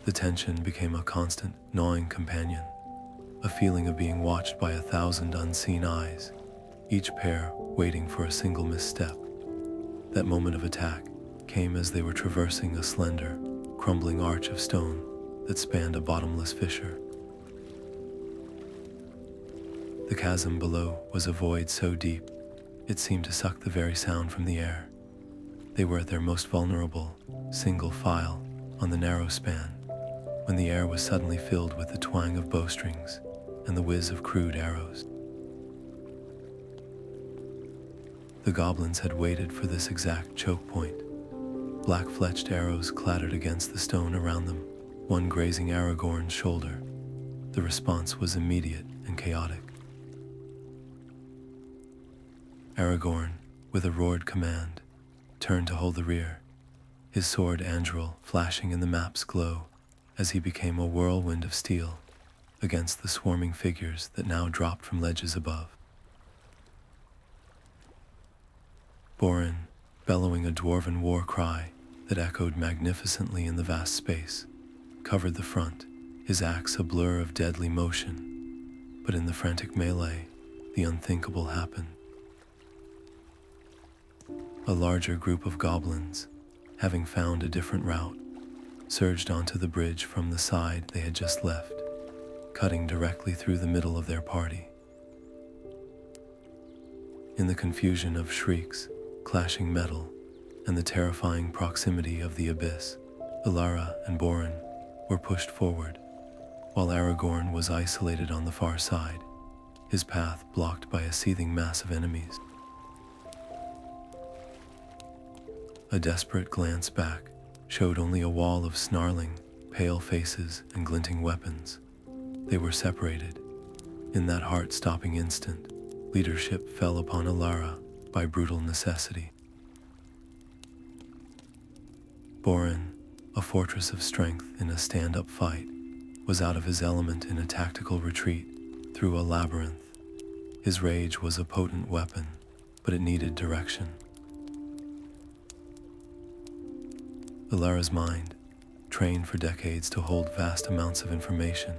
The tension became a constant, gnawing companion, a feeling of being watched by 1,000 unseen eyes, each pair waiting for a single misstep. That moment of attack came as they were traversing a slender, crumbling arch of stone that spanned a bottomless fissure. The chasm below was a void so deep, it seemed to suck the very sound from the air. They were at their most vulnerable, single file, on the narrow span, when the air was suddenly filled with the twang of bowstrings and the whiz of crude arrows. The goblins had waited for this exact choke point. Black-fletched arrows clattered against the stone around them, one grazing Aragorn's shoulder. The response was immediate and chaotic. Aragorn, with a roared command, turned to hold the rear, his sword Andril flashing in the map's glow as he became a whirlwind of steel against the swarming figures that now dropped from ledges above. Boren, bellowing a dwarven war cry that echoed magnificently in the vast space, covered the front, his axe a blur of deadly motion. But in the frantic melee, the unthinkable happened. A larger group of goblins, having found a different route, surged onto the bridge from the side they had just left, cutting directly through the middle of their party. In the confusion of shrieks, clashing metal, and the terrifying proximity of the abyss, Elara and Boren were pushed forward, while Aragorn was isolated on the far side, his path blocked by a seething mass of enemies. A desperate glance back showed only a wall of snarling, pale faces and glinting weapons. They were separated. In that heart-stopping instant, leadership fell upon Alara by brutal necessity. Boren, a fortress of strength in a stand-up fight, was out of his element in a tactical retreat through a labyrinth. His rage was a potent weapon, but it needed direction. Elara's mind, trained for decades to hold vast amounts of information,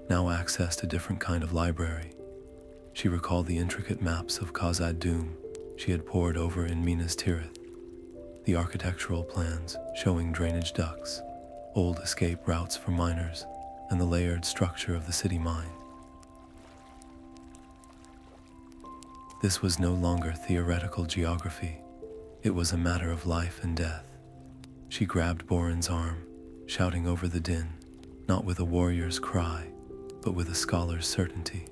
now accessed a different kind of library. She recalled the intricate maps of Khazad-dûm she had pored over in Minas Tirith, the architectural plans showing drainage ducts, old escape routes for miners, and the layered structure of the city mine. This was no longer theoretical geography. It was a matter of life and death. She grabbed Boren's arm, shouting over the din, not with a warrior's cry, but with a scholar's certainty.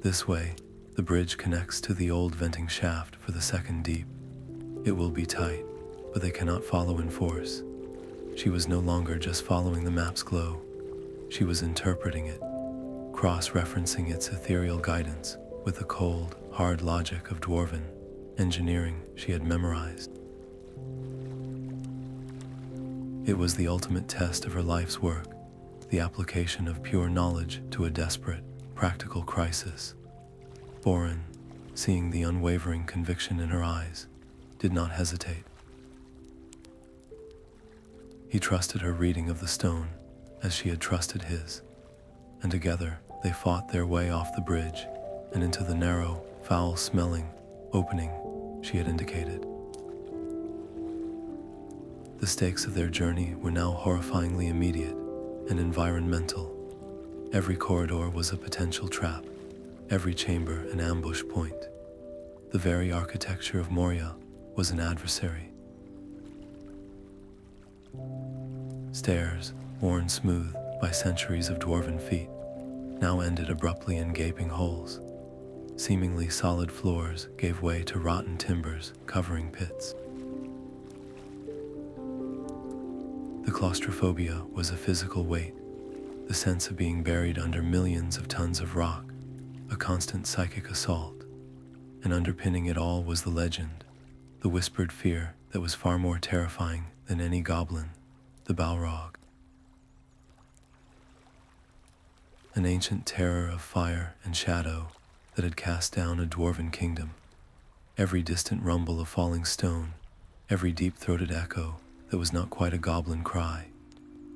This way, the bridge connects to the old venting shaft for the second deep. It will be tight, but they cannot follow in force. She was no longer just following the map's glow. She was interpreting it, cross-referencing its ethereal guidance with the cold, hard logic of dwarven engineering she had memorized. It was the ultimate test of her life's work, the application of pure knowledge to a desperate, practical crisis. Boren, seeing the unwavering conviction in her eyes, did not hesitate. He trusted her reading of the stone as she had trusted his, and together they fought their way off the bridge and into the narrow, foul-smelling opening she had indicated. The stakes of their journey were now horrifyingly immediate and environmental. Every corridor was a potential trap, every chamber an ambush point. The very architecture of Moria was an adversary. Stairs, worn smooth by centuries of dwarven feet, now ended abruptly in gaping holes. Seemingly solid floors gave way to rotten timbers covering pits. The claustrophobia was a physical weight, the sense of being buried under millions of tons of rock, a constant psychic assault. And underpinning it all was the legend, the whispered fear that was far more terrifying than any goblin, the Balrog. An ancient terror of fire and shadow that had cast down a dwarven kingdom. Every distant rumble of falling stone, every deep-throated echo that was not quite a goblin cry,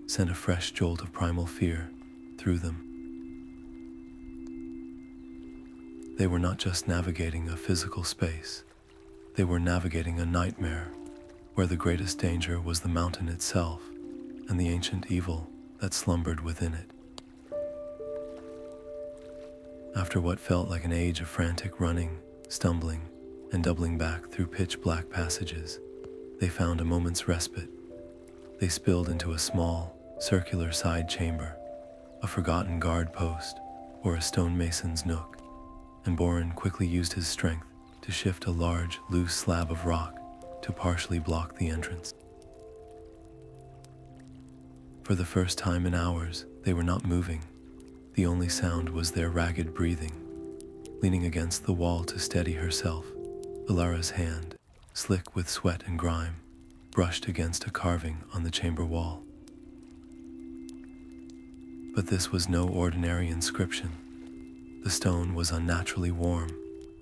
sent a fresh jolt of primal fear through them. They were not just navigating a physical space, they were navigating a nightmare, where the greatest danger was the mountain itself and the ancient evil that slumbered within it. After what felt like an age of frantic running, stumbling, and doubling back through pitch-black passages, they found a moment's respite. They spilled into a small, circular side chamber, a forgotten guard post, or a stonemason's nook, and Boren quickly used his strength to shift a large, loose slab of rock to partially block the entrance. For the first time in hours, they were not moving. The only sound was their ragged breathing. Leaning against the wall to steady herself, Elara's hand, slick with sweat and grime, brushed against a carving on the chamber wall. But this was no ordinary inscription. The stone was unnaturally warm,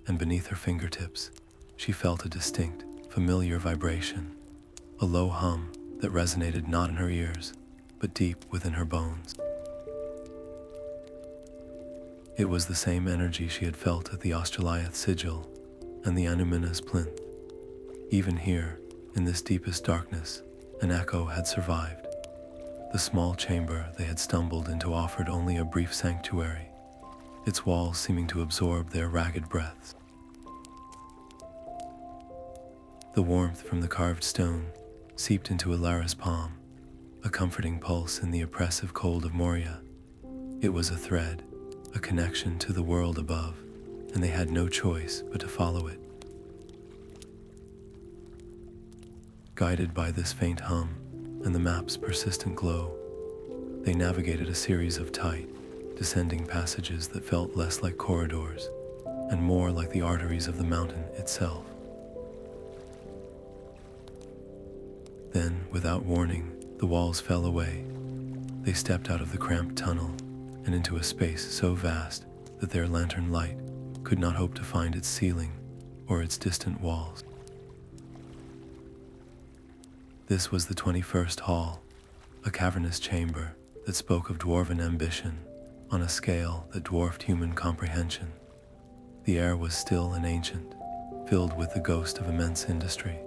and beneath her fingertips, she felt a distinct, familiar vibration, a low hum that resonated not in her ears, but deep within her bones. It was the same energy she had felt at the Osteliah Sigil and the Annúminas plinth. Even here, in this deepest darkness, an echo had survived. The small chamber they had stumbled into offered only a brief sanctuary, its walls seeming to absorb their ragged breaths. The warmth from the carved stone seeped into Elara's palm, a comforting pulse in the oppressive cold of Moria. It was a thread, a connection to the world above, and they had no choice but to follow it. Guided by this faint hum and the map's persistent glow, they navigated a series of tight, descending passages that felt less like corridors and more like the arteries of the mountain itself. Then, without warning, the walls fell away. They stepped out of the cramped tunnel and into a space so vast that their lantern light could not hope to find its ceiling or its distant walls. This was the 21st Hall, a cavernous chamber that spoke of dwarven ambition on a scale that dwarfed human comprehension. The air was still and ancient, filled with the ghost of immense industry.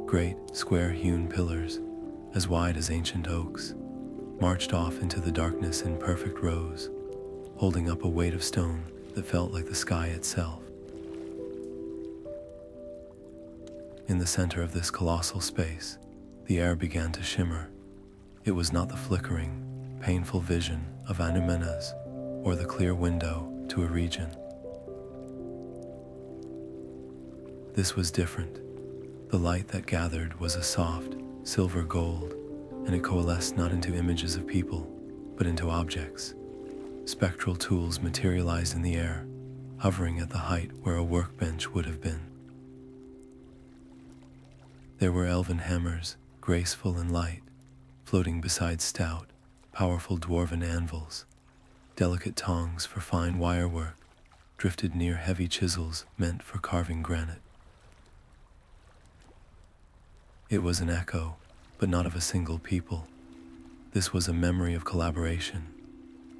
Great, square-hewn pillars, as wide as ancient oaks, marched off into the darkness in perfect rows, holding up a weight of stone that felt like the sky itself. In the center of this colossal space, the air began to shimmer. It was not the flickering, painful vision of Annúminas or the clear window to a region. This was different. The light that gathered was a soft, silver gold, and it coalesced not into images of people, but into objects. Spectral tools materialized in the air, hovering at the height where a workbench would have been. There were elven hammers, graceful and light, floating beside stout, powerful dwarven anvils. Delicate tongs for fine wirework drifted near heavy chisels meant for carving granite. It was an echo, but not of a single people. This was a memory of collaboration,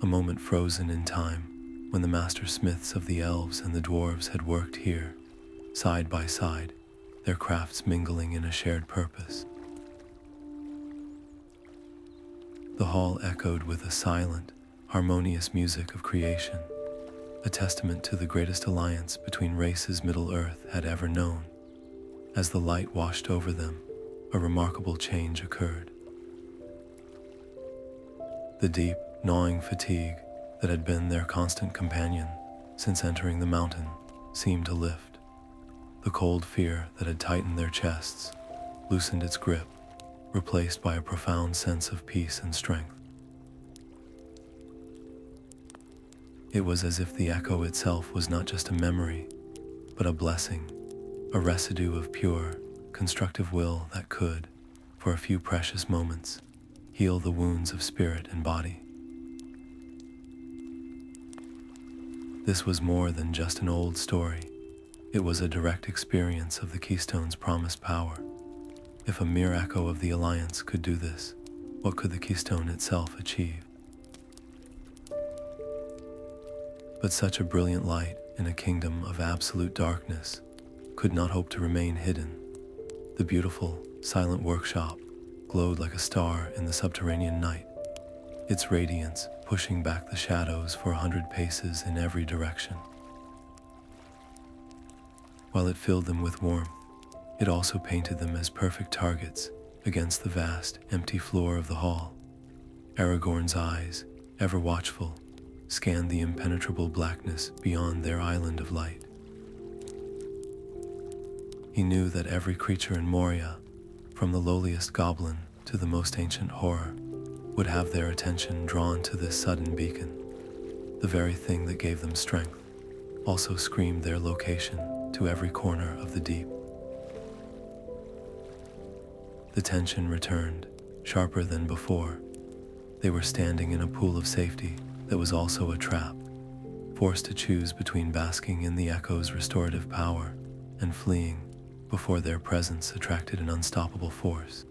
a moment frozen in time when the master smiths of the elves and the dwarves had worked here, side by side, their crafts mingling in a shared purpose. The hall echoed with a silent, harmonious music of creation, a testament to the greatest alliance between races Middle-earth had ever known. As the light washed over them, a remarkable change occurred. The deep, gnawing fatigue that had been their constant companion since entering the mountain seemed to lift. The cold fear that had tightened their chests loosened its grip, replaced by a profound sense of peace and strength. It was as if the echo itself was not just a memory, but a blessing, a residue of pure, constructive will that could, for a few precious moments, heal the wounds of spirit and body. This was more than just an old story. It was a direct experience of the Keystone's promised power. If a mere echo of the Alliance could do this, what could the Keystone itself achieve? But such a brilliant light in a kingdom of absolute darkness could not hope to remain hidden. The beautiful, silent workshop glowed like a star in the subterranean night, its radiance pushing back the shadows for 100 paces in every direction. While it filled them with warmth, it also painted them as perfect targets against the vast, empty floor of the hall. Aragorn's eyes, ever watchful, scanned the impenetrable blackness beyond their island of light. He knew that every creature in Moria, from the lowliest goblin to the most ancient horror, would have their attention drawn to this sudden beacon. The very thing that gave them strength also screamed their location to every corner of the deep. The tension returned, sharper than before. They were standing in a pool of safety that was also a trap, forced to choose between basking in the echo's restorative power and fleeing before their presence attracted an unstoppable force.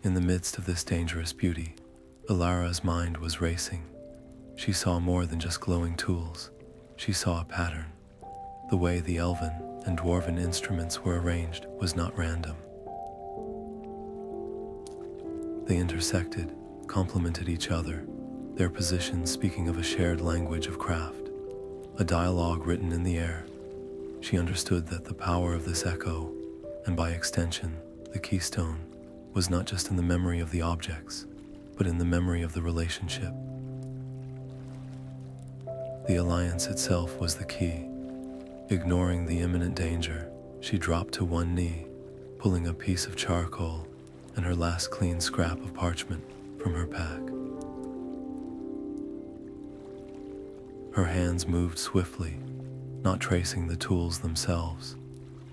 In the midst of this dangerous beauty, Elara's mind was racing. She saw more than just glowing tools. She saw a pattern. The way the elven and dwarven instruments were arranged was not random. They intersected, complemented each other, their positions speaking of a shared language of craft, a dialogue written in the air. She understood that the power of this echo, and by extension, the keystone, was not just in the memory of the objects, but in the memory of the relationship. The alliance itself was the key. Ignoring the imminent danger, she dropped to one knee, pulling a piece of charcoal and her last clean scrap of parchment from her pack. Her hands moved swiftly, not tracing the tools themselves,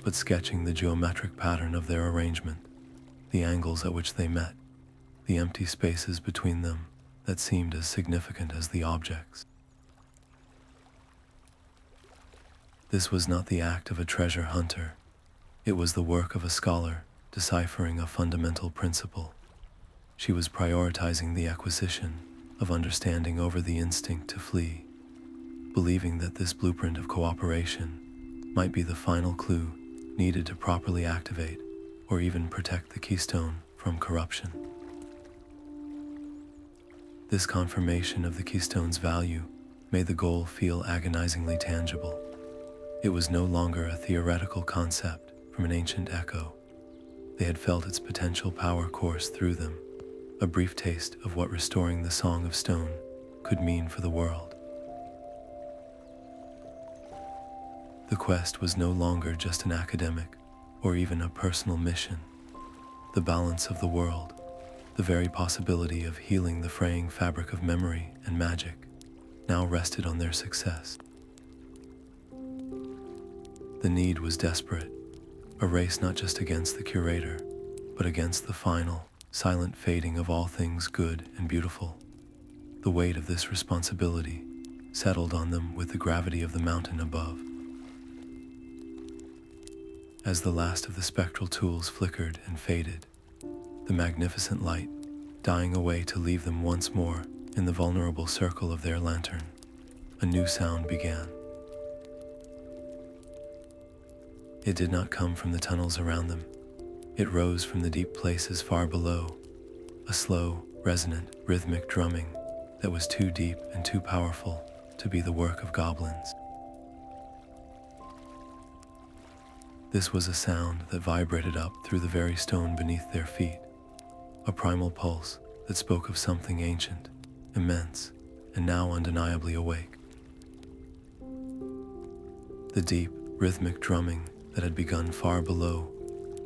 but sketching the geometric pattern of their arrangement, the angles at which they met, the empty spaces between them that seemed as significant as the objects. This was not the act of a treasure hunter. It was the work of a scholar deciphering a fundamental principle. She was prioritizing the acquisition of understanding over the instinct to flee, believing that this blueprint of cooperation might be the final clue needed to properly activate or even protect the keystone from corruption. This confirmation of the keystone's value made the goal feel agonizingly tangible. It was no longer a theoretical concept from an ancient echo. They had felt its potential power course through them, a brief taste of what restoring the Song of Stone could mean for the world. The quest was no longer just an academic or even a personal mission. The balance of the world, the very possibility of healing the fraying fabric of memory and magic, now rested on their success. The need was desperate, a race not just against the curator, but against the final, silent fading of all things good and beautiful. The weight of this responsibility settled on them with the gravity of the mountain above. As the last of the spectral tools flickered and faded, the magnificent light dying away to leave them once more in the vulnerable circle of their lantern, a new sound began. It did not come from the tunnels around them. It rose from the deep places far below, a slow, resonant, rhythmic drumming that was too deep and too powerful to be the work of goblins. This was a sound that vibrated up through the very stone beneath their feet, a primal pulse that spoke of something ancient, immense, and now undeniably awake. The deep, rhythmic drumming that had begun far below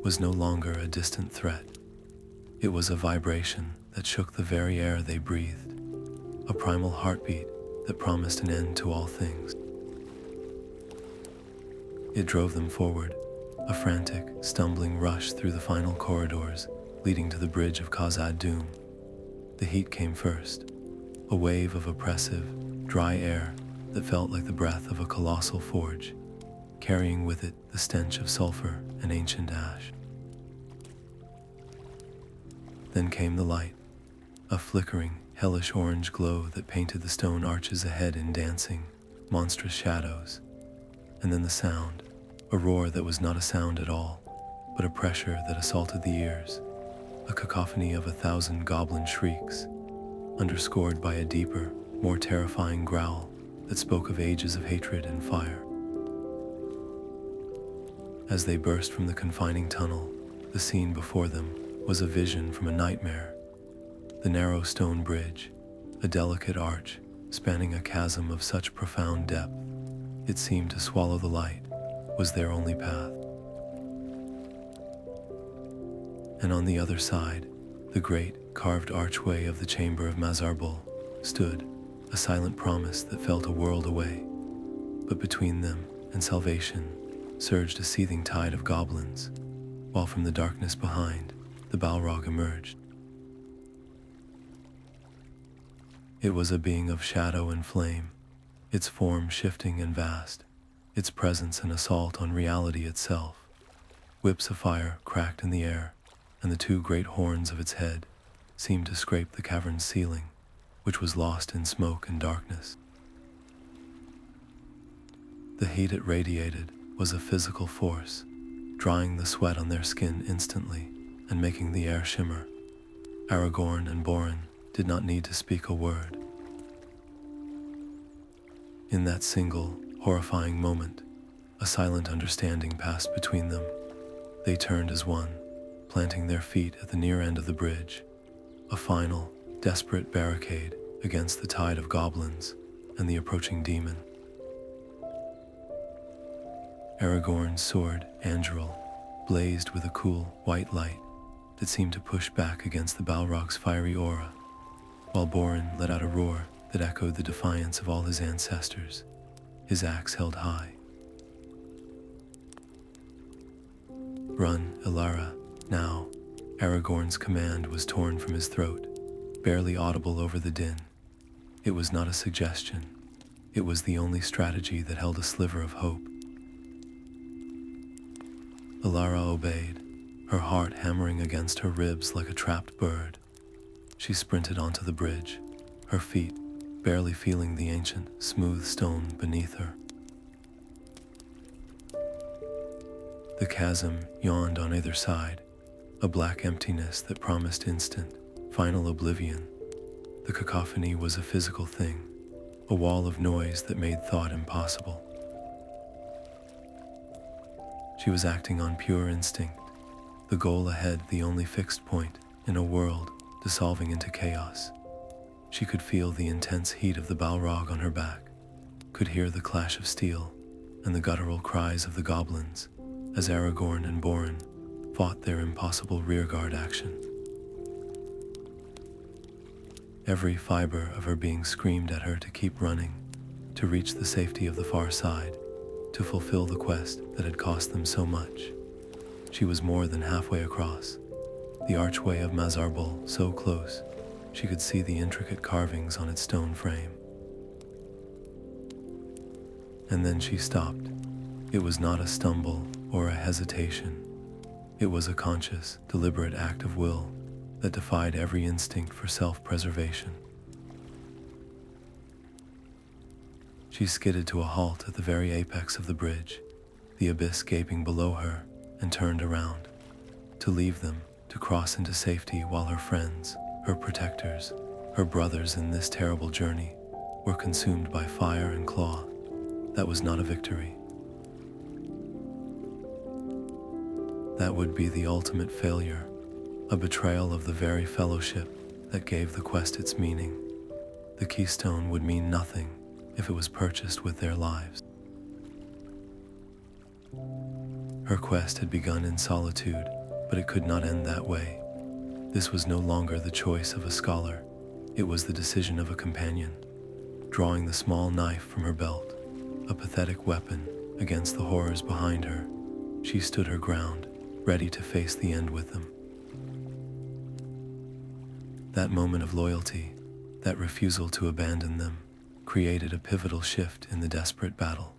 was no longer a distant threat. It was a vibration that shook the very air they breathed, a primal heartbeat that promised an end to all things. It drove them forward, a frantic, stumbling rush through the final corridors leading to the bridge of Khazad-dûm. The heat came first, a wave of oppressive, dry air that felt like the breath of a colossal forge, carrying with it the stench of sulfur and ancient ash. Then came the light, a flickering, hellish orange glow that painted the stone arches ahead in dancing, monstrous shadows. And then the sound, a roar that was not a sound at all, but a pressure that assaulted the ears, a cacophony of 1,000 goblin shrieks, underscored by a deeper, more terrifying growl that spoke of ages of hatred and fire. As they burst from the confining tunnel, the scene before them was a vision from a nightmare. The narrow stone bridge, a delicate arch spanning a chasm of such profound depth, it seemed to swallow the light, was their only path. And on the other side, the great, carved archway of the chamber of Mazarbul stood, a silent promise that felt a world away. But between them and salvation surged a seething tide of goblins, while from the darkness behind, the Balrog emerged. It was a being of shadow and flame, its form shifting and vast, its presence an assault on reality itself. Whips of fire cracked in the air, and the two great horns of its head seemed to scrape the cavern's ceiling, which was lost in smoke and darkness. The heat it radiated was a physical force, drying the sweat on their skin instantly and making the air shimmer. Aragorn and Boren did not need to speak a word. In that single, horrifying moment, a silent understanding passed between them. They turned as one, planting their feet at the near end of the bridge, a final, desperate barricade against the tide of goblins and the approaching demon. Aragorn's sword, Anduril, blazed with a cool, white light that seemed to push back against the Balrog's fiery aura, while Boren let out a roar that echoed the defiance of all his ancestors, his axe held high. "Run, Elara, now." Aragorn's command was torn from his throat, barely audible over the din. It was not a suggestion. It was the only strategy that held a sliver of hope. Alara obeyed, her heart hammering against her ribs like a trapped bird. She sprinted onto the bridge, her feet barely feeling the ancient, smooth stone beneath her. The chasm yawned on either side, a black emptiness that promised instant, final oblivion. The cacophony was a physical thing, a wall of noise that made thought impossible. She was acting on pure instinct, the goal ahead the only fixed point in a world dissolving into chaos. She could feel the intense heat of the Balrog on her back, could hear the clash of steel and the guttural cries of the goblins as Aragorn and Boren fought their impossible rearguard action. Every fiber of her being screamed at her to keep running, to reach the safety of the far side, to fulfill the quest that had cost them so much. She was more than halfway across, the archway of Mazarbul so close she could see the intricate carvings on its stone frame. And then she stopped. It was not a stumble or a hesitation. It was a conscious, deliberate act of will that defied every instinct for self-preservation. She skidded to a halt at the very apex of the bridge, the abyss gaping below her, and turned around. To leave them, to cross into safety while her friends, her protectors, her brothers in this terrible journey, were consumed by fire and claw. That was not a victory. That would be the ultimate failure, a betrayal of the very fellowship that gave the quest its meaning. The keystone would mean nothing if it was purchased with their lives. Her quest had begun in solitude, but it could not end that way. This was no longer the choice of a scholar. It was the decision of a companion. Drawing the small knife from her belt, a pathetic weapon against the horrors behind her, she stood her ground, ready to face the end with them. That moment of loyalty, that refusal to abandon them, created a pivotal shift in the desperate battle.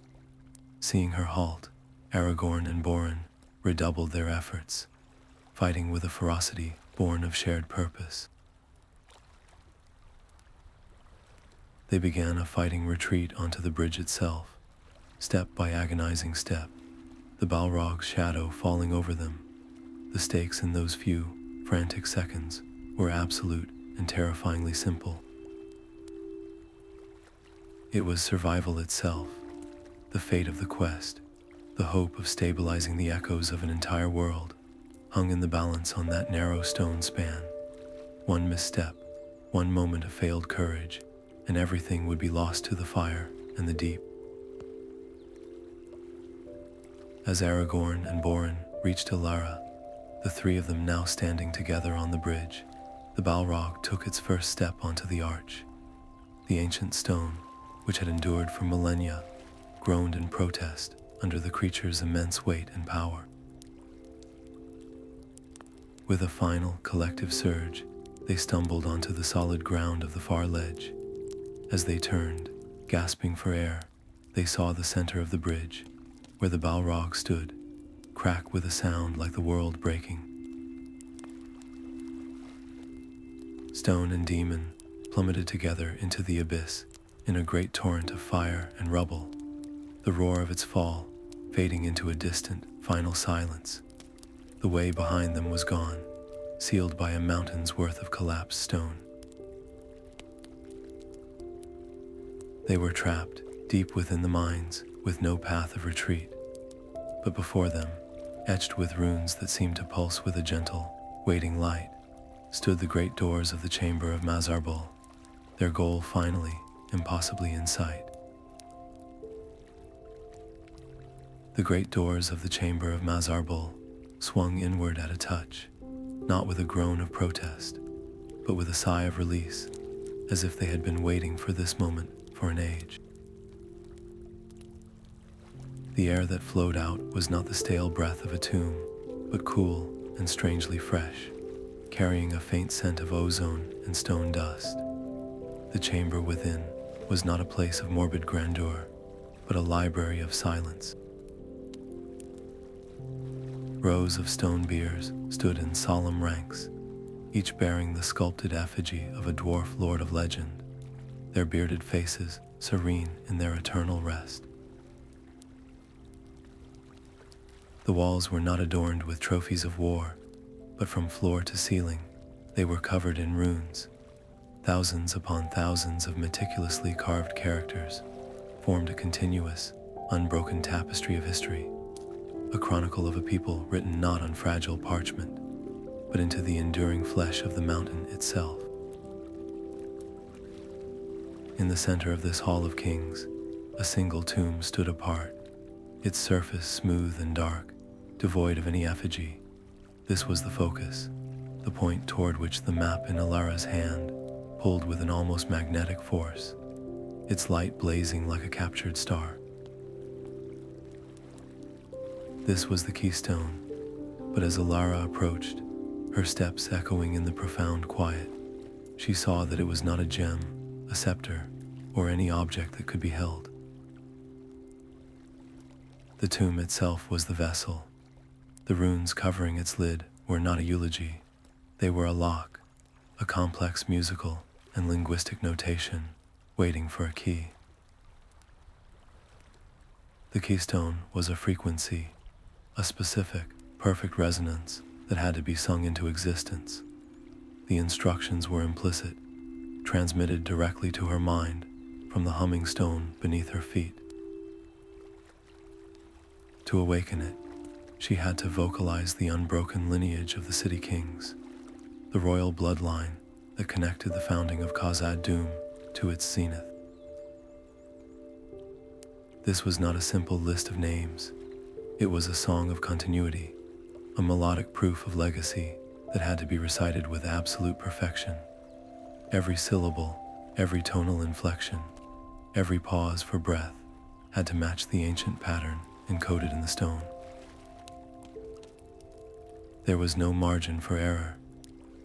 Seeing her halt, Aragorn and Boren redoubled their efforts, fighting with a ferocity born of shared purpose. They began a fighting retreat onto the bridge itself, step by agonizing step, the Balrog's shadow falling over them. The stakes in those few, frantic seconds were absolute and terrifyingly simple. It was survival itself, the fate of the quest, the hope of stabilizing the echoes of an entire world, hung in the balance on that narrow stone span. One misstep, one moment of failed courage, and everything would be lost to the fire and the deep. As Aragorn and Boren reached Elara, the three of them now standing together on the bridge, the Balrog took its first step onto the arch. The ancient stone, which had endured for millennia, groaned in protest under the creature's immense weight and power. With a final collective surge, they stumbled onto the solid ground of the far ledge. As they turned, gasping for air, they saw the center of the bridge, where the Balrog stood, crack with a sound like the world breaking. Stone and demon plummeted together into the abyss in a great torrent of fire and rubble, the roar of its fall fading into a distant, final silence. The way behind them was gone, sealed by a mountain's worth of collapsed stone. They were trapped deep within the mines, with no path of retreat. But before them, etched with runes that seemed to pulse with a gentle, waiting light, stood the great doors of the chamber of Mazarbul, their goal finally, impossibly in sight. The great doors of the chamber of Mazarbul swung inward at a touch, not with a groan of protest, but with a sigh of release, as if they had been waiting for this moment for an age. The air that flowed out was not the stale breath of a tomb, but cool and strangely fresh, carrying a faint scent of ozone and stone dust. The chamber within was not a place of morbid grandeur, but a library of silence. Rows of stone biers stood in solemn ranks, each bearing the sculpted effigy of a dwarf lord of legend, their bearded faces serene in their eternal rest. The walls were not adorned with trophies of war, but from floor to ceiling, they were covered in runes. Thousands upon thousands of meticulously carved characters formed a continuous, unbroken tapestry of history, a chronicle of a people written not on fragile parchment, but into the enduring flesh of the mountain itself. In the center of this hall of kings, a single tomb stood apart, its surface smooth and dark, devoid of any effigy. This was the focus, the point toward which the map in Alara's hand pulled with an almost magnetic force, its light blazing like a captured star. This was the keystone, but as Alara approached, her steps echoing in the profound quiet, she saw that it was not a gem, a scepter, or any object that could be held. The tomb itself was the vessel. The runes covering its lid were not a eulogy. They were a lock, a complex musical and linguistic notation, waiting for a key. The keystone was a frequency, a specific, perfect resonance that had to be sung into existence. The instructions were implicit, transmitted directly to her mind from the humming stone beneath her feet. To awaken it, she had to vocalize the unbroken lineage of the City Kings, the royal bloodline that connected the founding of Khazad-dûm to its zenith. This was not a simple list of names. It was a song of continuity, a melodic proof of legacy that had to be recited with absolute perfection. Every syllable, every tonal inflection, every pause for breath had to match the ancient pattern encoded in the stone. There was no margin for error.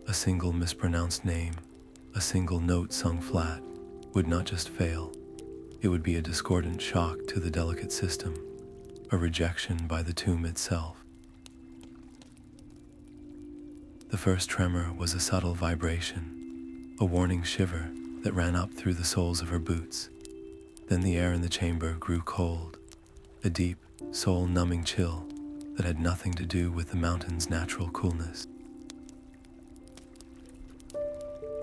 A single mispronounced name, a single note sung flat, would not just fail. It would be a discordant shock to the delicate system, a rejection by the tomb itself. The first tremor was a subtle vibration, a warning shiver that ran up through the soles of her boots. Then the air in the chamber grew cold, a deep, soul-numbing chill that had nothing to do with the mountain's natural coolness.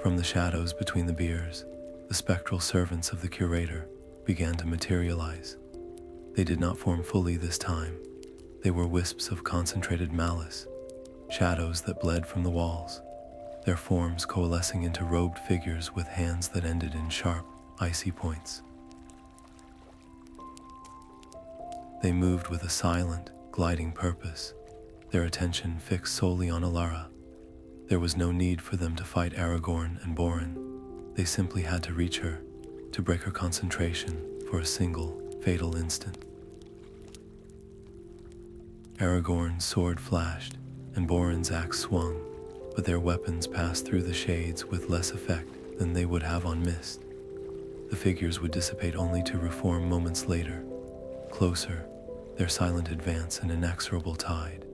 From the shadows between the biers, the spectral servants of the Curator began to materialize. They did not form fully this time. They were wisps of concentrated malice, shadows that bled from the walls, their forms coalescing into robed figures with hands that ended in sharp, icy points. They moved with a silent, gliding purpose, their attention fixed solely on Alara. There was no need for them to fight Aragorn and Boren. They simply had to reach her, to break her concentration for a single, fatal instant. Aragorn's sword flashed, and Boren's axe swung, but their weapons passed through the shades with less effect than they would have on mist. The figures would dissipate only to reform moments later. Closer, their silent advance an inexorable tide.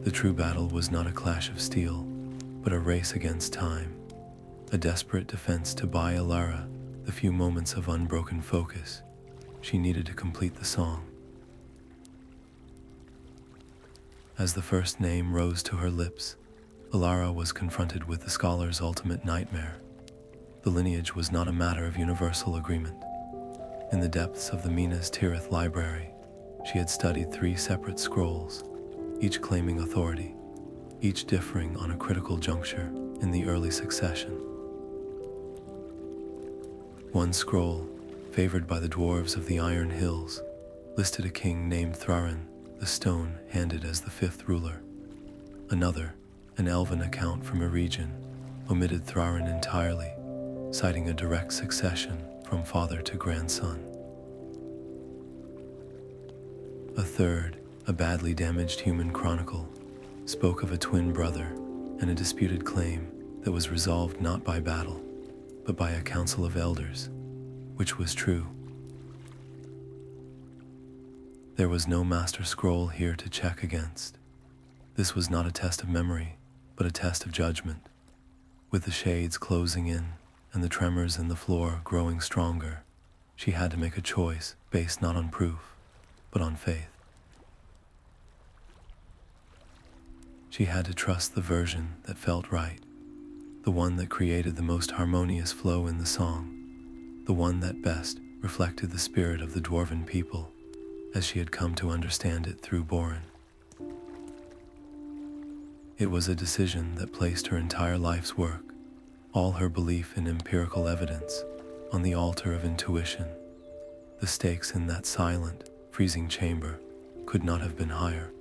The true battle was not a clash of steel, but a race against time, a desperate defense to buy Elara the few moments of unbroken focus she needed to complete the song. As the first name rose to her lips, Elara was confronted with the scholar's ultimate nightmare. The lineage was not a matter of universal agreement. In the depths of the Minas Tirith library, she had studied 3 separate scrolls, each claiming authority, each differing on a critical juncture in the early succession. One scroll, favored by the dwarves of the Iron Hills, listed a king named Thrarin, the stone handed as the 5th ruler. Another, an elven account from a region, omitted Thrarin entirely, citing a direct succession from father to grandson. A third, a badly damaged human chronicle, spoke of a twin brother and a disputed claim that was resolved not by battle, but by a council of elders, which was true. There was no master scroll here to check against. This was not a test of memory, but a test of judgment. With the shades closing in and the tremors in the floor growing stronger, she had to make a choice based not on proof, but on faith. She had to trust the version that felt right, the one that created the most harmonious flow in the song, the one that best reflected the spirit of the dwarven people as she had come to understand it through Boren. It was a decision that placed her entire life's work, all her belief in empirical evidence, on the altar of intuition. The stakes in that silent, freezing chamber could not have been higher.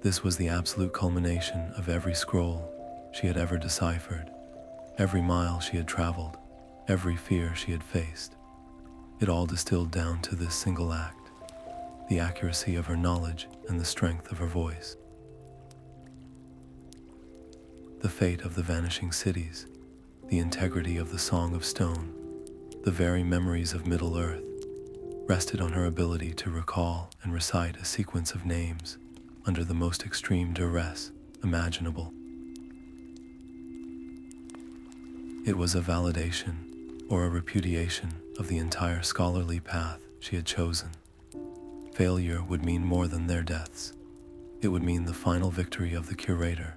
This was the absolute culmination of every scroll she had ever deciphered, every mile she had traveled, every fear she had faced. It all distilled down to this single act, the accuracy of her knowledge and the strength of her voice. The fate of the vanishing cities, the integrity of the Song of Stone, the very memories of Middle-earth, rested on her ability to recall and recite a sequence of names under the most extreme duress imaginable. It was a validation, or a repudiation of the entire scholarly path she had chosen. Failure would mean more than their deaths. It would mean the final victory of the Curator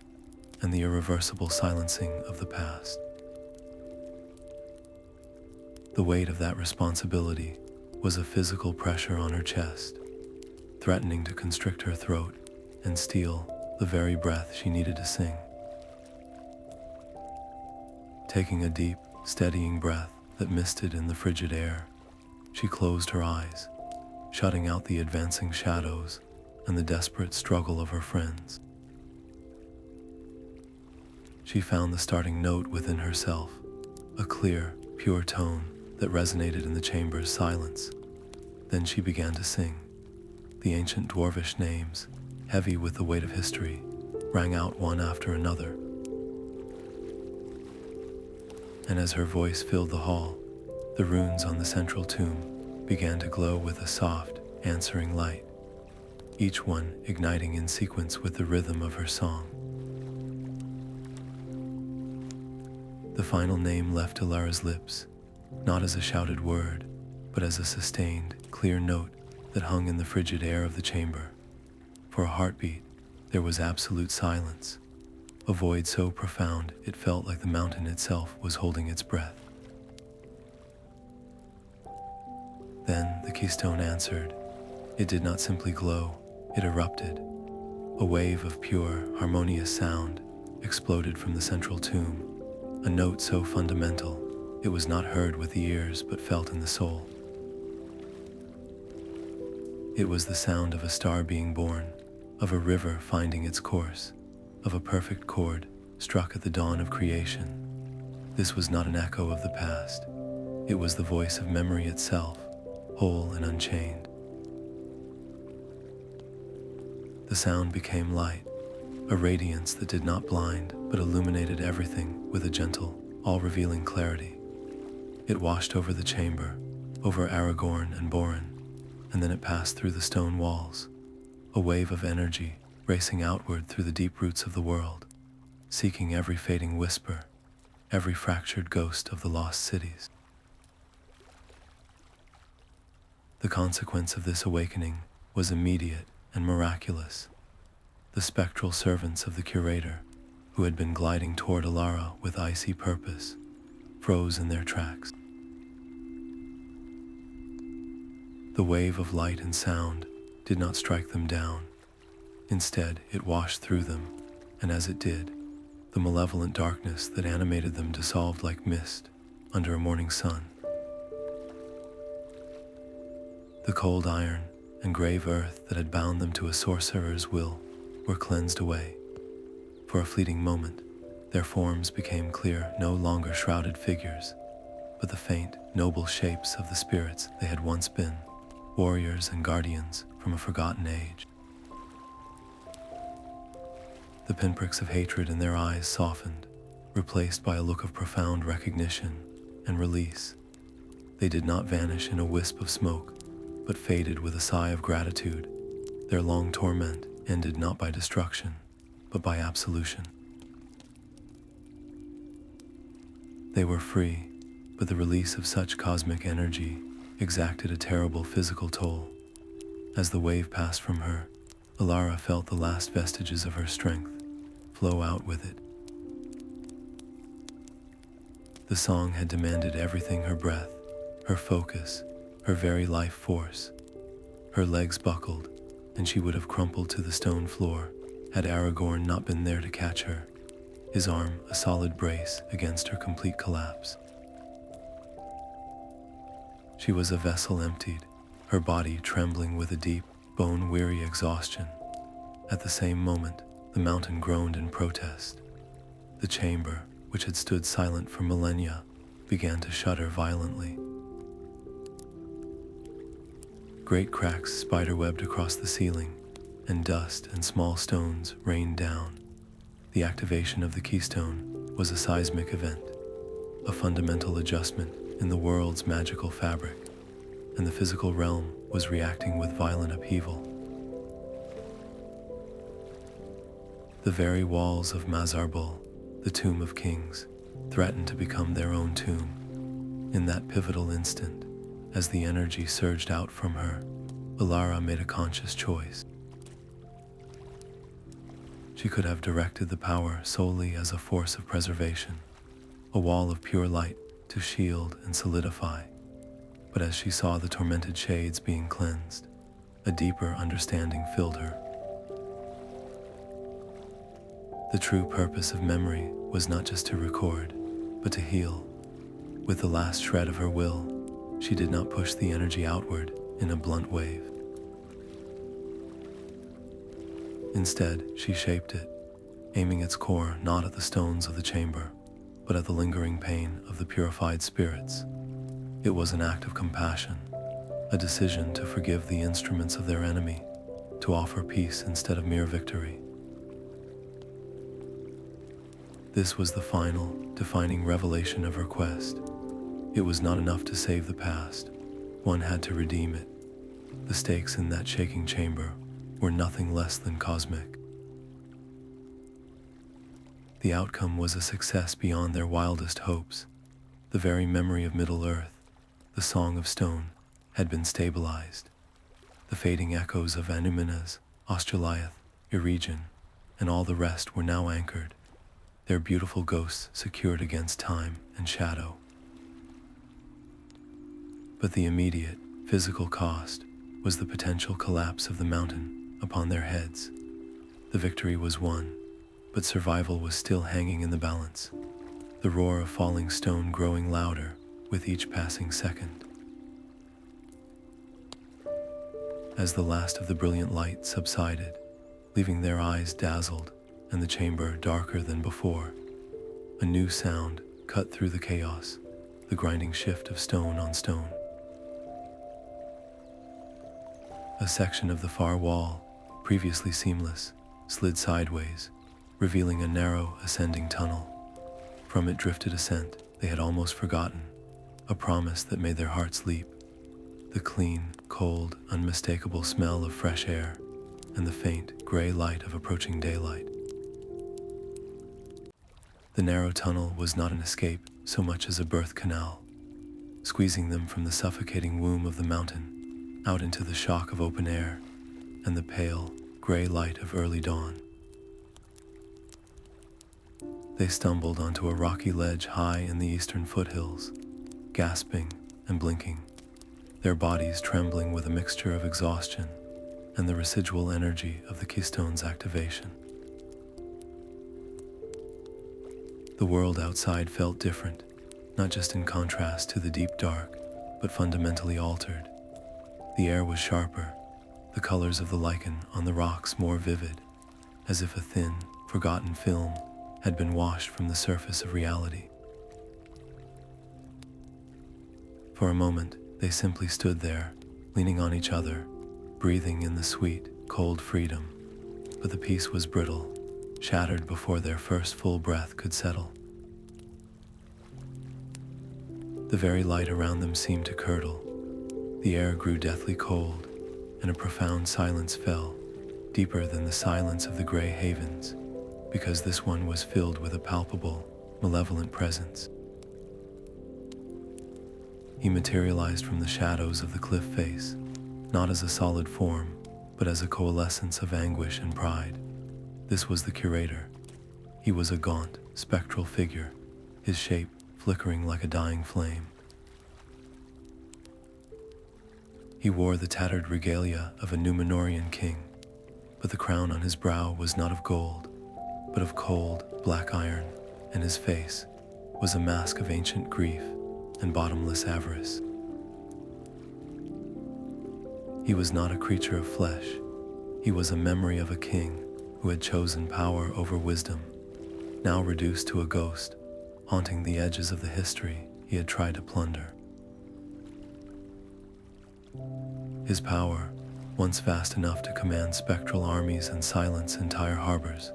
and the irreversible silencing of the past. The weight of that responsibility was a physical pressure on her chest, threatening to constrict her throat and steal the very breath she needed to sing. Taking a deep, steadying breath that misted in the frigid air, she closed her eyes, shutting out the advancing shadows and the desperate struggle of her friends. She found the starting note within herself, a clear, pure tone that resonated in the chamber's silence. Then she began to sing. The ancient dwarvish names, heavy with the weight of history, rang out one after another. And as her voice filled the hall, the runes on the central tomb began to glow with a soft, answering light, each one igniting in sequence with the rhythm of her song. The final name left Elara's lips, not as a shouted word, but as a sustained, clear note that hung in the frigid air of the chamber. For a heartbeat, there was absolute silence, a void so profound it felt like the mountain itself was holding its breath. Then the keystone answered. It did not simply glow, it erupted. A wave of pure, harmonious sound exploded from the central tomb, a note so fundamental it was not heard with the ears but felt in the soul. It was the sound of a star being born, of a river finding its course, of a perfect chord struck at the dawn of creation. This was not an echo of the past. It was the voice of memory itself, whole and unchained. The sound became light, a radiance that did not blind but illuminated everything with a gentle, all-revealing clarity. It washed over the chamber, over Aragorn and Boren, and then it passed through the stone walls, a wave of energy racing outward through the deep roots of the world, seeking every fading whisper, every fractured ghost of the lost cities. The consequence of this awakening was immediate and miraculous. The spectral servants of the Curator, who had been gliding toward Alara with icy purpose, froze in their tracks. The wave of light and sound did not strike them down. Instead, it washed through them, and as it did, the malevolent darkness that animated them dissolved like mist under a morning sun. The cold iron and grave earth that had bound them to a sorcerer's will were cleansed away. For a fleeting moment, their forms became clear, no longer shrouded figures, but the faint, noble shapes of the spirits they had once been, warriors and guardians from a forgotten age. The pinpricks of hatred in their eyes softened, replaced by a look of profound recognition and release. They did not vanish in a wisp of smoke, but faded with a sigh of gratitude. Their long torment ended not by destruction, but by absolution. They were free, but the release of such cosmic energy exacted a terrible physical toll. As the wave passed from her, Alara felt the last vestiges of her strength flow out with it. The song had demanded everything: her breath, her focus, her very life force. Her legs buckled, and she would have crumpled to the stone floor had Aragorn not been there to catch her, his arm a solid brace against her complete collapse. She was a vessel emptied, her body trembling with a deep, bone-weary exhaustion. At the same moment, the mountain groaned in protest. The chamber, which had stood silent for millennia, began to shudder violently. Great cracks spiderwebbed across the ceiling, and dust and small stones rained down. The activation of the keystone was a seismic event, a fundamental adjustment in the world's magical fabric, and the physical realm was reacting with violent upheaval. The very walls of Mazarbul, the Tomb of Kings, threatened to become their own tomb. In that pivotal instant, as the energy surged out from her, Elara made a conscious choice. She could have directed the power solely as a force of preservation, a wall of pure light to shield and solidify. But as she saw the tormented shades being cleansed, a deeper understanding filled her. The true purpose of memory was not just to record, but to heal. With the last shred of her will, she did not push the energy outward in a blunt wave. Instead, she shaped it, aiming its core not at the stones of the chamber, but at the lingering pain of the purified spirits. It was an act of compassion, a decision to forgive the instruments of their enemy, to offer peace instead of mere victory. This was the final, defining revelation of her quest. It was not enough to save the past. One had to redeem it. The stakes in that shaking chamber were nothing less than cosmic. The outcome was a success beyond their wildest hopes. The very memory of Middle-earth, the Song of Stone, had been stabilized. The fading echoes of Annúminas, Osteliah, Erasure, and all the rest were now anchored, their beautiful ghosts secured against time and shadow. But the immediate, physical cost was the potential collapse of the mountain upon their heads. The victory was won, but survival was still hanging in the balance, the roar of falling stone growing louder with each passing second. As the last of the brilliant light subsided, leaving their eyes dazzled and the chamber darker than before, a new sound cut through the chaos, the grinding shift of stone on stone. A section of the far wall, previously seamless, slid sideways, revealing a narrow, ascending tunnel. From it drifted a scent they had almost forgotten, a promise that made their hearts leap. The clean, cold, unmistakable smell of fresh air, and the faint, gray light of approaching daylight. The narrow tunnel was not an escape so much as a birth canal, squeezing them from the suffocating womb of the mountain, out into the shock of open air, and the pale, gray light of early dawn. They stumbled onto a rocky ledge high in the eastern foothills, gasping and blinking, their bodies trembling with a mixture of exhaustion and the residual energy of the Keystone's activation. The world outside felt different, not just in contrast to the deep dark, but fundamentally altered. The air was sharper, the colors of the lichen on the rocks more vivid, as if a thin, forgotten film had been washed from the surface of reality. For a moment, they simply stood there, leaning on each other, breathing in the sweet, cold freedom. But the peace was brittle, shattered before their first full breath could settle. The very light around them seemed to curdle. The air grew deathly cold, and a profound silence fell, deeper than the silence of the gray havens, because this one was filled with a palpable, malevolent presence. He materialized from the shadows of the cliff face, not as a solid form, but as a coalescence of anguish and pride. This was the Curator. He was a gaunt, spectral figure, his shape flickering like a dying flame. He wore the tattered regalia of a Númenorian king, but the crown on his brow was not of gold, but of cold, black iron, and his face was a mask of ancient grief and bottomless avarice. He was not a creature of flesh. He was a memory of a king who had chosen power over wisdom, now reduced to a ghost, haunting the edges of the history he had tried to plunder. His power, once vast enough to command spectral armies and silence entire harbors,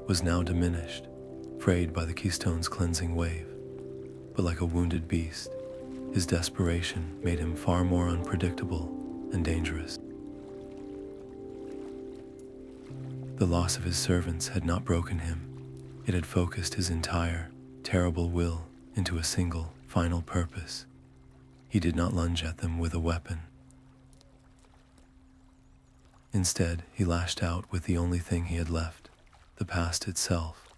was now diminished, frayed by the Keystone's cleansing wave. But like a wounded beast, his desperation made him far more unpredictable and dangerous. The loss of his servants had not broken him. It had focused his entire, terrible will into a single, final purpose, He did not lunge at them with a weapon. Instead, he lashed out with the only thing he had left, the past itself.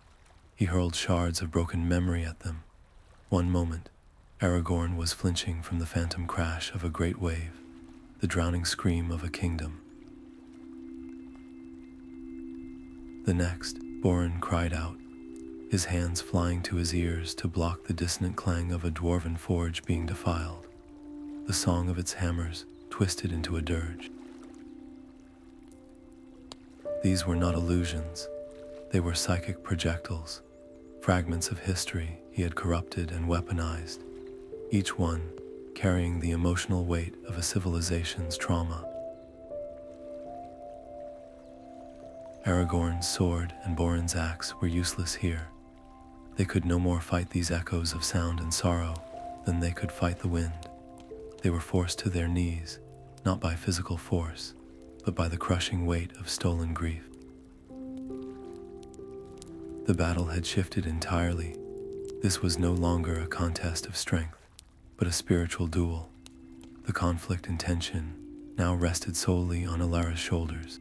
He hurled shards of broken memory at them. One moment, Aragorn was flinching from the phantom crash of a great wave, the drowning scream of a kingdom. The next, Boren cried out, his hands flying to his ears to block the dissonant clang of a dwarven forge being defiled. The song of its hammers twisted into a dirge. These were not illusions. They were psychic projectiles, fragments of history he had corrupted and weaponized, each one carrying the emotional weight of a civilization's trauma. Aragorn's sword and Boren's axe were useless here. They could no more fight these echoes of sound and sorrow than they could fight the wind. They were forced to their knees, not by physical force, but by the crushing weight of stolen grief. The battle had shifted entirely. This was no longer a contest of strength, but a spiritual duel. The conflict and tension now rested solely on Elara's shoulders.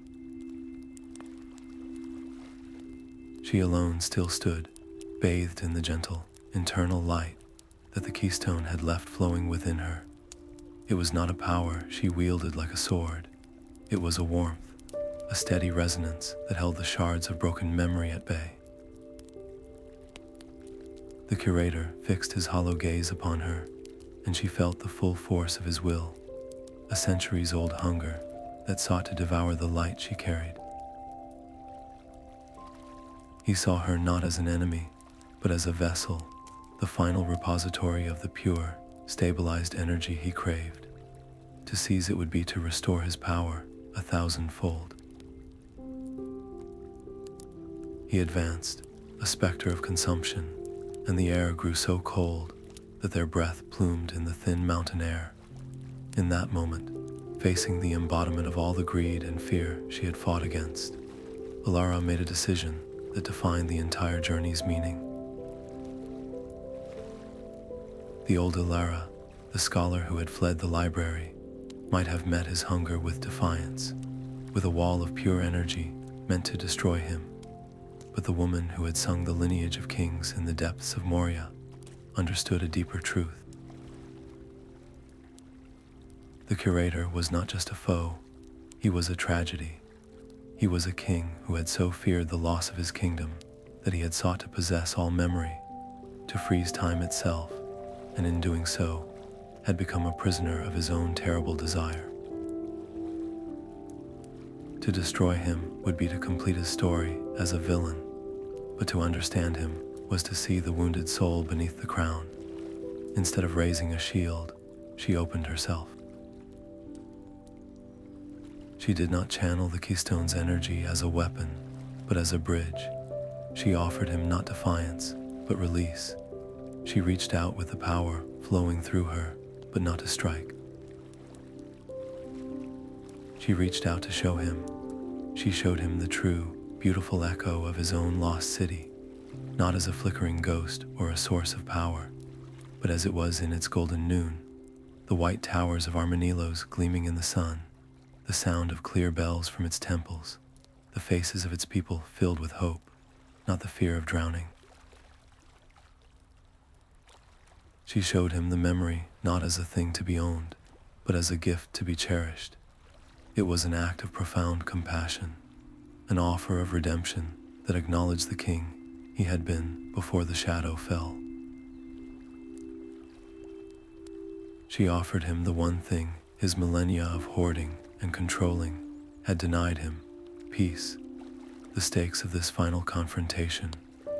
She alone still stood, bathed in the gentle, internal light that the keystone had left flowing within her. It was not a power she wielded like a sword. It was a warmth, a steady resonance that held the shards of broken memory at bay. The curator fixed his hollow gaze upon her, and she felt the full force of his will, a centuries-old hunger that sought to devour the light she carried. He saw her not as an enemy, but as a vessel, the final repository of the pure, stabilized energy he craved. To seize it would be to restore his power 1,000-fold. He advanced, a specter of consumption, and the air grew so cold that their breath plumed in the thin mountain air. In that moment, facing the embodiment of all the greed and fear she had fought against, Alara made a decision that defined the entire journey's meaning. The old Elara, the scholar who had fled the library, might have met his hunger with defiance, with a wall of pure energy meant to destroy him. But the woman who had sung the lineage of kings in the depths of Moria understood a deeper truth. The curator was not just a foe, he was a tragedy. He was a king who had so feared the loss of his kingdom that he had sought to possess all memory, to freeze time itself, and in doing so, had become a prisoner of his own terrible desire. To destroy him would be to complete his story as a villain, but to understand him was to see the wounded soul beneath the crown. Instead of raising a shield, she opened herself. She did not channel the keystone's energy as a weapon, but as a bridge. She offered him not defiance, but release. She reached out with the power flowing through her, but not to strike. She reached out to show him. She showed him the true, beautiful echo of his own lost city, not as a flickering ghost or a source of power, but as it was in its golden noon, the white towers of Armenilos gleaming in the sun, the sound of clear bells from its temples, the faces of its people filled with hope, not the fear of drowning. She showed him the memory not as a thing to be owned, but as a gift to be cherished. It was an act of profound compassion, an offer of redemption that acknowledged the king he had been before the shadow fell. She offered him the one thing his millennia of hoarding and controlling had denied him: peace. The stakes of this final confrontation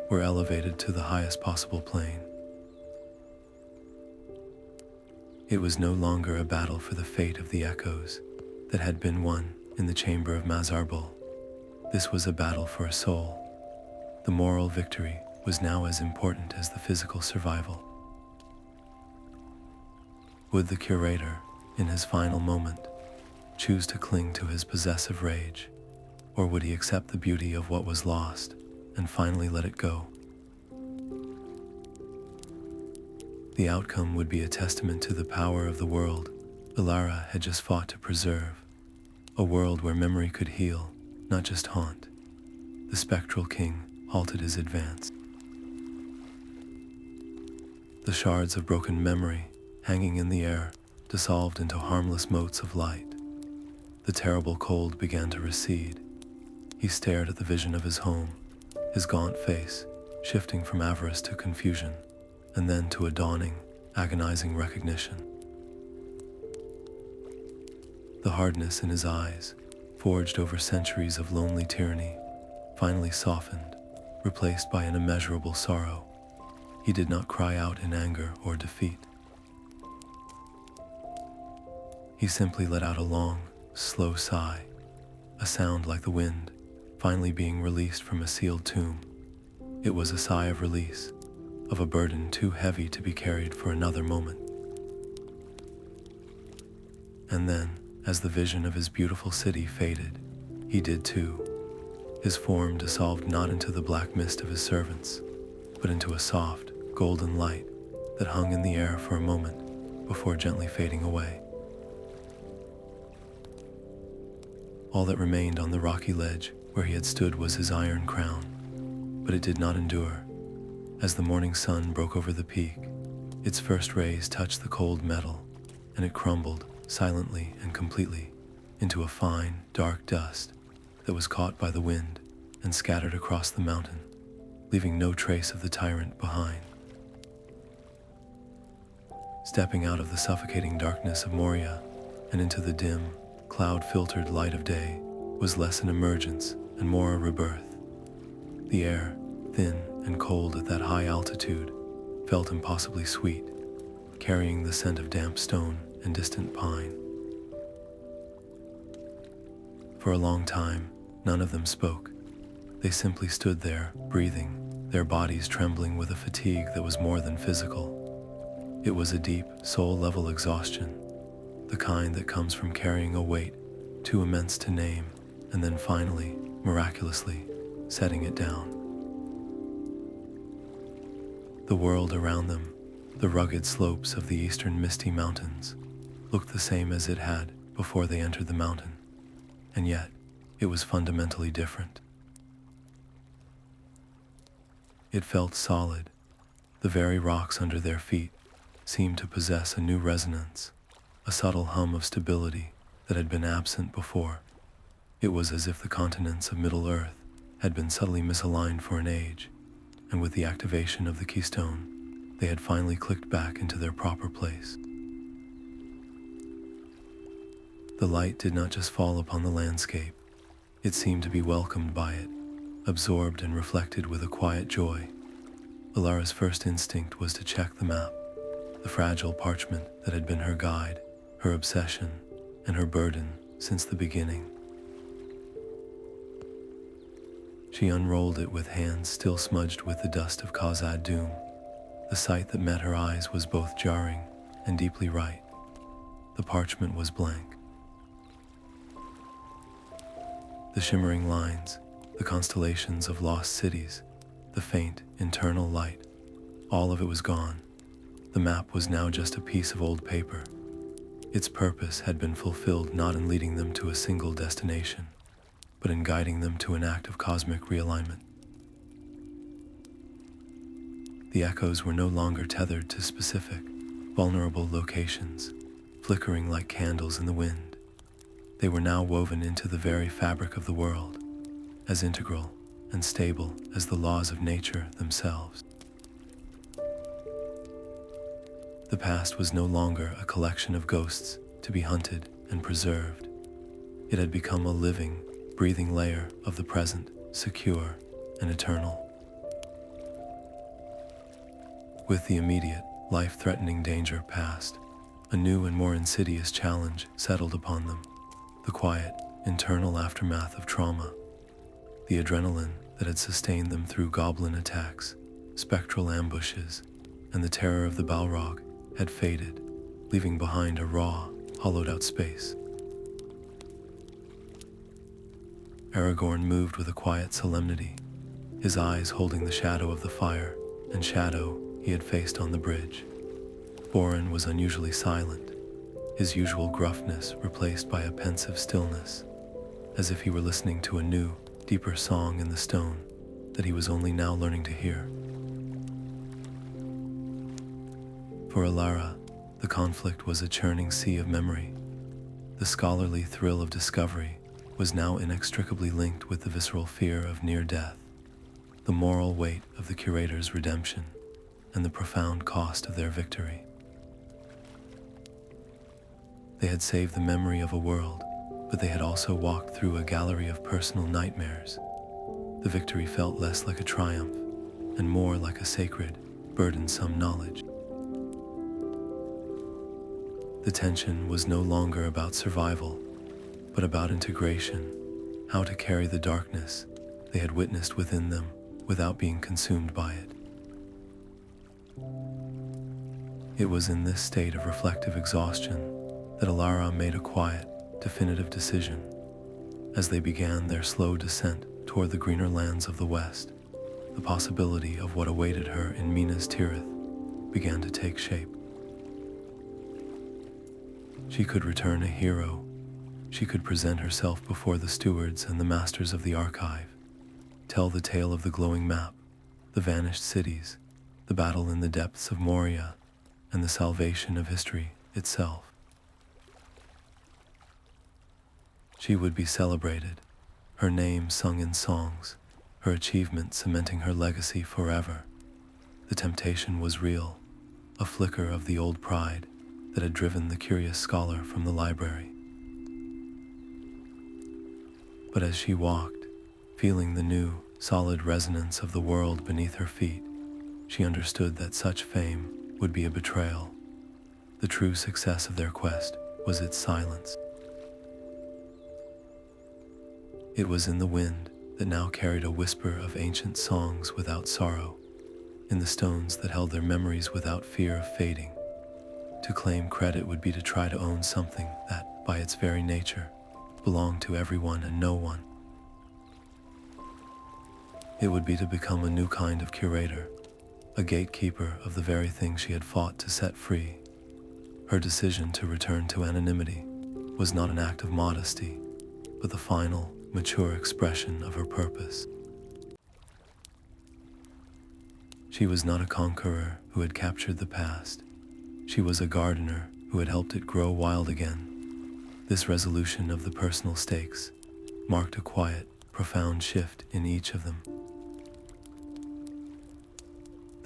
were elevated to the highest possible plane. It was no longer a battle for the fate of the echoes that had been won in the chamber of Mazarbul. This was a battle for a soul. The moral victory was now as important as the physical survival. Would the curator, in his final moment, choose to cling to his possessive rage, or would he accept the beauty of what was lost and finally let it go? The outcome would be a testament to the power of the world Elara had just fought to preserve. A world where memory could heal, not just haunt. The Spectral King halted his advance. The shards of broken memory, hanging in the air, dissolved into harmless motes of light. The terrible cold began to recede. He stared at the vision of his home, his gaunt face shifting from avarice to confusion, and then to a dawning, agonizing recognition. The hardness in his eyes, forged over centuries of lonely tyranny, finally softened, replaced by an immeasurable sorrow. He did not cry out in anger or defeat. He simply let out a long, slow sigh, a sound like the wind, finally being released from a sealed tomb. It was a sigh of release, of a burden too heavy to be carried for another moment. And then, as the vision of his beautiful city faded, he did too. His form dissolved not into the black mist of his servants, but into a soft, golden light that hung in the air for a moment before gently fading away. All that remained on the rocky ledge where he had stood was his iron crown, but it did not endure. As the morning sun broke over the peak, its first rays touched the cold metal, and it crumbled silently and completely into a fine, dark dust that was caught by the wind and scattered across the mountain, leaving no trace of the tyrant behind. Stepping out of the suffocating darkness of Moria and into the dim, cloud-filtered light of day was less an emergence and more a rebirth. The air, thin and cold at that high altitude, felt impossibly sweet, carrying the scent of damp stone and distant pine. For a long time, none of them spoke. They simply stood there, breathing, their bodies trembling with a fatigue that was more than physical. It was a deep, soul-level exhaustion, the kind that comes from carrying a weight too immense to name, and then finally, miraculously, setting it down. The world around them, the rugged slopes of the eastern misty mountains, looked the same as it had before they entered the mountain, and yet it was fundamentally different. It felt solid. The very rocks under their feet seemed to possess a new resonance, a subtle hum of stability that had been absent before. It was as if the continents of Middle-earth had been subtly misaligned for an age, and with the activation of the Keystone, they had finally clicked back into their proper place. The light did not just fall upon the landscape, it seemed to be welcomed by it, absorbed and reflected with a quiet joy. Elara's first instinct was to check the map, the fragile parchment that had been her guide, her obsession, and her burden since the beginning. She unrolled it with hands still smudged with the dust of Khazad-dûm. The sight that met her eyes was both jarring and deeply right. The parchment was blank. The shimmering lines, the constellations of lost cities, the faint internal light, all of it was gone. The map was now just a piece of old paper. Its purpose had been fulfilled not in leading them to a single destination, but in guiding them to an act of cosmic realignment. The echoes were no longer tethered to specific, vulnerable locations, flickering like candles in the wind. They were now woven into the very fabric of the world, as integral and stable as the laws of nature themselves. The past was no longer a collection of ghosts to be hunted and preserved. It had become a living, breathing layer of the present, secure and eternal. With the immediate, life-threatening danger past, a new and more insidious challenge settled upon them. The quiet, internal aftermath of trauma. The adrenaline that had sustained them through goblin attacks, spectral ambushes, and the terror of the Balrog had faded, leaving behind a raw, hollowed-out space. Aragorn moved with a quiet solemnity, his eyes holding the shadow of the fire and shadow he had faced on the bridge. Boren was unusually silent, his usual gruffness replaced by a pensive stillness, as if he were listening to a new, deeper song in the stone that he was only now learning to hear. For Alara, the conflict was a churning sea of memory. The scholarly thrill of discovery was now inextricably linked with the visceral fear of near death, the moral weight of the curator's redemption, and the profound cost of their victory. They had saved the memory of a world, but they had also walked through a gallery of personal nightmares. The victory felt less like a triumph and more like a sacred, burdensome knowledge. The tension was no longer about survival, but about integration, how to carry the darkness they had witnessed within them without being consumed by it. It was in this state of reflective exhaustion that Alara made a quiet, definitive decision. As they began their slow descent toward the greener lands of the West, the possibility of what awaited her in Minas Tirith began to take shape. She could return a hero. She could present herself before the stewards and the masters of the archive, tell the tale of the glowing map, the vanished cities, the battle in the depths of Moria, and the salvation of history itself. She would be celebrated, her name sung in songs, her achievement cementing her legacy forever. The temptation was real, a flicker of the old pride that had driven the curious scholar from the library. But as she walked, feeling the new, solid resonance of the world beneath her feet, she understood that such fame would be a betrayal. The true success of their quest was its silence. It was in the wind that now carried a whisper of ancient songs without sorrow, in the stones that held their memories without fear of fading. To claim credit would be to try to own something that, by its very nature, belonged to everyone and no one. It would be to become a new kind of curator, a gatekeeper of the very thing she had fought to set free. Her decision to return to anonymity was not an act of modesty, but the final, mature expression of her purpose. She was not a conqueror who had captured the past. She was a gardener who had helped it grow wild again. This resolution of the personal stakes marked a quiet, profound shift in each of them.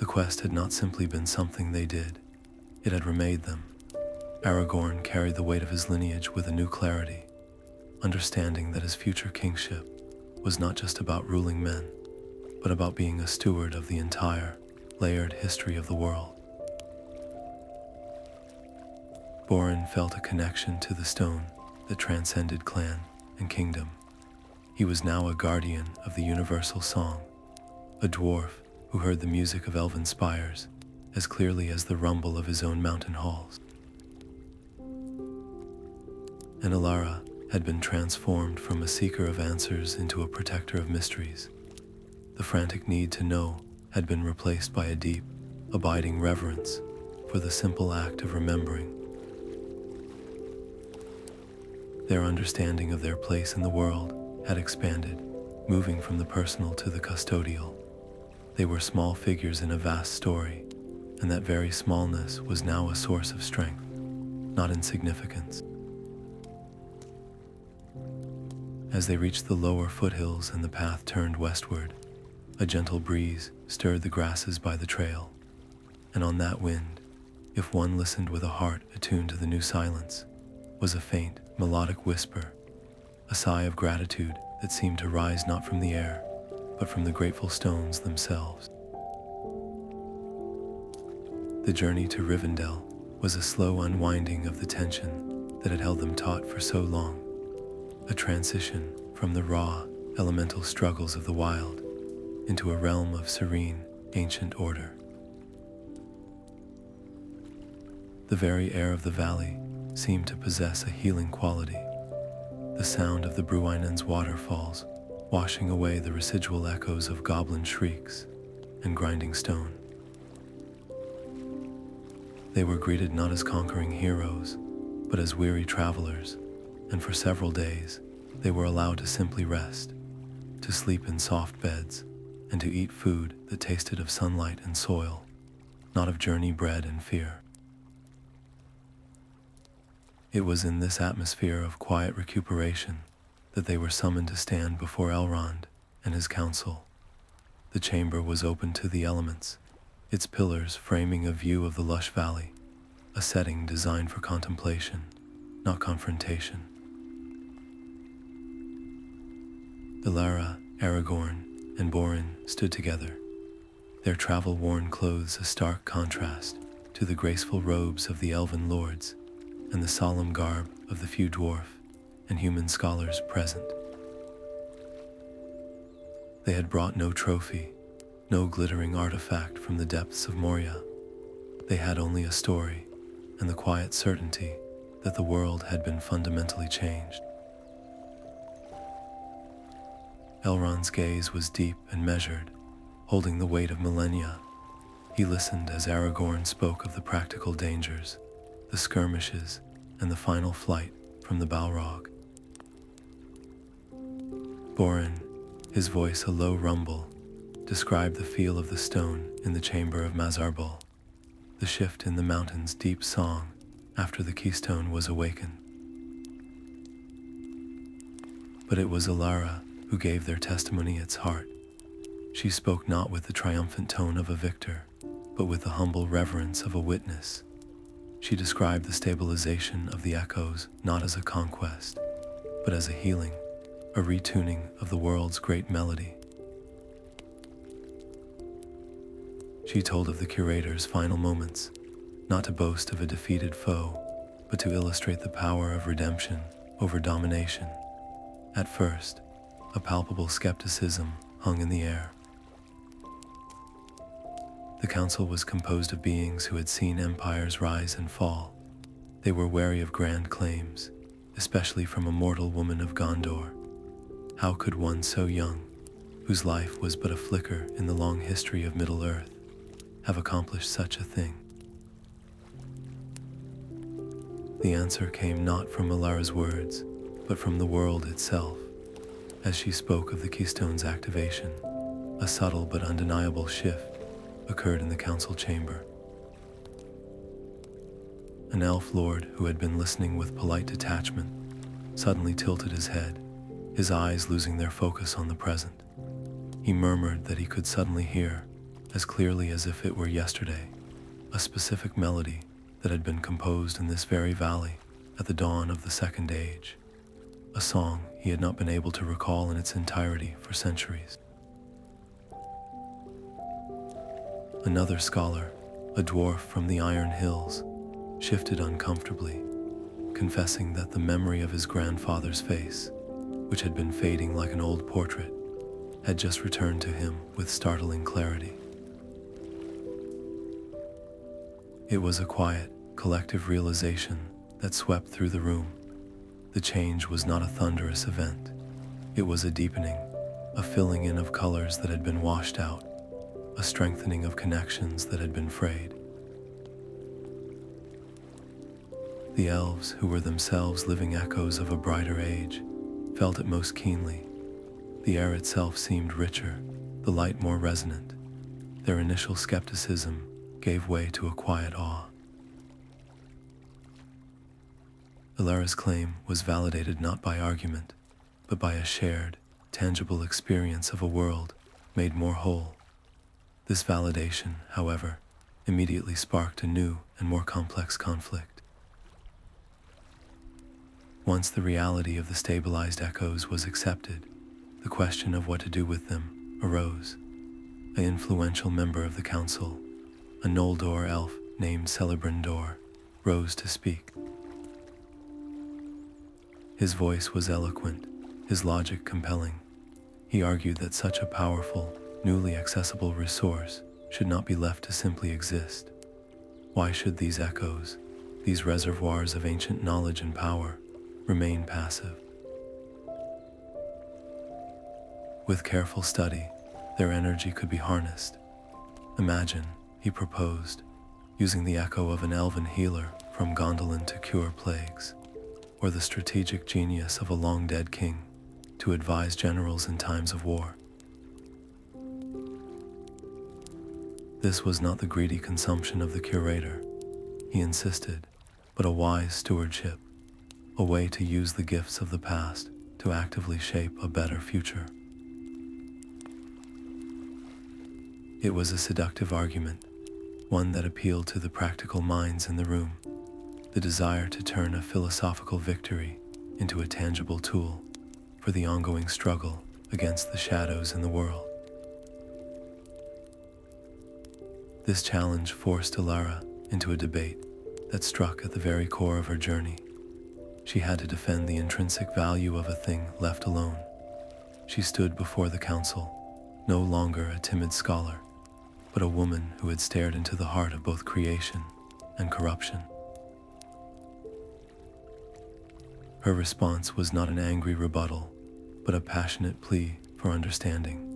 The quest had not simply been something they did, it had remade them. Aragorn carried the weight of his lineage with a new clarity, understanding that his future kingship was not just about ruling men, but about being a steward of the entire, layered history of the world. Boren felt a connection to the stone that transcended clan and kingdom. He was now a guardian of the universal song, a dwarf who heard the music of elven spires as clearly as the rumble of his own mountain halls. And Elara had been transformed from a seeker of answers into a protector of mysteries. The frantic need to know had been replaced by a deep, abiding reverence for the simple act of remembering. Their understanding of their place in the world had expanded, moving from the personal to the custodial. They were small figures in a vast story, and that very smallness was now a source of strength, not insignificance. As they reached the lower foothills and the path turned westward, a gentle breeze stirred the grasses by the trail, and on that wind, if one listened with a heart attuned to the new silence, was a faint, melodic whisper, a sigh of gratitude that seemed to rise not from the air, but from the grateful stones themselves. The journey to Rivendell was a slow unwinding of the tension that had held them taut for so long, a transition from the raw, elemental struggles of the wild into a realm of serene, ancient order. The very air of the valley seemed to possess a healing quality, the sound of the Bruinen's waterfalls washing away the residual echoes of goblin shrieks and grinding stone. They were greeted not as conquering heroes, but as weary travelers, and for several days, they were allowed to simply rest, to sleep in soft beds, and to eat food that tasted of sunlight and soil, not of journey bread and fear. It was in this atmosphere of quiet recuperation that they were summoned to stand before Elrond and his council. The chamber was open to the elements, its pillars framing a view of the lush valley, a setting designed for contemplation, not confrontation. Elara, Aragorn, and Boren stood together, their travel-worn clothes a stark contrast to the graceful robes of the elven lords and the solemn garb of the few dwarf and human scholars present. They had brought no trophy, no glittering artifact from the depths of Moria. They had only a story and the quiet certainty that the world had been fundamentally changed. Elrond's gaze was deep and measured, holding the weight of millennia. He listened as Aragorn spoke of the practical dangers, the skirmishes, and the final flight from the Balrog. Boren, his voice a low rumble, described the feel of the stone in the chamber of Mazarbul, the shift in the mountain's deep song after the keystone was awakened. But it was Alara who gave their testimony its heart. She spoke not with the triumphant tone of a victor, but with the humble reverence of a witness. She described the stabilization of the echoes not as a conquest, but as a healing, a retuning of the world's great melody. She told of the curator's final moments, not to boast of a defeated foe, but to illustrate the power of redemption over domination. At first, a palpable skepticism hung in the air. The council was composed of beings who had seen empires rise and fall. They were wary of grand claims, especially from a mortal woman of Gondor. How could one so young, whose life was but a flicker in the long history of Middle-earth, have accomplished such a thing? The answer came not from Alara's words, but from the world itself. As she spoke of the Keystone's activation, a subtle but undeniable shift occurred in the council chamber. An elf lord who had been listening with polite detachment suddenly tilted his head, his eyes losing their focus on the present. He murmured that he could suddenly hear, as clearly as if it were yesterday, a specific melody that had been composed in this very valley at the dawn of the Second Age, a song he had not been able to recall in its entirety for centuries. Another scholar, a dwarf from the Iron Hills, shifted uncomfortably, confessing that the memory of his grandfather's face, which had been fading like an old portrait, had just returned to him with startling clarity. It was a quiet, collective realization that swept through the room. The change was not a thunderous event. It was a deepening, a filling in of colors that had been washed out, a strengthening of connections that had been frayed. The elves, who were themselves living echoes of a brighter age, felt it most keenly. The air itself seemed richer, the light more resonant. Their initial skepticism gave way to a quiet awe. Elara's claim was validated not by argument, but by a shared, tangible experience of a world made more whole. This validation, however, immediately sparked a new and more complex conflict. Once the reality of the stabilized echoes was accepted, the question of what to do with them arose. An influential member of the council, a Noldor elf named Celebrimbor, rose to speak. His voice was eloquent, his logic compelling. He argued that such a powerful, newly accessible resource should not be left to simply exist. Why should these echoes, these reservoirs of ancient knowledge and power, remain passive? With careful study, their energy could be harnessed. Imagine, he proposed, using the echo of an elven healer from Gondolin to cure plagues, or the strategic genius of a long-dead king to advise generals in times of war. This was not the greedy consumption of the curator, he insisted, but a wise stewardship, a way to use the gifts of the past to actively shape a better future. It was a seductive argument, one that appealed to the practical minds in the room, the desire to turn a philosophical victory into a tangible tool for the ongoing struggle against the shadows in the world. This challenge forced Elara into a debate that struck at the very core of her journey. She had to defend the intrinsic value of a thing left alone. She stood before the council, no longer a timid scholar, but a woman who had stared into the heart of both creation and corruption. Her response was not an angry rebuttal, but a passionate plea for understanding.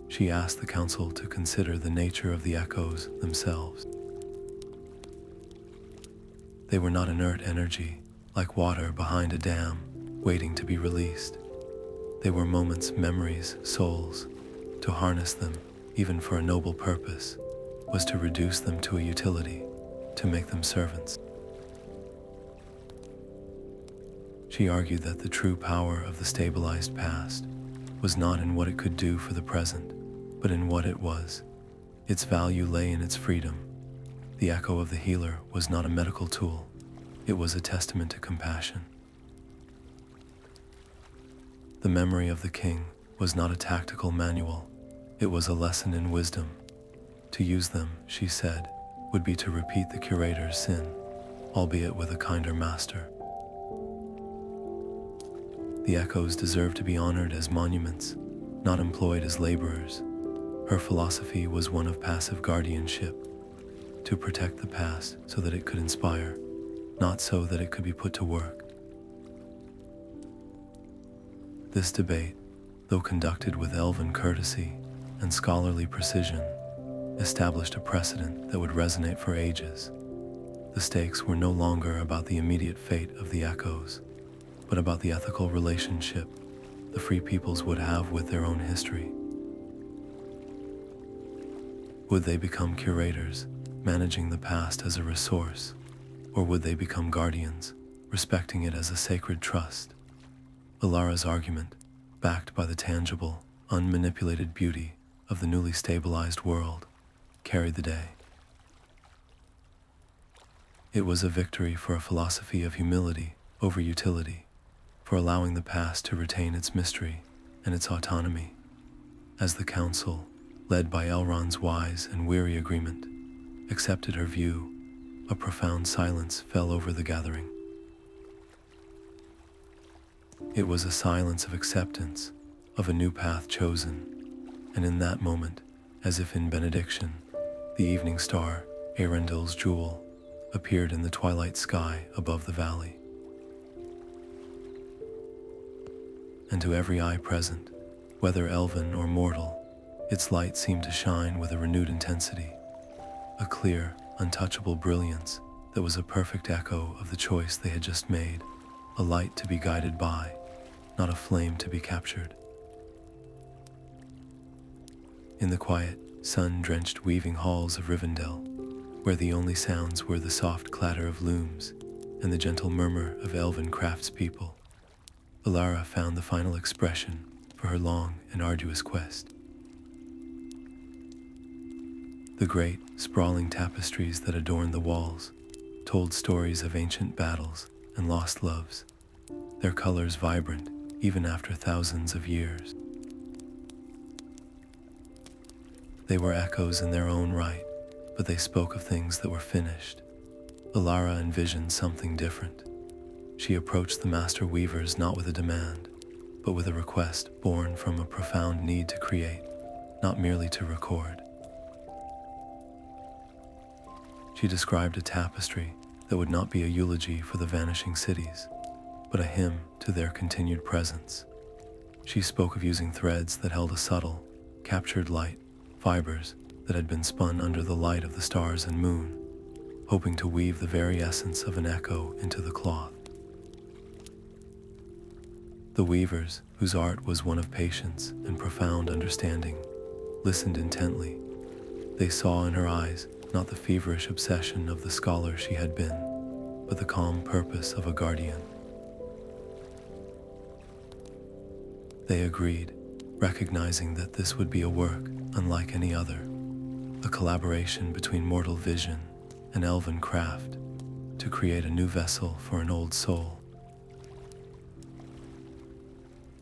She asked the council to consider the nature of the echoes themselves. They were not inert energy, like water behind a dam, waiting to be released. They were moments, memories, souls. To harness them, even for a noble purpose, was to reduce them to a utility, to make them servants. She argued that the true power of the stabilized past was not in what it could do for the present, but in what it was. Its value lay in its freedom. The echo of the healer was not a medical tool, it was a testament to compassion. The memory of the king was not a tactical manual, it was a lesson in wisdom. To use them, she said, would be to repeat the curator's sin, albeit with a kinder master. The echoes deserve to be honored as monuments, not employed as laborers. Her philosophy was one of passive guardianship, to protect the past so that it could inspire, not so that it could be put to work. This debate, though conducted with elven courtesy and scholarly precision, established a precedent that would resonate for ages. The stakes were no longer about the immediate fate of the echoes, but about the ethical relationship the free peoples would have with their own history. Would they become curators, managing the past as a resource, or would they become guardians, respecting it as a sacred trust? Elara's argument, backed by the tangible, unmanipulated beauty of the newly stabilized world, carried the day. It was a victory for a philosophy of humility over utility, for allowing the past to retain its mystery and its autonomy. As the council, led by Elrond's wise and weary agreement, accepted her view, a profound silence fell over the gathering. It was a silence of acceptance, of a new path chosen, and in that moment, as if in benediction, the evening star, Arundel's jewel, appeared in the twilight sky above the valley. And to every eye present, whether elven or mortal, its light seemed to shine with a renewed intensity, a clear, untouchable brilliance that was a perfect echo of the choice they had just made, a light to be guided by, not a flame to be captured. In the quiet, sun-drenched weaving halls of Rivendell, where the only sounds were the soft clatter of looms and the gentle murmur of elven craftspeople, Alara found the final expression for her long and arduous quest. The great, sprawling tapestries that adorned the walls told stories of ancient battles and lost loves, their colors vibrant even after thousands of years. They were echoes in their own right, but they spoke of things that were finished. Alara envisioned something different. She approached the master weavers not with a demand, but with a request born from a profound need to create, not merely to record. She described a tapestry that would not be a eulogy for the vanishing cities, but a hymn to their continued presence. She spoke of using threads that held a subtle, captured light, fibers that had been spun under the light of the stars and moon, hoping to weave the very essence of an echo into the cloth. The weavers, whose art was one of patience and profound understanding, listened intently. They saw in her eyes not the feverish obsession of the scholar she had been, but the calm purpose of a guardian. They agreed, recognizing that this would be a work unlike any other, a collaboration between mortal vision and elven craft to create a new vessel for an old soul.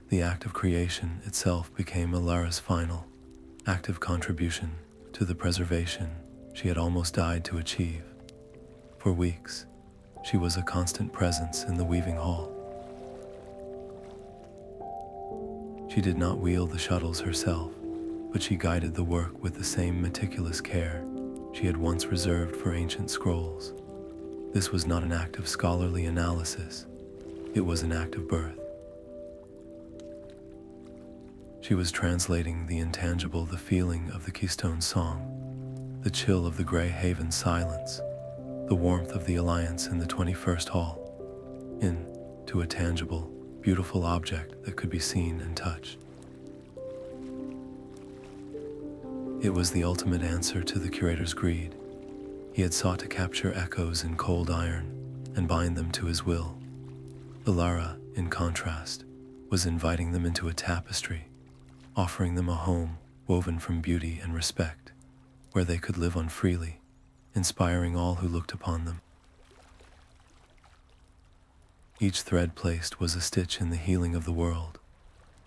The act of creation itself became Elara's final, active contribution to the preservation she had almost died to achieve. For weeks, she was a constant presence in the weaving hall. She did not wield the shuttles herself, but she guided the work with the same meticulous care she had once reserved for ancient scrolls. This was not an act of scholarly analysis, it was an act of birth. She was translating the intangible, the feeling of the Keystone song, the chill of the Grey Haven silence, the warmth of the Alliance in the 21st Hall, into a tangible, beautiful object that could be seen and touched. It was the ultimate answer to the curator's greed. He had sought to capture echoes in cold iron and bind them to his will. Elara, in contrast, was inviting them into a tapestry, offering them a home woven from beauty and respect, where they could live on freely, inspiring all who looked upon them. Each thread placed was a stitch in the healing of the world,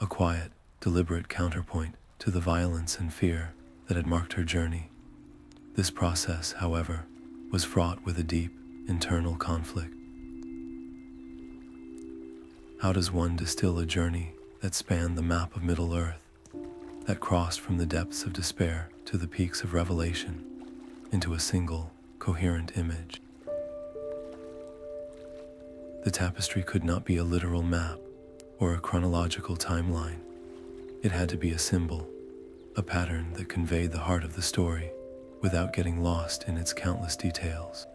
a quiet, deliberate counterpoint to the violence and fear that had marked her journey. This process, however, was fraught with a deep, internal conflict. How does one distill a journey that spanned the map of Middle-earth, that crossed from the depths of despair to the peaks of revelation, into a single, coherent image? The tapestry could not be a literal map or a chronological timeline. It had to be a symbol, a pattern that conveyed the heart of the story without getting lost in its countless details.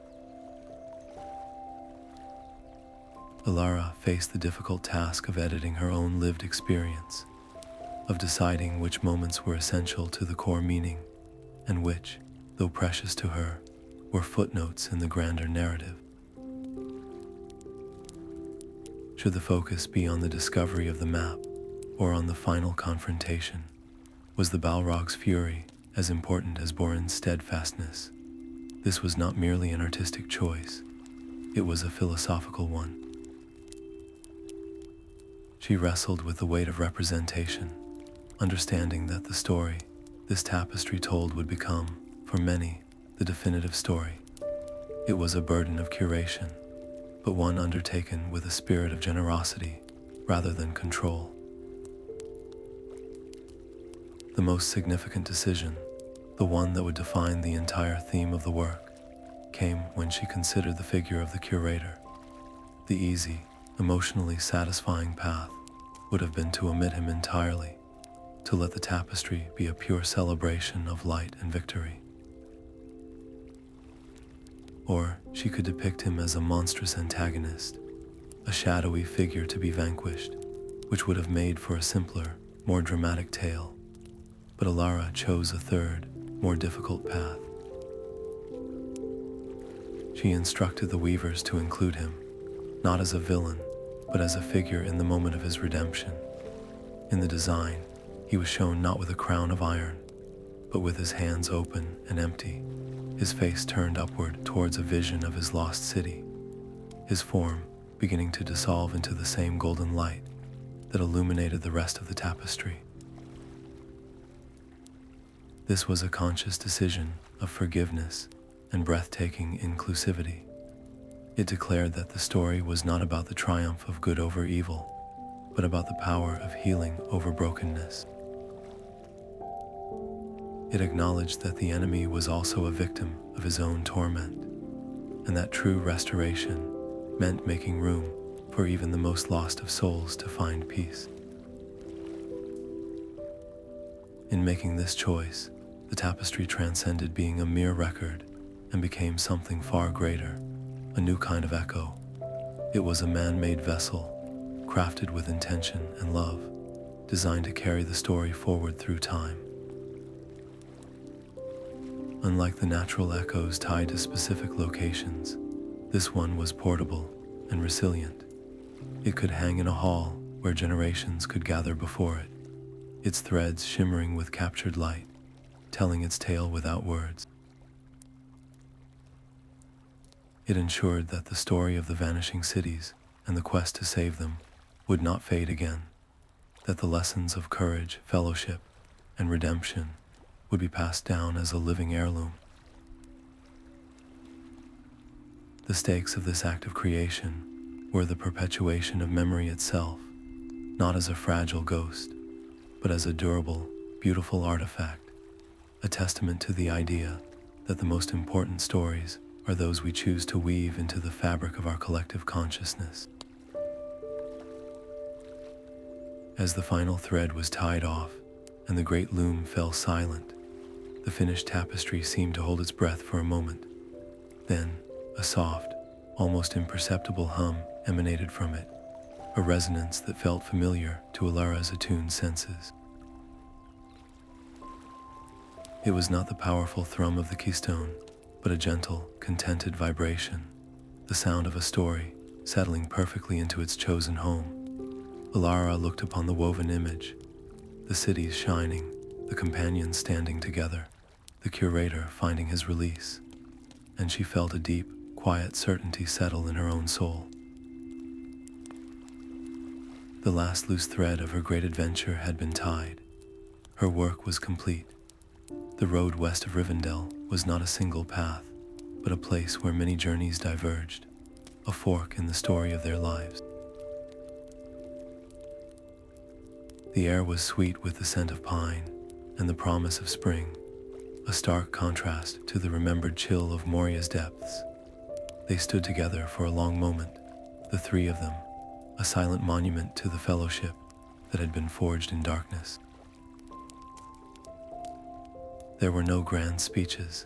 Alara faced the difficult task of editing her own lived experience, of deciding which moments were essential to the core meaning and which, though precious to her, were footnotes in the grander narrative. Should the focus be on the discovery of the map or on the final confrontation? Was the Balrog's fury as important as Boren's steadfastness? This was not merely an artistic choice, it was a philosophical one. She wrestled with the weight of representation, understanding that the story this tapestry told would become, for many, the definitive story. It was a burden of curation, but one undertaken with a spirit of generosity rather than control. The most significant decision, the one that would define the entire theme of the work, came when she considered the figure of the curator. The easy, emotionally satisfying path would have been to omit him entirely, to let the tapestry be a pure celebration of light and victory. Or she could depict him as a monstrous antagonist, a shadowy figure to be vanquished, which would have made for a simpler, more dramatic tale. But Alara chose a third, more difficult path. She instructed the weavers to include him, not as a villain, but as a figure in the moment of his redemption. In the design, he was shown not with a crown of iron, but with his hands open and empty, his face turned upward towards a vision of his lost city, his form beginning to dissolve into the same golden light that illuminated the rest of the tapestry. This was a conscious decision of forgiveness and breathtaking inclusivity. It declared that the story was not about the triumph of good over evil, but about the power of healing over brokenness. It acknowledged that the enemy was also a victim of his own torment, and that true restoration meant making room for even the most lost of souls to find peace. In making this choice, the tapestry transcended being a mere record and became something far greater, a new kind of echo. It was a man-made vessel, crafted with intention and love, designed to carry the story forward through time. Unlike the natural echoes tied to specific locations, this one was portable and resilient. It could hang in a hall where generations could gather before it, its threads shimmering with captured light, telling its tale without words. It ensured that the story of the vanishing cities and the quest to save them would not fade again, that the lessons of courage, fellowship, and redemption would be passed down as a living heirloom. The stakes of this act of creation were the perpetuation of memory itself, not as a fragile ghost, but as a durable, beautiful artifact, a testament to the idea that the most important stories are those we choose to weave into the fabric of our collective consciousness. As the final thread was tied off and the great loom fell silent, the finished tapestry seemed to hold its breath for a moment. Then, a soft, almost imperceptible hum emanated from it, a resonance that felt familiar to Elara's attuned senses. It was not the powerful thrum of the keystone, but a gentle, contented vibration, the sound of a story settling perfectly into its chosen home. Alara looked upon the woven image, the cities shining, the companions standing together, the curator finding his release, and she felt a deep, quiet certainty settle in her own soul. The last loose thread of her great adventure had been tied. Her work was complete. The road west of Rivendell was not a single path, but a place where many journeys diverged, a fork in the story of their lives. The air was sweet with the scent of pine and the promise of spring, a stark contrast to the remembered chill of Moria's depths. They stood together for a long moment, the three of them, a silent monument to the fellowship that had been forged in darkness. There were no grand speeches,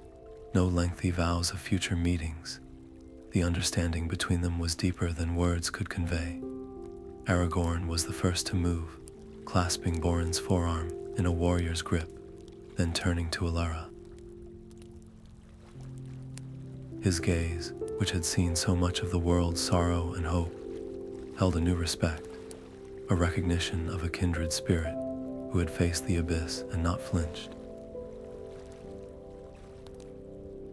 no lengthy vows of future meetings. The understanding between them was deeper than words could convey. Aragorn was the first to move, clasping Boren's forearm in a warrior's grip, then turning to Elara. His gaze, which had seen so much of the world's sorrow and hope, held a new respect, a recognition of a kindred spirit who had faced the abyss and not flinched.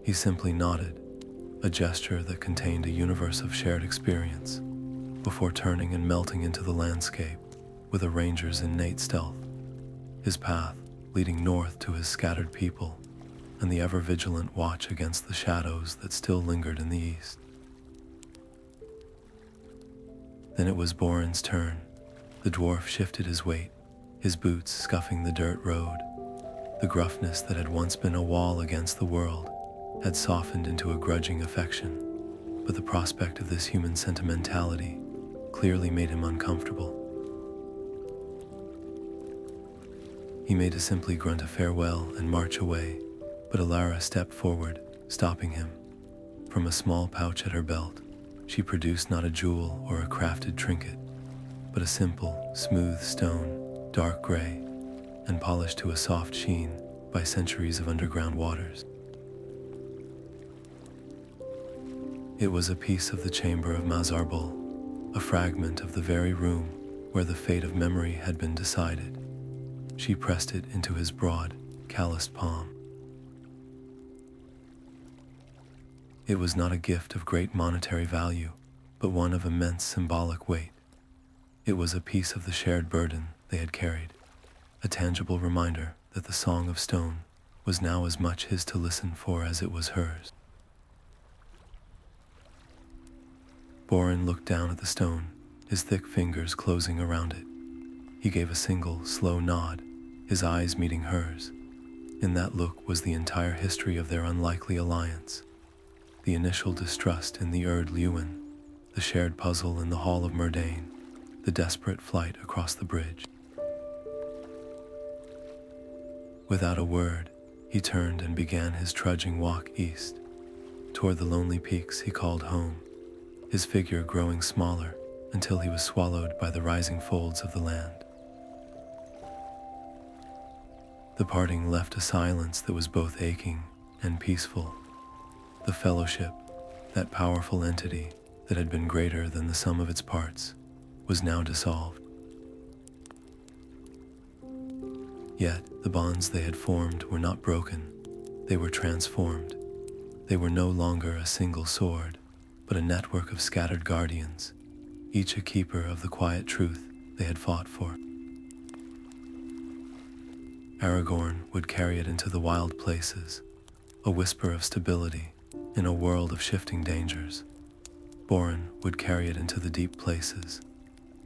He simply nodded, a gesture that contained a universe of shared experience, before turning and melting into the landscape with a ranger's innate stealth, his path leading north to his scattered people, and the ever-vigilant watch against the shadows that still lingered in the east. Then it was Boren's turn. The dwarf shifted his weight, his boots scuffing the dirt road. The gruffness that had once been a wall against the world had softened into a grudging affection, but the prospect of this human sentimentality clearly made him uncomfortable. He made to simply grunt a farewell and march away, but Elara stepped forward, stopping him. From a small pouch at her belt, she produced not a jewel or a crafted trinket, but a simple, smooth stone, dark gray, and polished to a soft sheen by centuries of underground waters. It was a piece of the chamber of Mazarbul, a fragment of the very room where the fate of memory had been decided. She pressed it into his broad, calloused palm. It was not a gift of great monetary value, but one of immense symbolic weight. It was a piece of the shared burden they had carried, a tangible reminder that the Song of Stone was now as much his to listen for as it was hers. Boren looked down at the stone, his thick fingers closing around it. He gave a single, slow nod, his eyes meeting hers. In that look was the entire history of their unlikely alliance. The initial distrust in the Erd Lewin, the shared puzzle in the Hall of Murdain, the desperate flight across the bridge. Without a word, he turned and began his trudging walk east, toward the lonely peaks he called home, his figure growing smaller until he was swallowed by the rising folds of the land. The parting left a silence that was both aching and peaceful. The fellowship, that powerful entity that had been greater than the sum of its parts, was now dissolved. Yet the bonds they had formed were not broken, they were transformed. They were no longer a single sword, but a network of scattered guardians, each a keeper of the quiet truth they had fought for. Aragorn would carry it into the wild places, a whisper of stability in a world of shifting dangers. Boren would carry it into the deep places,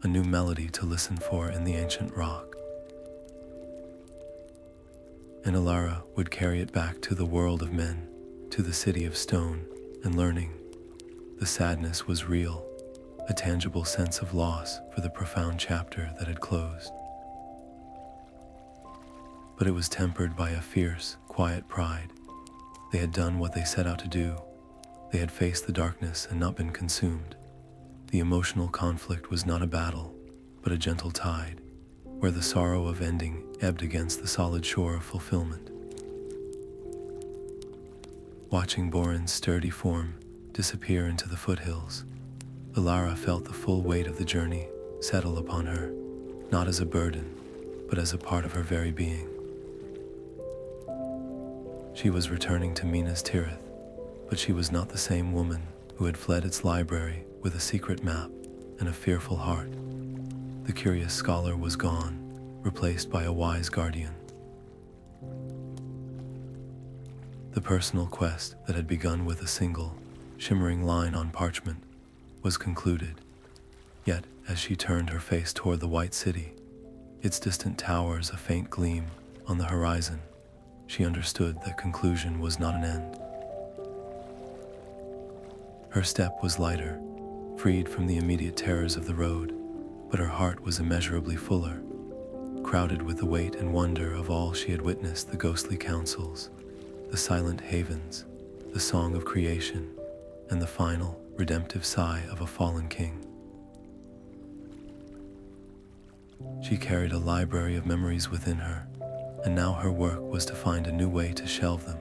a new melody to listen for in the ancient rock. And Elara would carry it back to the world of men, to the city of stone and learning. The sadness was real, a tangible sense of loss for the profound chapter that had closed. But it was tempered by a fierce, quiet pride. They had done what they set out to do. They had faced the darkness and not been consumed. The emotional conflict was not a battle, but a gentle tide, where the sorrow of ending ebbed against the solid shore of fulfillment. Watching Boren's sturdy form disappear into the foothills, Elara felt the full weight of the journey settle upon her, not as a burden, but as a part of her very being. She was returning to Minas Tirith, but she was not the same woman who had fled its library with a secret map and a fearful heart. The curious scholar was gone, replaced by a wise guardian. The personal quest that had begun with a single, shimmering line on parchment was concluded. Yet, as she turned her face toward the white city, its distant towers a faint gleam on the horizon, she understood that conclusion was not an end. Her step was lighter, freed from the immediate terrors of the road, but her heart was immeasurably fuller, crowded with the weight and wonder of all she had witnessed: the ghostly councils, the silent havens, the song of creation, and the final, redemptive sigh of a fallen king. She carried a library of memories within her, and now her work was to find a new way to shelve them.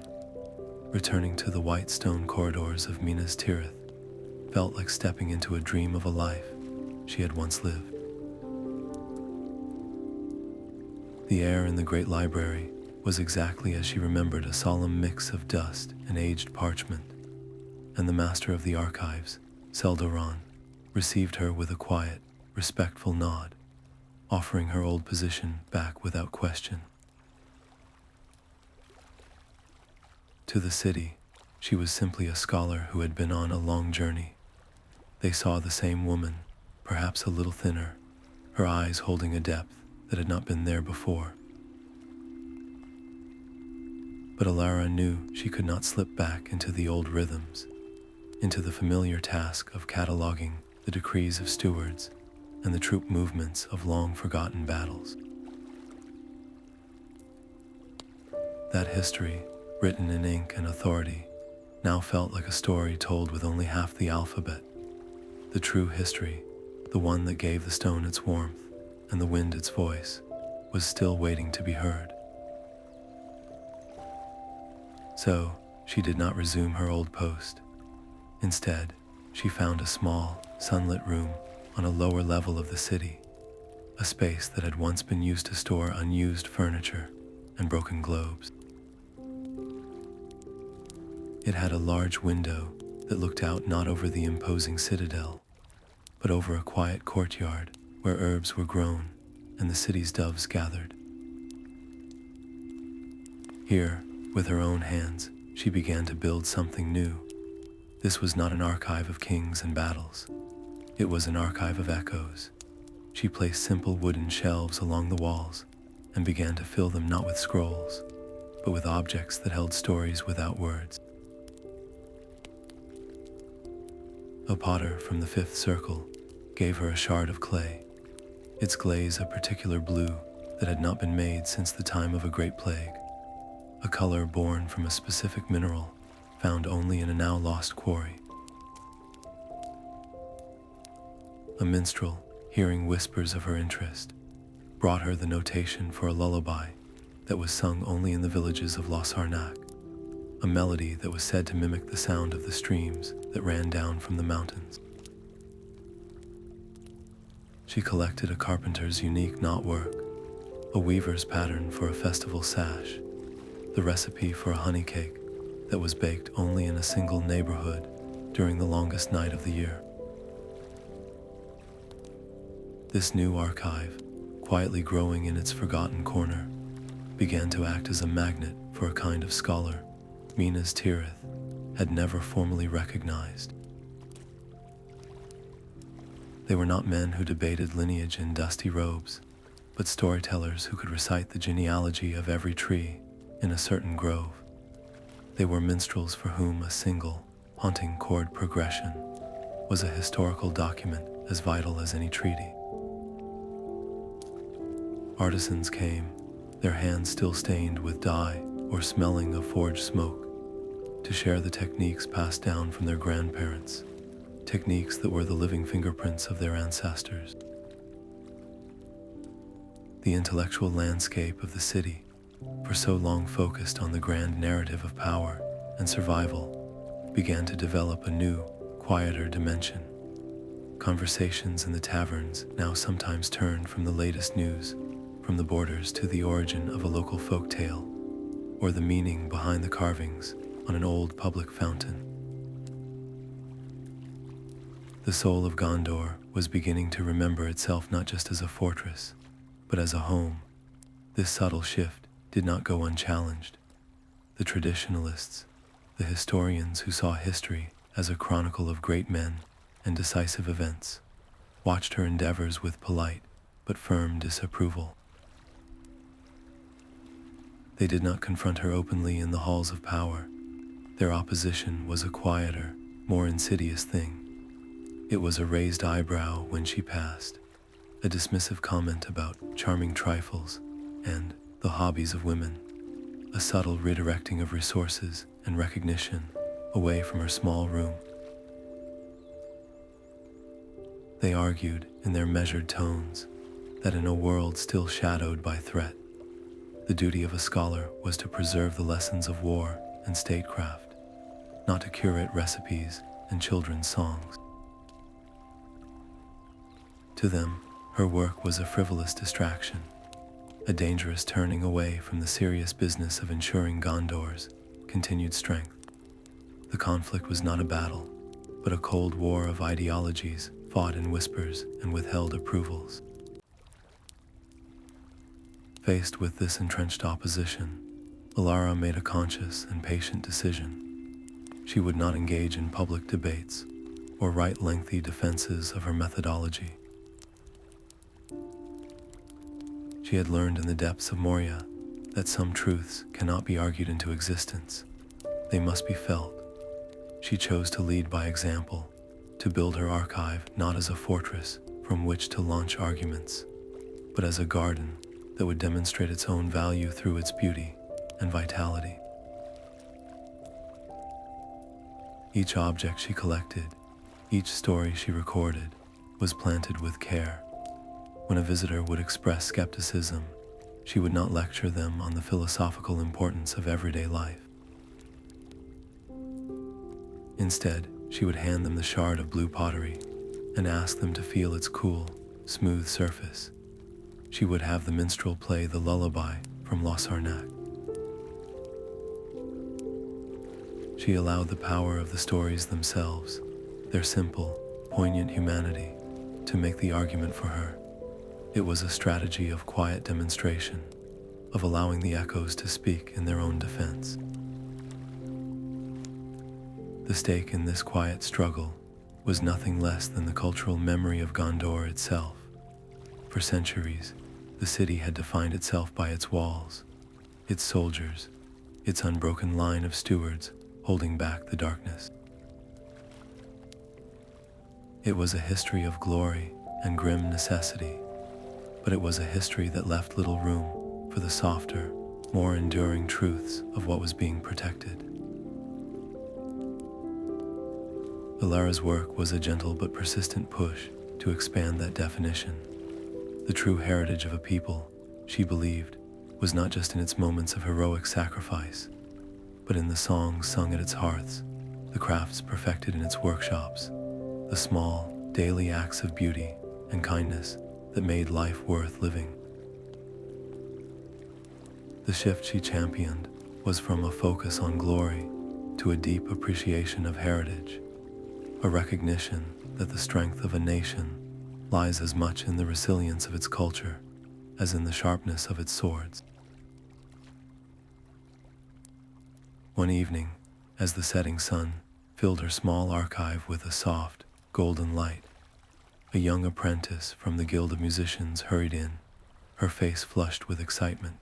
Returning to the white stone corridors of Minas Tirith felt like stepping into a dream of a life she had once lived. The air in the great library was exactly as she remembered, a solemn mix of dust and aged parchment, and the master of the archives, Selderon, received her with a quiet, respectful nod, offering her old position back without question. To the city, she was simply a scholar who had been on a long journey. They saw the same woman, perhaps a little thinner, her eyes holding a depth that had not been there before. But Alara knew she could not slip back into the old rhythms, into the familiar task of cataloging the decrees of stewards and the troop movements of long-forgotten battles. That history, written in ink and authority, now felt like a story told with only half the alphabet. The true history, the one that gave the stone its warmth and the wind its voice, was still waiting to be heard. So, she did not resume her old post. Instead, she found a small, sunlit room on a lower level of the city, a space that had once been used to store unused furniture and broken globes. It had a large window that looked out not over the imposing citadel, but over a quiet courtyard where herbs were grown and the city's doves gathered. Here, with her own hands, she began to build something new. This was not an archive of kings and battles. It was an archive of echoes. She placed simple wooden shelves along the walls and began to fill them not with scrolls, but with objects that held stories without words. A potter from the fifth circle gave her a shard of clay, its glaze a particular blue that had not been made since the time of a great plague, a color born from a specific mineral found only in a now lost quarry. A minstrel, hearing whispers of her interest, brought her the notation for a lullaby that was sung only in the villages of Lossarnac, a melody that was said to mimic the sound of the streams that ran down from the mountains. She collected a carpenter's unique knotwork, a weaver's pattern for a festival sash, the recipe for a honey cake that was baked only in a single neighborhood during the longest night of the year. This new archive, quietly growing in its forgotten corner, began to act as a magnet for a kind of scholar Minas Tirith had never formally recognized. They were not men who debated lineage in dusty robes, but storytellers who could recite the genealogy of every tree in a certain grove. They were minstrels for whom a single, haunting chord progression was a historical document as vital as any treaty. Artisans came, their hands still stained with dye or smelling of forged smoke, to share the techniques passed down from their grandparents, techniques that were the living fingerprints of their ancestors. The intellectual landscape of the city, for so long focused on the grand narrative of power and survival, began to develop a new, quieter dimension. Conversations in the taverns now sometimes turned from the latest news, from the borders to the origin of a local folk tale, or the meaning behind the carvings on an old public fountain. The soul of Gondor was beginning to remember itself not just as a fortress, but as a home. This subtle shift did not go unchallenged. The traditionalists, the historians who saw history as a chronicle of great men and decisive events, watched her endeavors with polite but firm disapproval. They did not confront her openly in the halls of power. Their opposition was a quieter, more insidious thing. It was a raised eyebrow when she passed, a dismissive comment about charming trifles and the hobbies of women, a subtle redirecting of resources and recognition away from her small room. They argued in their measured tones that in a world still shadowed by threat, the duty of a scholar was to preserve the lessons of war and statecraft, not to curate recipes and children's songs. To them, her work was a frivolous distraction, a dangerous turning away from the serious business of ensuring Gondor's continued strength. The conflict was not a battle, but a cold war of ideologies fought in whispers and withheld approvals. Faced with this entrenched opposition, Alara made a conscious and patient decision. She would not engage in public debates or write lengthy defenses of her methodology. She had learned in the depths of Moria that some truths cannot be argued into existence. They must be felt. She chose to lead by example, to build her archive not as a fortress from which to launch arguments, but as a garden that would demonstrate its own value through its beauty and vitality. Each object she collected, each story she recorded, was planted with care. When a visitor would express skepticism, she would not lecture them on the philosophical importance of everyday life. Instead, she would hand them the shard of blue pottery and ask them to feel its cool, smooth surface. She would have the minstrel play the lullaby from Lossarnac. She allowed the power of the stories themselves, their simple, poignant humanity, to make the argument for her. It was a strategy of quiet demonstration, of allowing the echoes to speak in their own defense. The stake in this quiet struggle was nothing less than the cultural memory of Gondor itself. For centuries, the city had defined itself by its walls, its soldiers, its unbroken line of stewards holding back the darkness. It was a history of glory and grim necessity, but it was a history that left little room for the softer, more enduring truths of what was being protected. Elara's work was a gentle but persistent push to expand that definition. The true heritage of a people, she believed, was not just in its moments of heroic sacrifice, but in the songs sung at its hearths, the crafts perfected in its workshops, the small, daily acts of beauty and kindness that made life worth living. The shift she championed was from a focus on glory to a deep appreciation of heritage, a recognition that the strength of a nation lies as much in the resilience of its culture as in the sharpness of its swords. One evening, as the setting sun filled her small archive with a soft, golden light, a young apprentice from the Guild of Musicians hurried in, her face flushed with excitement.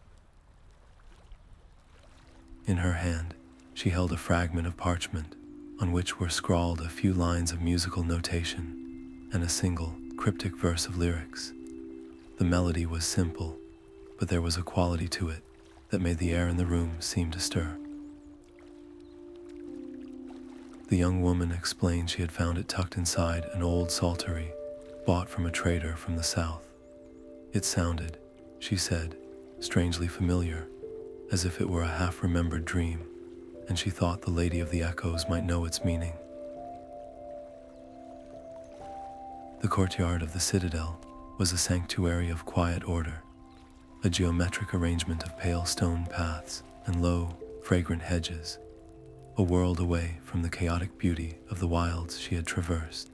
In her hand, she held a fragment of parchment on which were scrawled a few lines of musical notation and a single, cryptic verse of lyrics. The melody was simple, but there was a quality to it that made the air in the room seem to stir. The young woman explained she had found it tucked inside an old psaltery bought from a trader from the south. It sounded, she said, strangely familiar, as if it were a half-remembered dream, and she thought the Lady of the Echoes might know its meaning. The courtyard of the citadel was a sanctuary of quiet order, a geometric arrangement of pale stone paths and low, fragrant hedges, a world away from the chaotic beauty of the wilds she had traversed.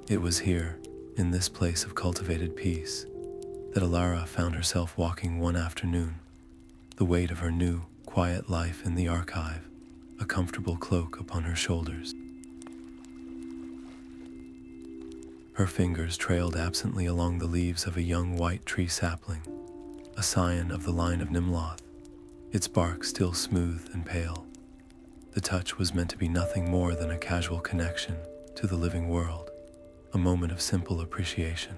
It was here, in this place of cultivated peace, that Alara found herself walking one afternoon, the weight of her new, quiet life in the archive, a comfortable cloak upon her shoulders. Her fingers trailed absently along the leaves of a young white tree sapling, a scion of the line of Nimloth, its bark still smooth and pale. The touch was meant to be nothing more than a casual connection to the living world, a moment of simple appreciation.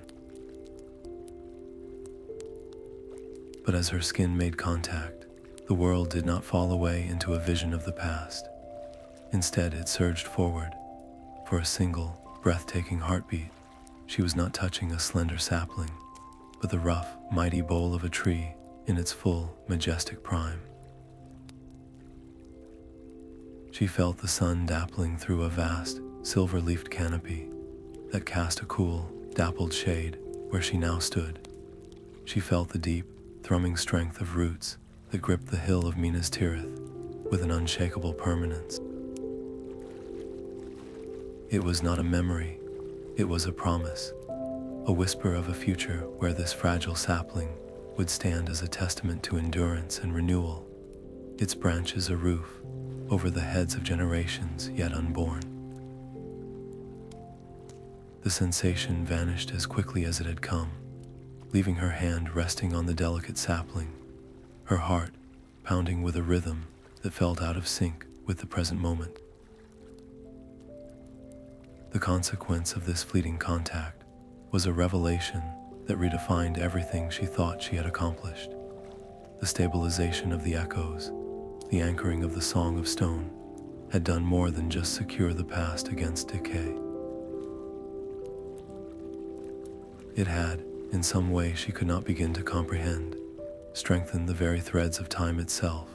But as her skin made contact, the world did not fall away into a vision of the past. Instead, it surged forward. For a single, breathtaking heartbeat, she was not touching a slender sapling, but the rough, mighty bole of a tree in its full, majestic prime. She felt the sun dappling through a vast, silver-leafed canopy that cast a cool, dappled shade where she now stood. She felt the deep, thrumming strength of roots that gripped the hill of Minas Tirith with an unshakable permanence. It was not a memory, it was a promise, a whisper of a future where this fragile sapling would stand as a testament to endurance and renewal, its branches a roof over the heads of generations yet unborn. The sensation vanished as quickly as it had come, leaving her hand resting on the delicate sapling, her heart pounding with a rhythm that felt out of sync with the present moment. The consequence of this fleeting contact was a revelation that redefined everything she thought she had accomplished. The stabilization of the echoes, the anchoring of the Song of Stone, had done more than just secure the past against decay. It had, in some way she could not begin to comprehend, strengthened the very threads of time itself.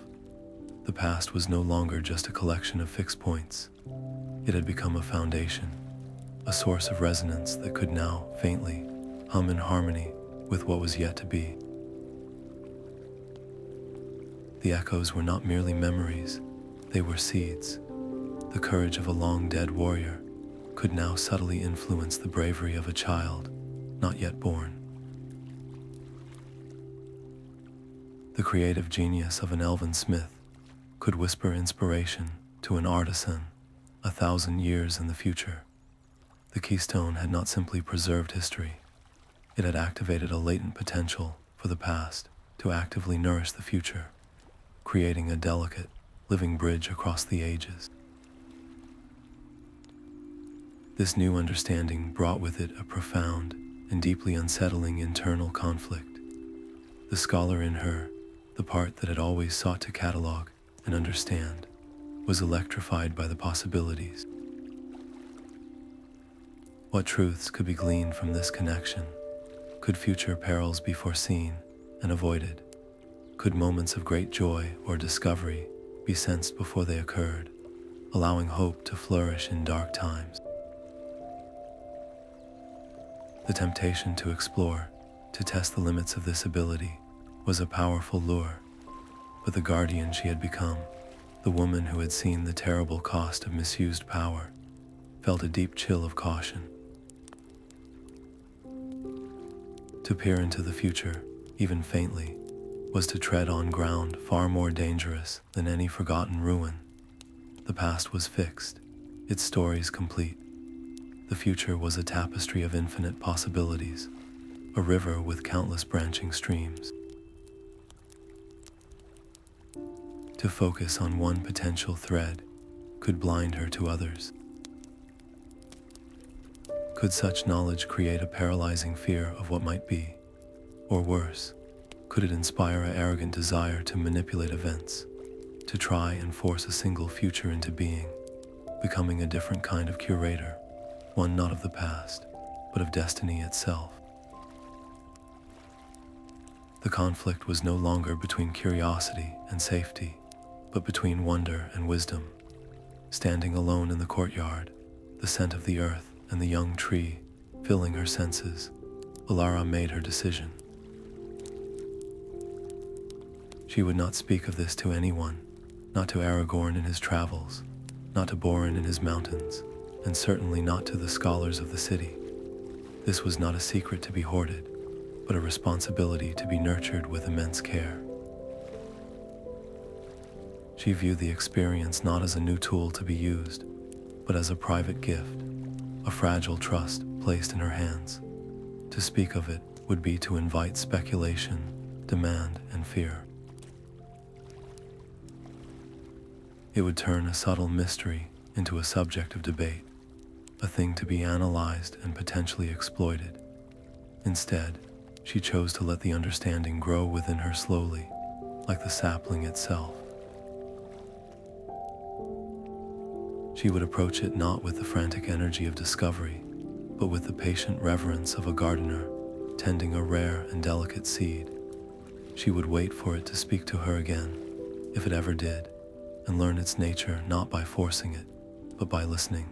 The past was no longer just a collection of fixed points. It had become a foundation, a source of resonance that could now, faintly, hum in harmony with what was yet to be. The echoes were not merely memories, they were seeds. The courage of a long-dead warrior could now subtly influence the bravery of a child not yet born. The creative genius of an elven smith could whisper inspiration to an artisan 1,000 years in the future. The keystone had not simply preserved history, it had activated a latent potential for the past to actively nourish the future, creating a delicate, living bridge across the ages. This new understanding brought with it a profound and deeply unsettling internal conflict. The scholar in her, the part that had always sought to catalog and understand, was electrified by the possibilities. What truths could be gleaned from this connection? Could future perils be foreseen and avoided? Could moments of great joy or discovery be sensed before they occurred, allowing hope to flourish in dark times? The temptation to explore, to test the limits of this ability, was a powerful lure, but the guardian she had become, the woman who had seen the terrible cost of misused power, felt a deep chill of caution. To peer into the future, even faintly, was to tread on ground far more dangerous than any forgotten ruin. The past was fixed, its stories complete. The future was a tapestry of infinite possibilities, a river with countless branching streams. To focus on one potential thread could blind her to others. Could such knowledge create a paralyzing fear of what might be? Or worse, could it inspire an arrogant desire to manipulate events, to try and force a single future into being, becoming a different kind of curator, one not of the past, but of destiny itself? The conflict was no longer between curiosity and safety, but between wonder and wisdom. Standing alone in the courtyard, the scent of the earth and the young tree filling her senses, Alara made her decision. She would not speak of this to anyone, not to Aragorn in his travels, not to Boren in his mountains, and certainly not to the scholars of the city. This was not a secret to be hoarded, but a responsibility to be nurtured with immense care. She viewed the experience not as a new tool to be used, but as a private gift, a fragile trust placed in her hands. To speak of it would be to invite speculation, demand, and fear. It would turn a subtle mystery into a subject of debate, a thing to be analyzed and potentially exploited. Instead, she chose to let the understanding grow within her slowly, like the sapling itself. She would approach it not with the frantic energy of discovery, but with the patient reverence of a gardener tending a rare and delicate seed. She would wait for it to speak to her again, if it ever did, and learn its nature not by forcing it, but by listening.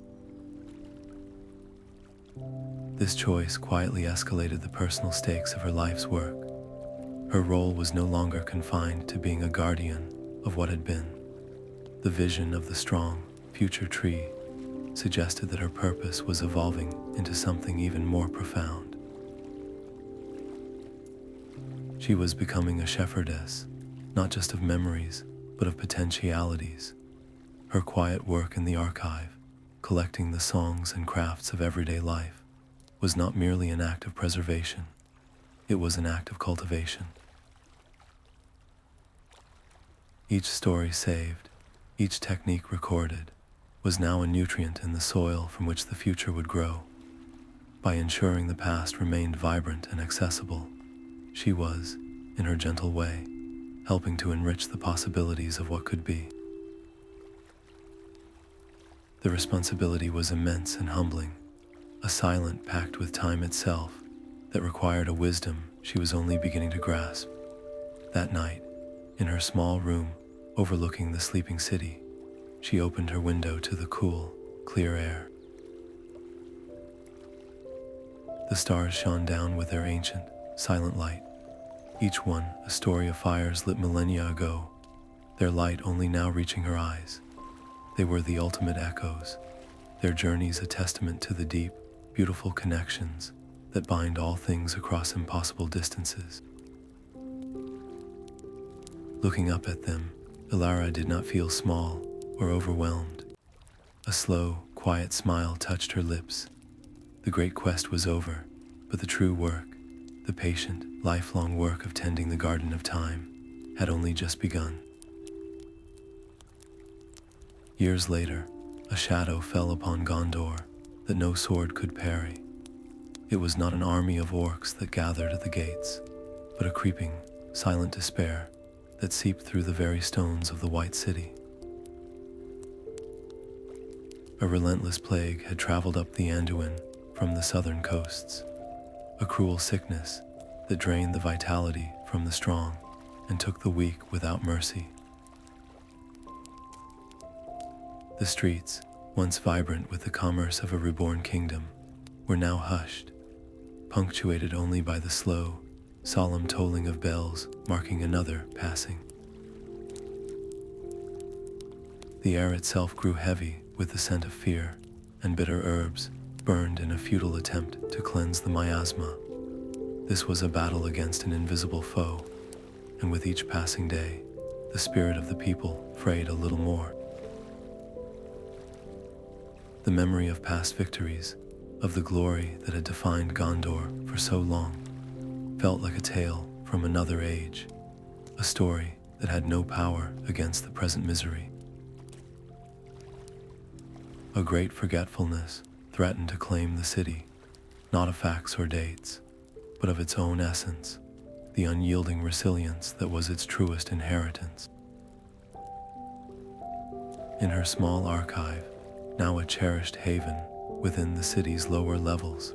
This choice quietly escalated the personal stakes of her life's work. Her role was no longer confined to being a guardian of what had been. The vision of the strong, future tree suggested that her purpose was evolving into something even more profound. She was becoming a shepherdess, not just of memories, but of potentialities. Her quiet work in the archive, collecting the songs and crafts of everyday life, was not merely an act of preservation, it was an act of cultivation. Each story saved, each technique recorded, was now a nutrient in the soil from which the future would grow. By ensuring the past remained vibrant and accessible, she was, in her gentle way, helping to enrich the possibilities of what could be. The responsibility was immense and humbling, a silent pact with time itself that required a wisdom she was only beginning to grasp. That night, in her small room overlooking the sleeping city, she opened her window to the cool, clear air. The stars shone down with their ancient, silent light, each one a story of fires lit millennia ago, their light only now reaching her eyes. They were the ultimate echoes, their journeys a testament to the deep, beautiful connections that bind all things across impossible distances. Looking up at them, Elara did not feel small or overwhelmed. A slow, quiet smile touched her lips. The great quest was over, but the true work, the patient, lifelong work of tending the garden of time, had only just begun. Years later, a shadow fell upon Gondor that no sword could parry. It was not an army of orcs that gathered at the gates, but a creeping, silent despair that seeped through the very stones of the White City. A relentless plague had traveled up the Anduin from the southern coasts, a cruel sickness that drained the vitality from the strong and took the weak without mercy. The streets, once vibrant with the commerce of a reborn kingdom, were now hushed, punctuated only by the slow, solemn tolling of bells marking another passing. The air itself grew heavy with the scent of fear, and bitter herbs burned in a futile attempt to cleanse the miasma. This was a battle against an invisible foe, and with each passing day, the spirit of the people frayed a little more. The memory of past victories, of the glory that had defined Gondor for so long, felt like a tale from another age, a story that had no power against the present misery. A great forgetfulness threatened to claim the city, not of facts or dates, but of its own essence, the unyielding resilience that was its truest inheritance. In her small archive, now a cherished haven within the city's lower levels,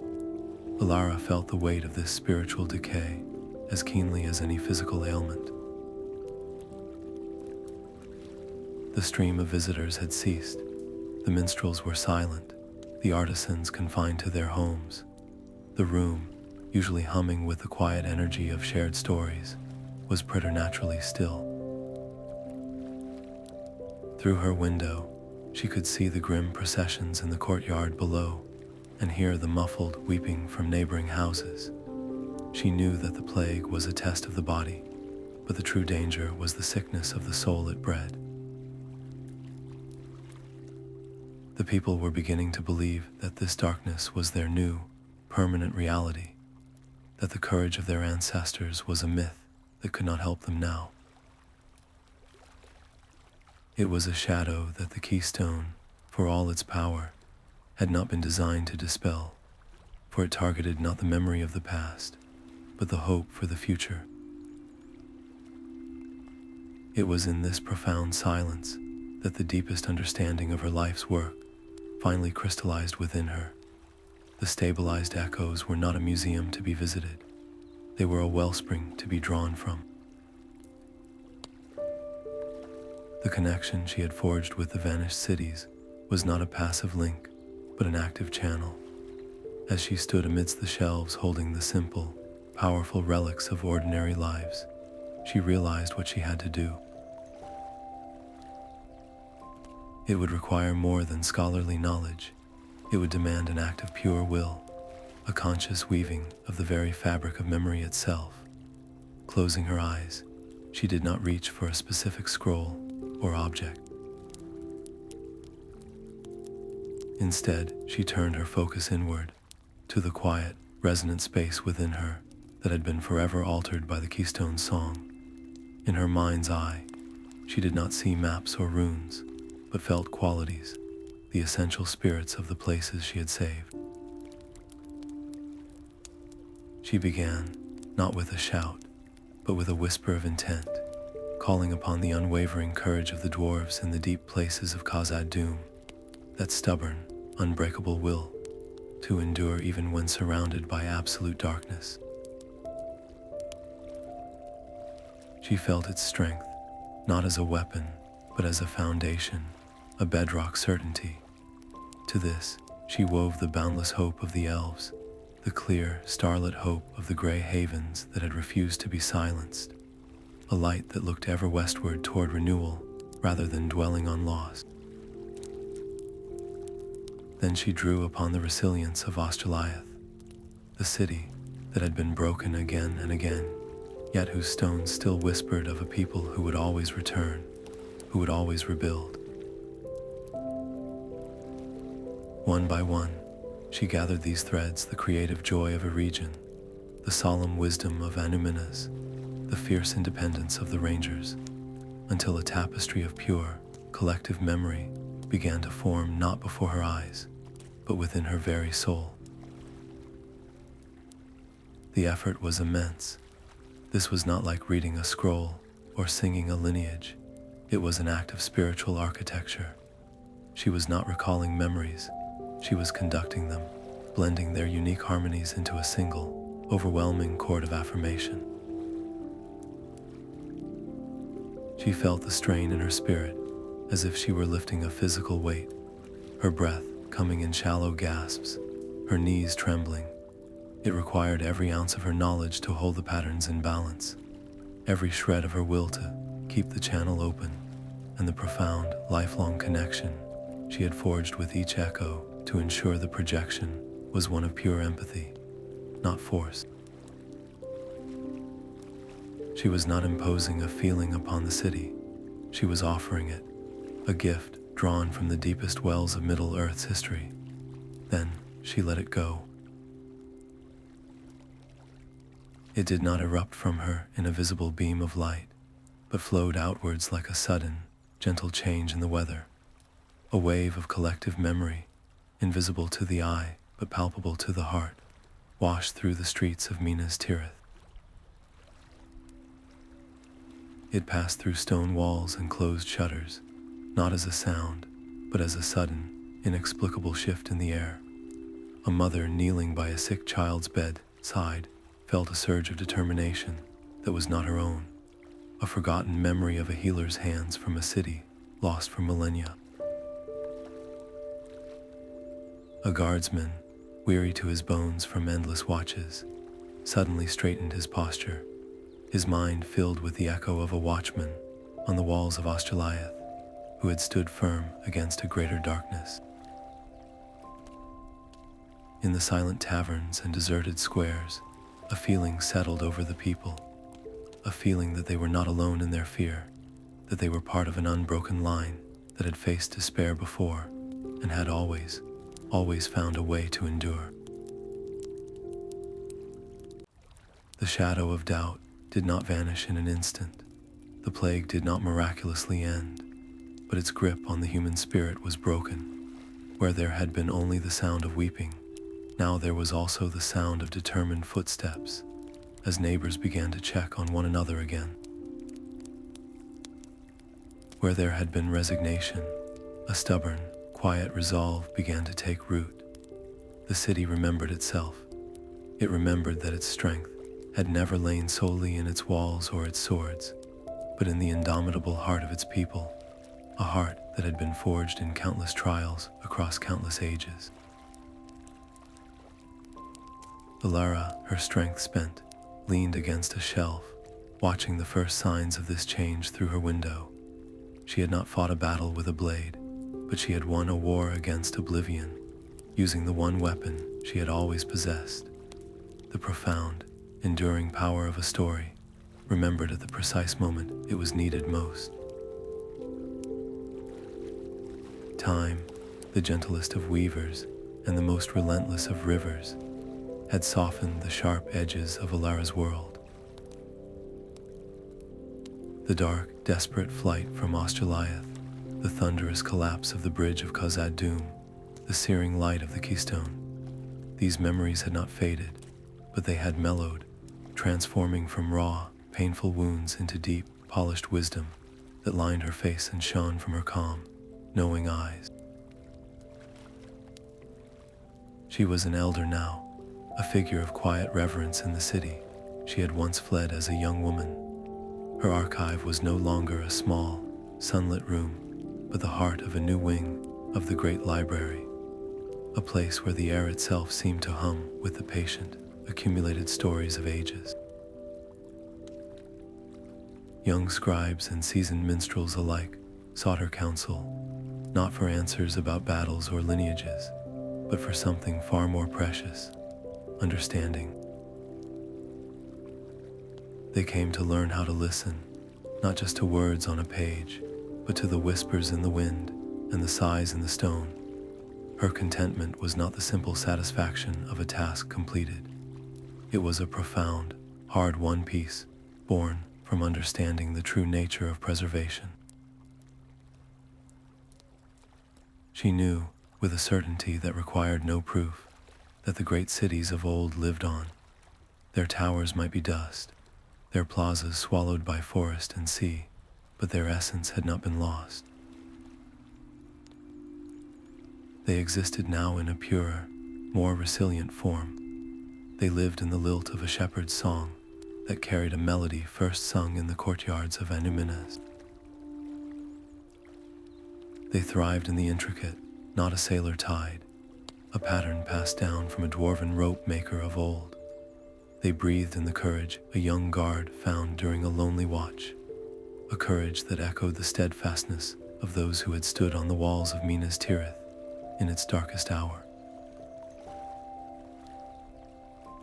Alara felt the weight of this spiritual decay as keenly as any physical ailment. The stream of visitors had ceased. The minstrels were silent, the artisans confined to their homes. The room, usually humming with the quiet energy of shared stories, was preternaturally still. Through her window, she could see the grim processions in the courtyard below and hear the muffled weeping from neighboring houses. She knew that the plague was a test of the body, but the true danger was the sickness of the soul it bred. The people were beginning to believe that this darkness was their new, permanent reality, that the courage of their ancestors was a myth that could not help them now. It was a shadow that the Keystone, for all its power, had not been designed to dispel, for it targeted not the memory of the past, but the hope for the future. It was in this profound silence that the deepest understanding of her life's work finally crystallized within her. The stabilized echoes were not a museum to be visited. They were a wellspring to be drawn from. The connection she had forged with the vanished cities was not a passive link, but an active channel. As she stood amidst the shelves holding the simple, powerful relics of ordinary lives, she realized what she had to do. It would require more than scholarly knowledge. It would demand an act of pure will, a conscious weaving of the very fabric of memory itself. Closing her eyes, she did not reach for a specific scroll or object. Instead, she turned her focus inward, to the quiet, resonant space within her that had been forever altered by the Keystone's song. In her mind's eye, she did not see maps or runes, but felt qualities, the essential spirits of the places she had saved. She began, not with a shout, but with a whisper of intent, calling upon the unwavering courage of the dwarves in the deep places of Khazad-dûm, that stubborn, unbreakable will to endure even when surrounded by absolute darkness. She felt its strength, not as a weapon, but as a foundation, a bedrock certainty. To this, she wove the boundless hope of the elves, the clear, starlit hope of the gray havens that had refused to be silenced, a light that looked ever westward toward renewal rather than dwelling on loss. Then she drew upon the resilience of Osteliah, the city that had been broken again and again, yet whose stones still whispered of a people who would always return, who would always rebuild. One by one, she gathered these threads, the creative joy of a region, the solemn wisdom of Annúminas, the fierce independence of the Rangers, until a tapestry of pure, collective memory began to form not before her eyes, but within her very soul. The effort was immense. This was not like reading a scroll or singing a lineage. It was an act of spiritual architecture. She was not recalling memories, she was conducting them, blending their unique harmonies into a single, overwhelming chord of affirmation. She felt the strain in her spirit, as if she were lifting a physical weight, her breath coming in shallow gasps, her knees trembling. It required every ounce of her knowledge to hold the patterns in balance, every shred of her will to keep the channel open, and the profound, lifelong connection she had forged with each echo to ensure the projection was one of pure empathy, not force. She was not imposing a feeling upon the city, she was offering it, a gift drawn from the deepest wells of Middle-earth's history. Then she let it go. It did not erupt from her in a visible beam of light, but flowed outwards like a sudden, gentle change in the weather, a wave of collective memory, invisible to the eye but palpable to the heart, washed through the streets of Minas Tirith. It passed through stone walls and closed shutters, not as a sound, but as a sudden, inexplicable shift in the air. A mother kneeling by a sick child's bedside felt a surge of determination that was not her own, a forgotten memory of a healer's hands from a city lost for millennia. A guardsman, weary to his bones from endless watches, suddenly straightened his posture, his mind filled with the echo of a watchman on the walls of Osteliah, who had stood firm against a greater darkness. In the silent taverns and deserted squares, a feeling settled over the people, a feeling that they were not alone in their fear, that they were part of an unbroken line that had faced despair before and had always found a way to endure. The shadow of doubt did not vanish in an instant. The plague did not miraculously end, but its grip on the human spirit was broken. Where there had been only the sound of weeping, now there was also the sound of determined footsteps, as neighbors began to check on one another again. Where there had been resignation, a stubborn, quiet resolve began to take root. The city remembered itself. It remembered that its strength had never lain solely in its walls or its swords, but in the indomitable heart of its people, a heart that had been forged in countless trials across countless ages. Elara, her strength spent, leaned against a shelf, watching the first signs of this change through her window. She had not fought a battle with a blade, but she had won a war against oblivion, using the one weapon she had always possessed, the profound, enduring power of a story, remembered at the precise moment it was needed most. Time, the gentlest of weavers and the most relentless of rivers, had softened the sharp edges of Alara's world. The dark, desperate flight from Osteliah, the thunderous collapse of the bridge of Khazad-dûm, the searing light of the Keystone. These memories had not faded, but they had mellowed, transforming from raw, painful wounds into deep, polished wisdom that lined her face and shone from her calm, knowing eyes. She was an elder now, a figure of quiet reverence in the city she had once fled as a young woman. Her archive was no longer a small, sunlit room, but the heart of a new wing of the great library, a place where the air itself seemed to hum with the patient, accumulated stories of ages. Young scribes and seasoned minstrels alike sought her counsel, not for answers about battles or lineages, but for something far more precious, understanding. They came to learn how to listen, not just to words on a page, but to the whispers in the wind and the sighs in the stone. Her contentment was not the simple satisfaction of a task completed. It was a profound, hard-won peace, born from understanding the true nature of preservation. She knew, with a certainty that required no proof, that the great cities of old lived on. Their towers might be dust, their plazas swallowed by forest and sea, but their essence had not been lost. They existed now in a purer, more resilient form. They lived in the lilt of a shepherd's song that carried a melody first sung in the courtyards of Annúminas. They thrived in the intricate, not a sailor tide, a pattern passed down from a dwarven rope maker of old. They breathed in the courage a young guard found during a lonely watch, a courage that echoed the steadfastness of those who had stood on the walls of Minas Tirith in its darkest hour.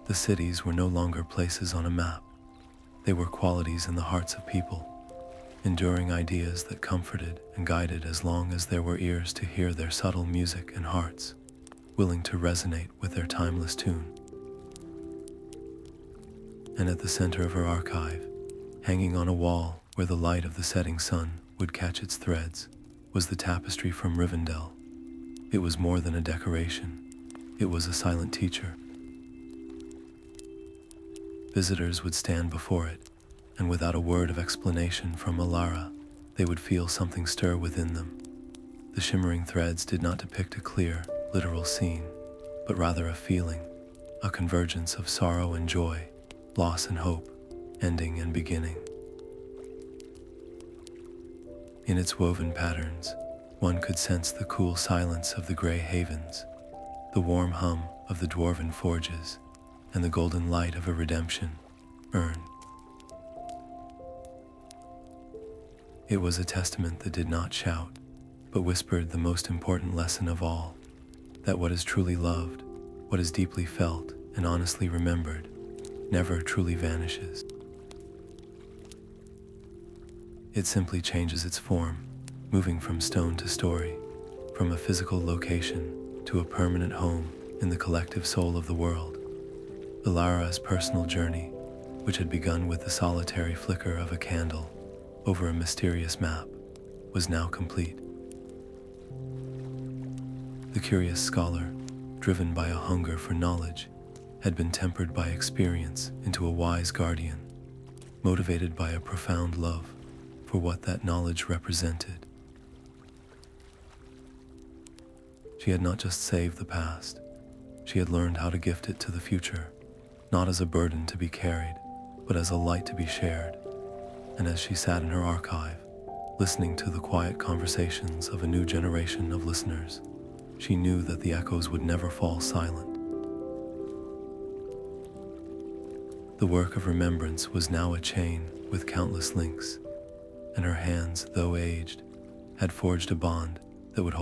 The cities were no longer places on a map. They were qualities in the hearts of people, enduring ideas that comforted and guided as long as there were ears to hear their subtle music and hearts willing to resonate with their timeless tune. And at the center of her archive, hanging on a wall where the light of the setting sun would catch its threads, was the tapestry from Rivendell. It was more than a decoration. It was a silent teacher. Visitors would stand before it, and without a word of explanation from Alara, they would feel something stir within them. The shimmering threads did not depict a clear, literal scene, but rather a feeling, a convergence of sorrow and joy, loss and hope, ending and beginning. In its woven patterns, one could sense the cool silence of the gray havens, the warm hum of the dwarven forges, and the golden light of a redemption urn. It was a testament that did not shout, but whispered the most important lesson of all, that what is truly loved, what is deeply felt and honestly remembered, never truly vanishes. It simply changes its form, moving from stone to story, from a physical location to a permanent home in the collective soul of the world. Elara's personal journey, which had begun with the solitary flicker of a candle over a mysterious map, was now complete. The curious scholar, driven by a hunger for knowledge, had been tempered by experience into a wise guardian, motivated by a profound love for what that knowledge represented. She had not just saved the past, she had learned how to gift it to the future, not as a burden to be carried, but as a light to be shared. And as she sat in her archive, listening to the quiet conversations of a new generation of listeners, she knew that the echoes would never fall silent. The work of remembrance was now a chain with countless links, and her hands, though aged, had forged a bond that would hold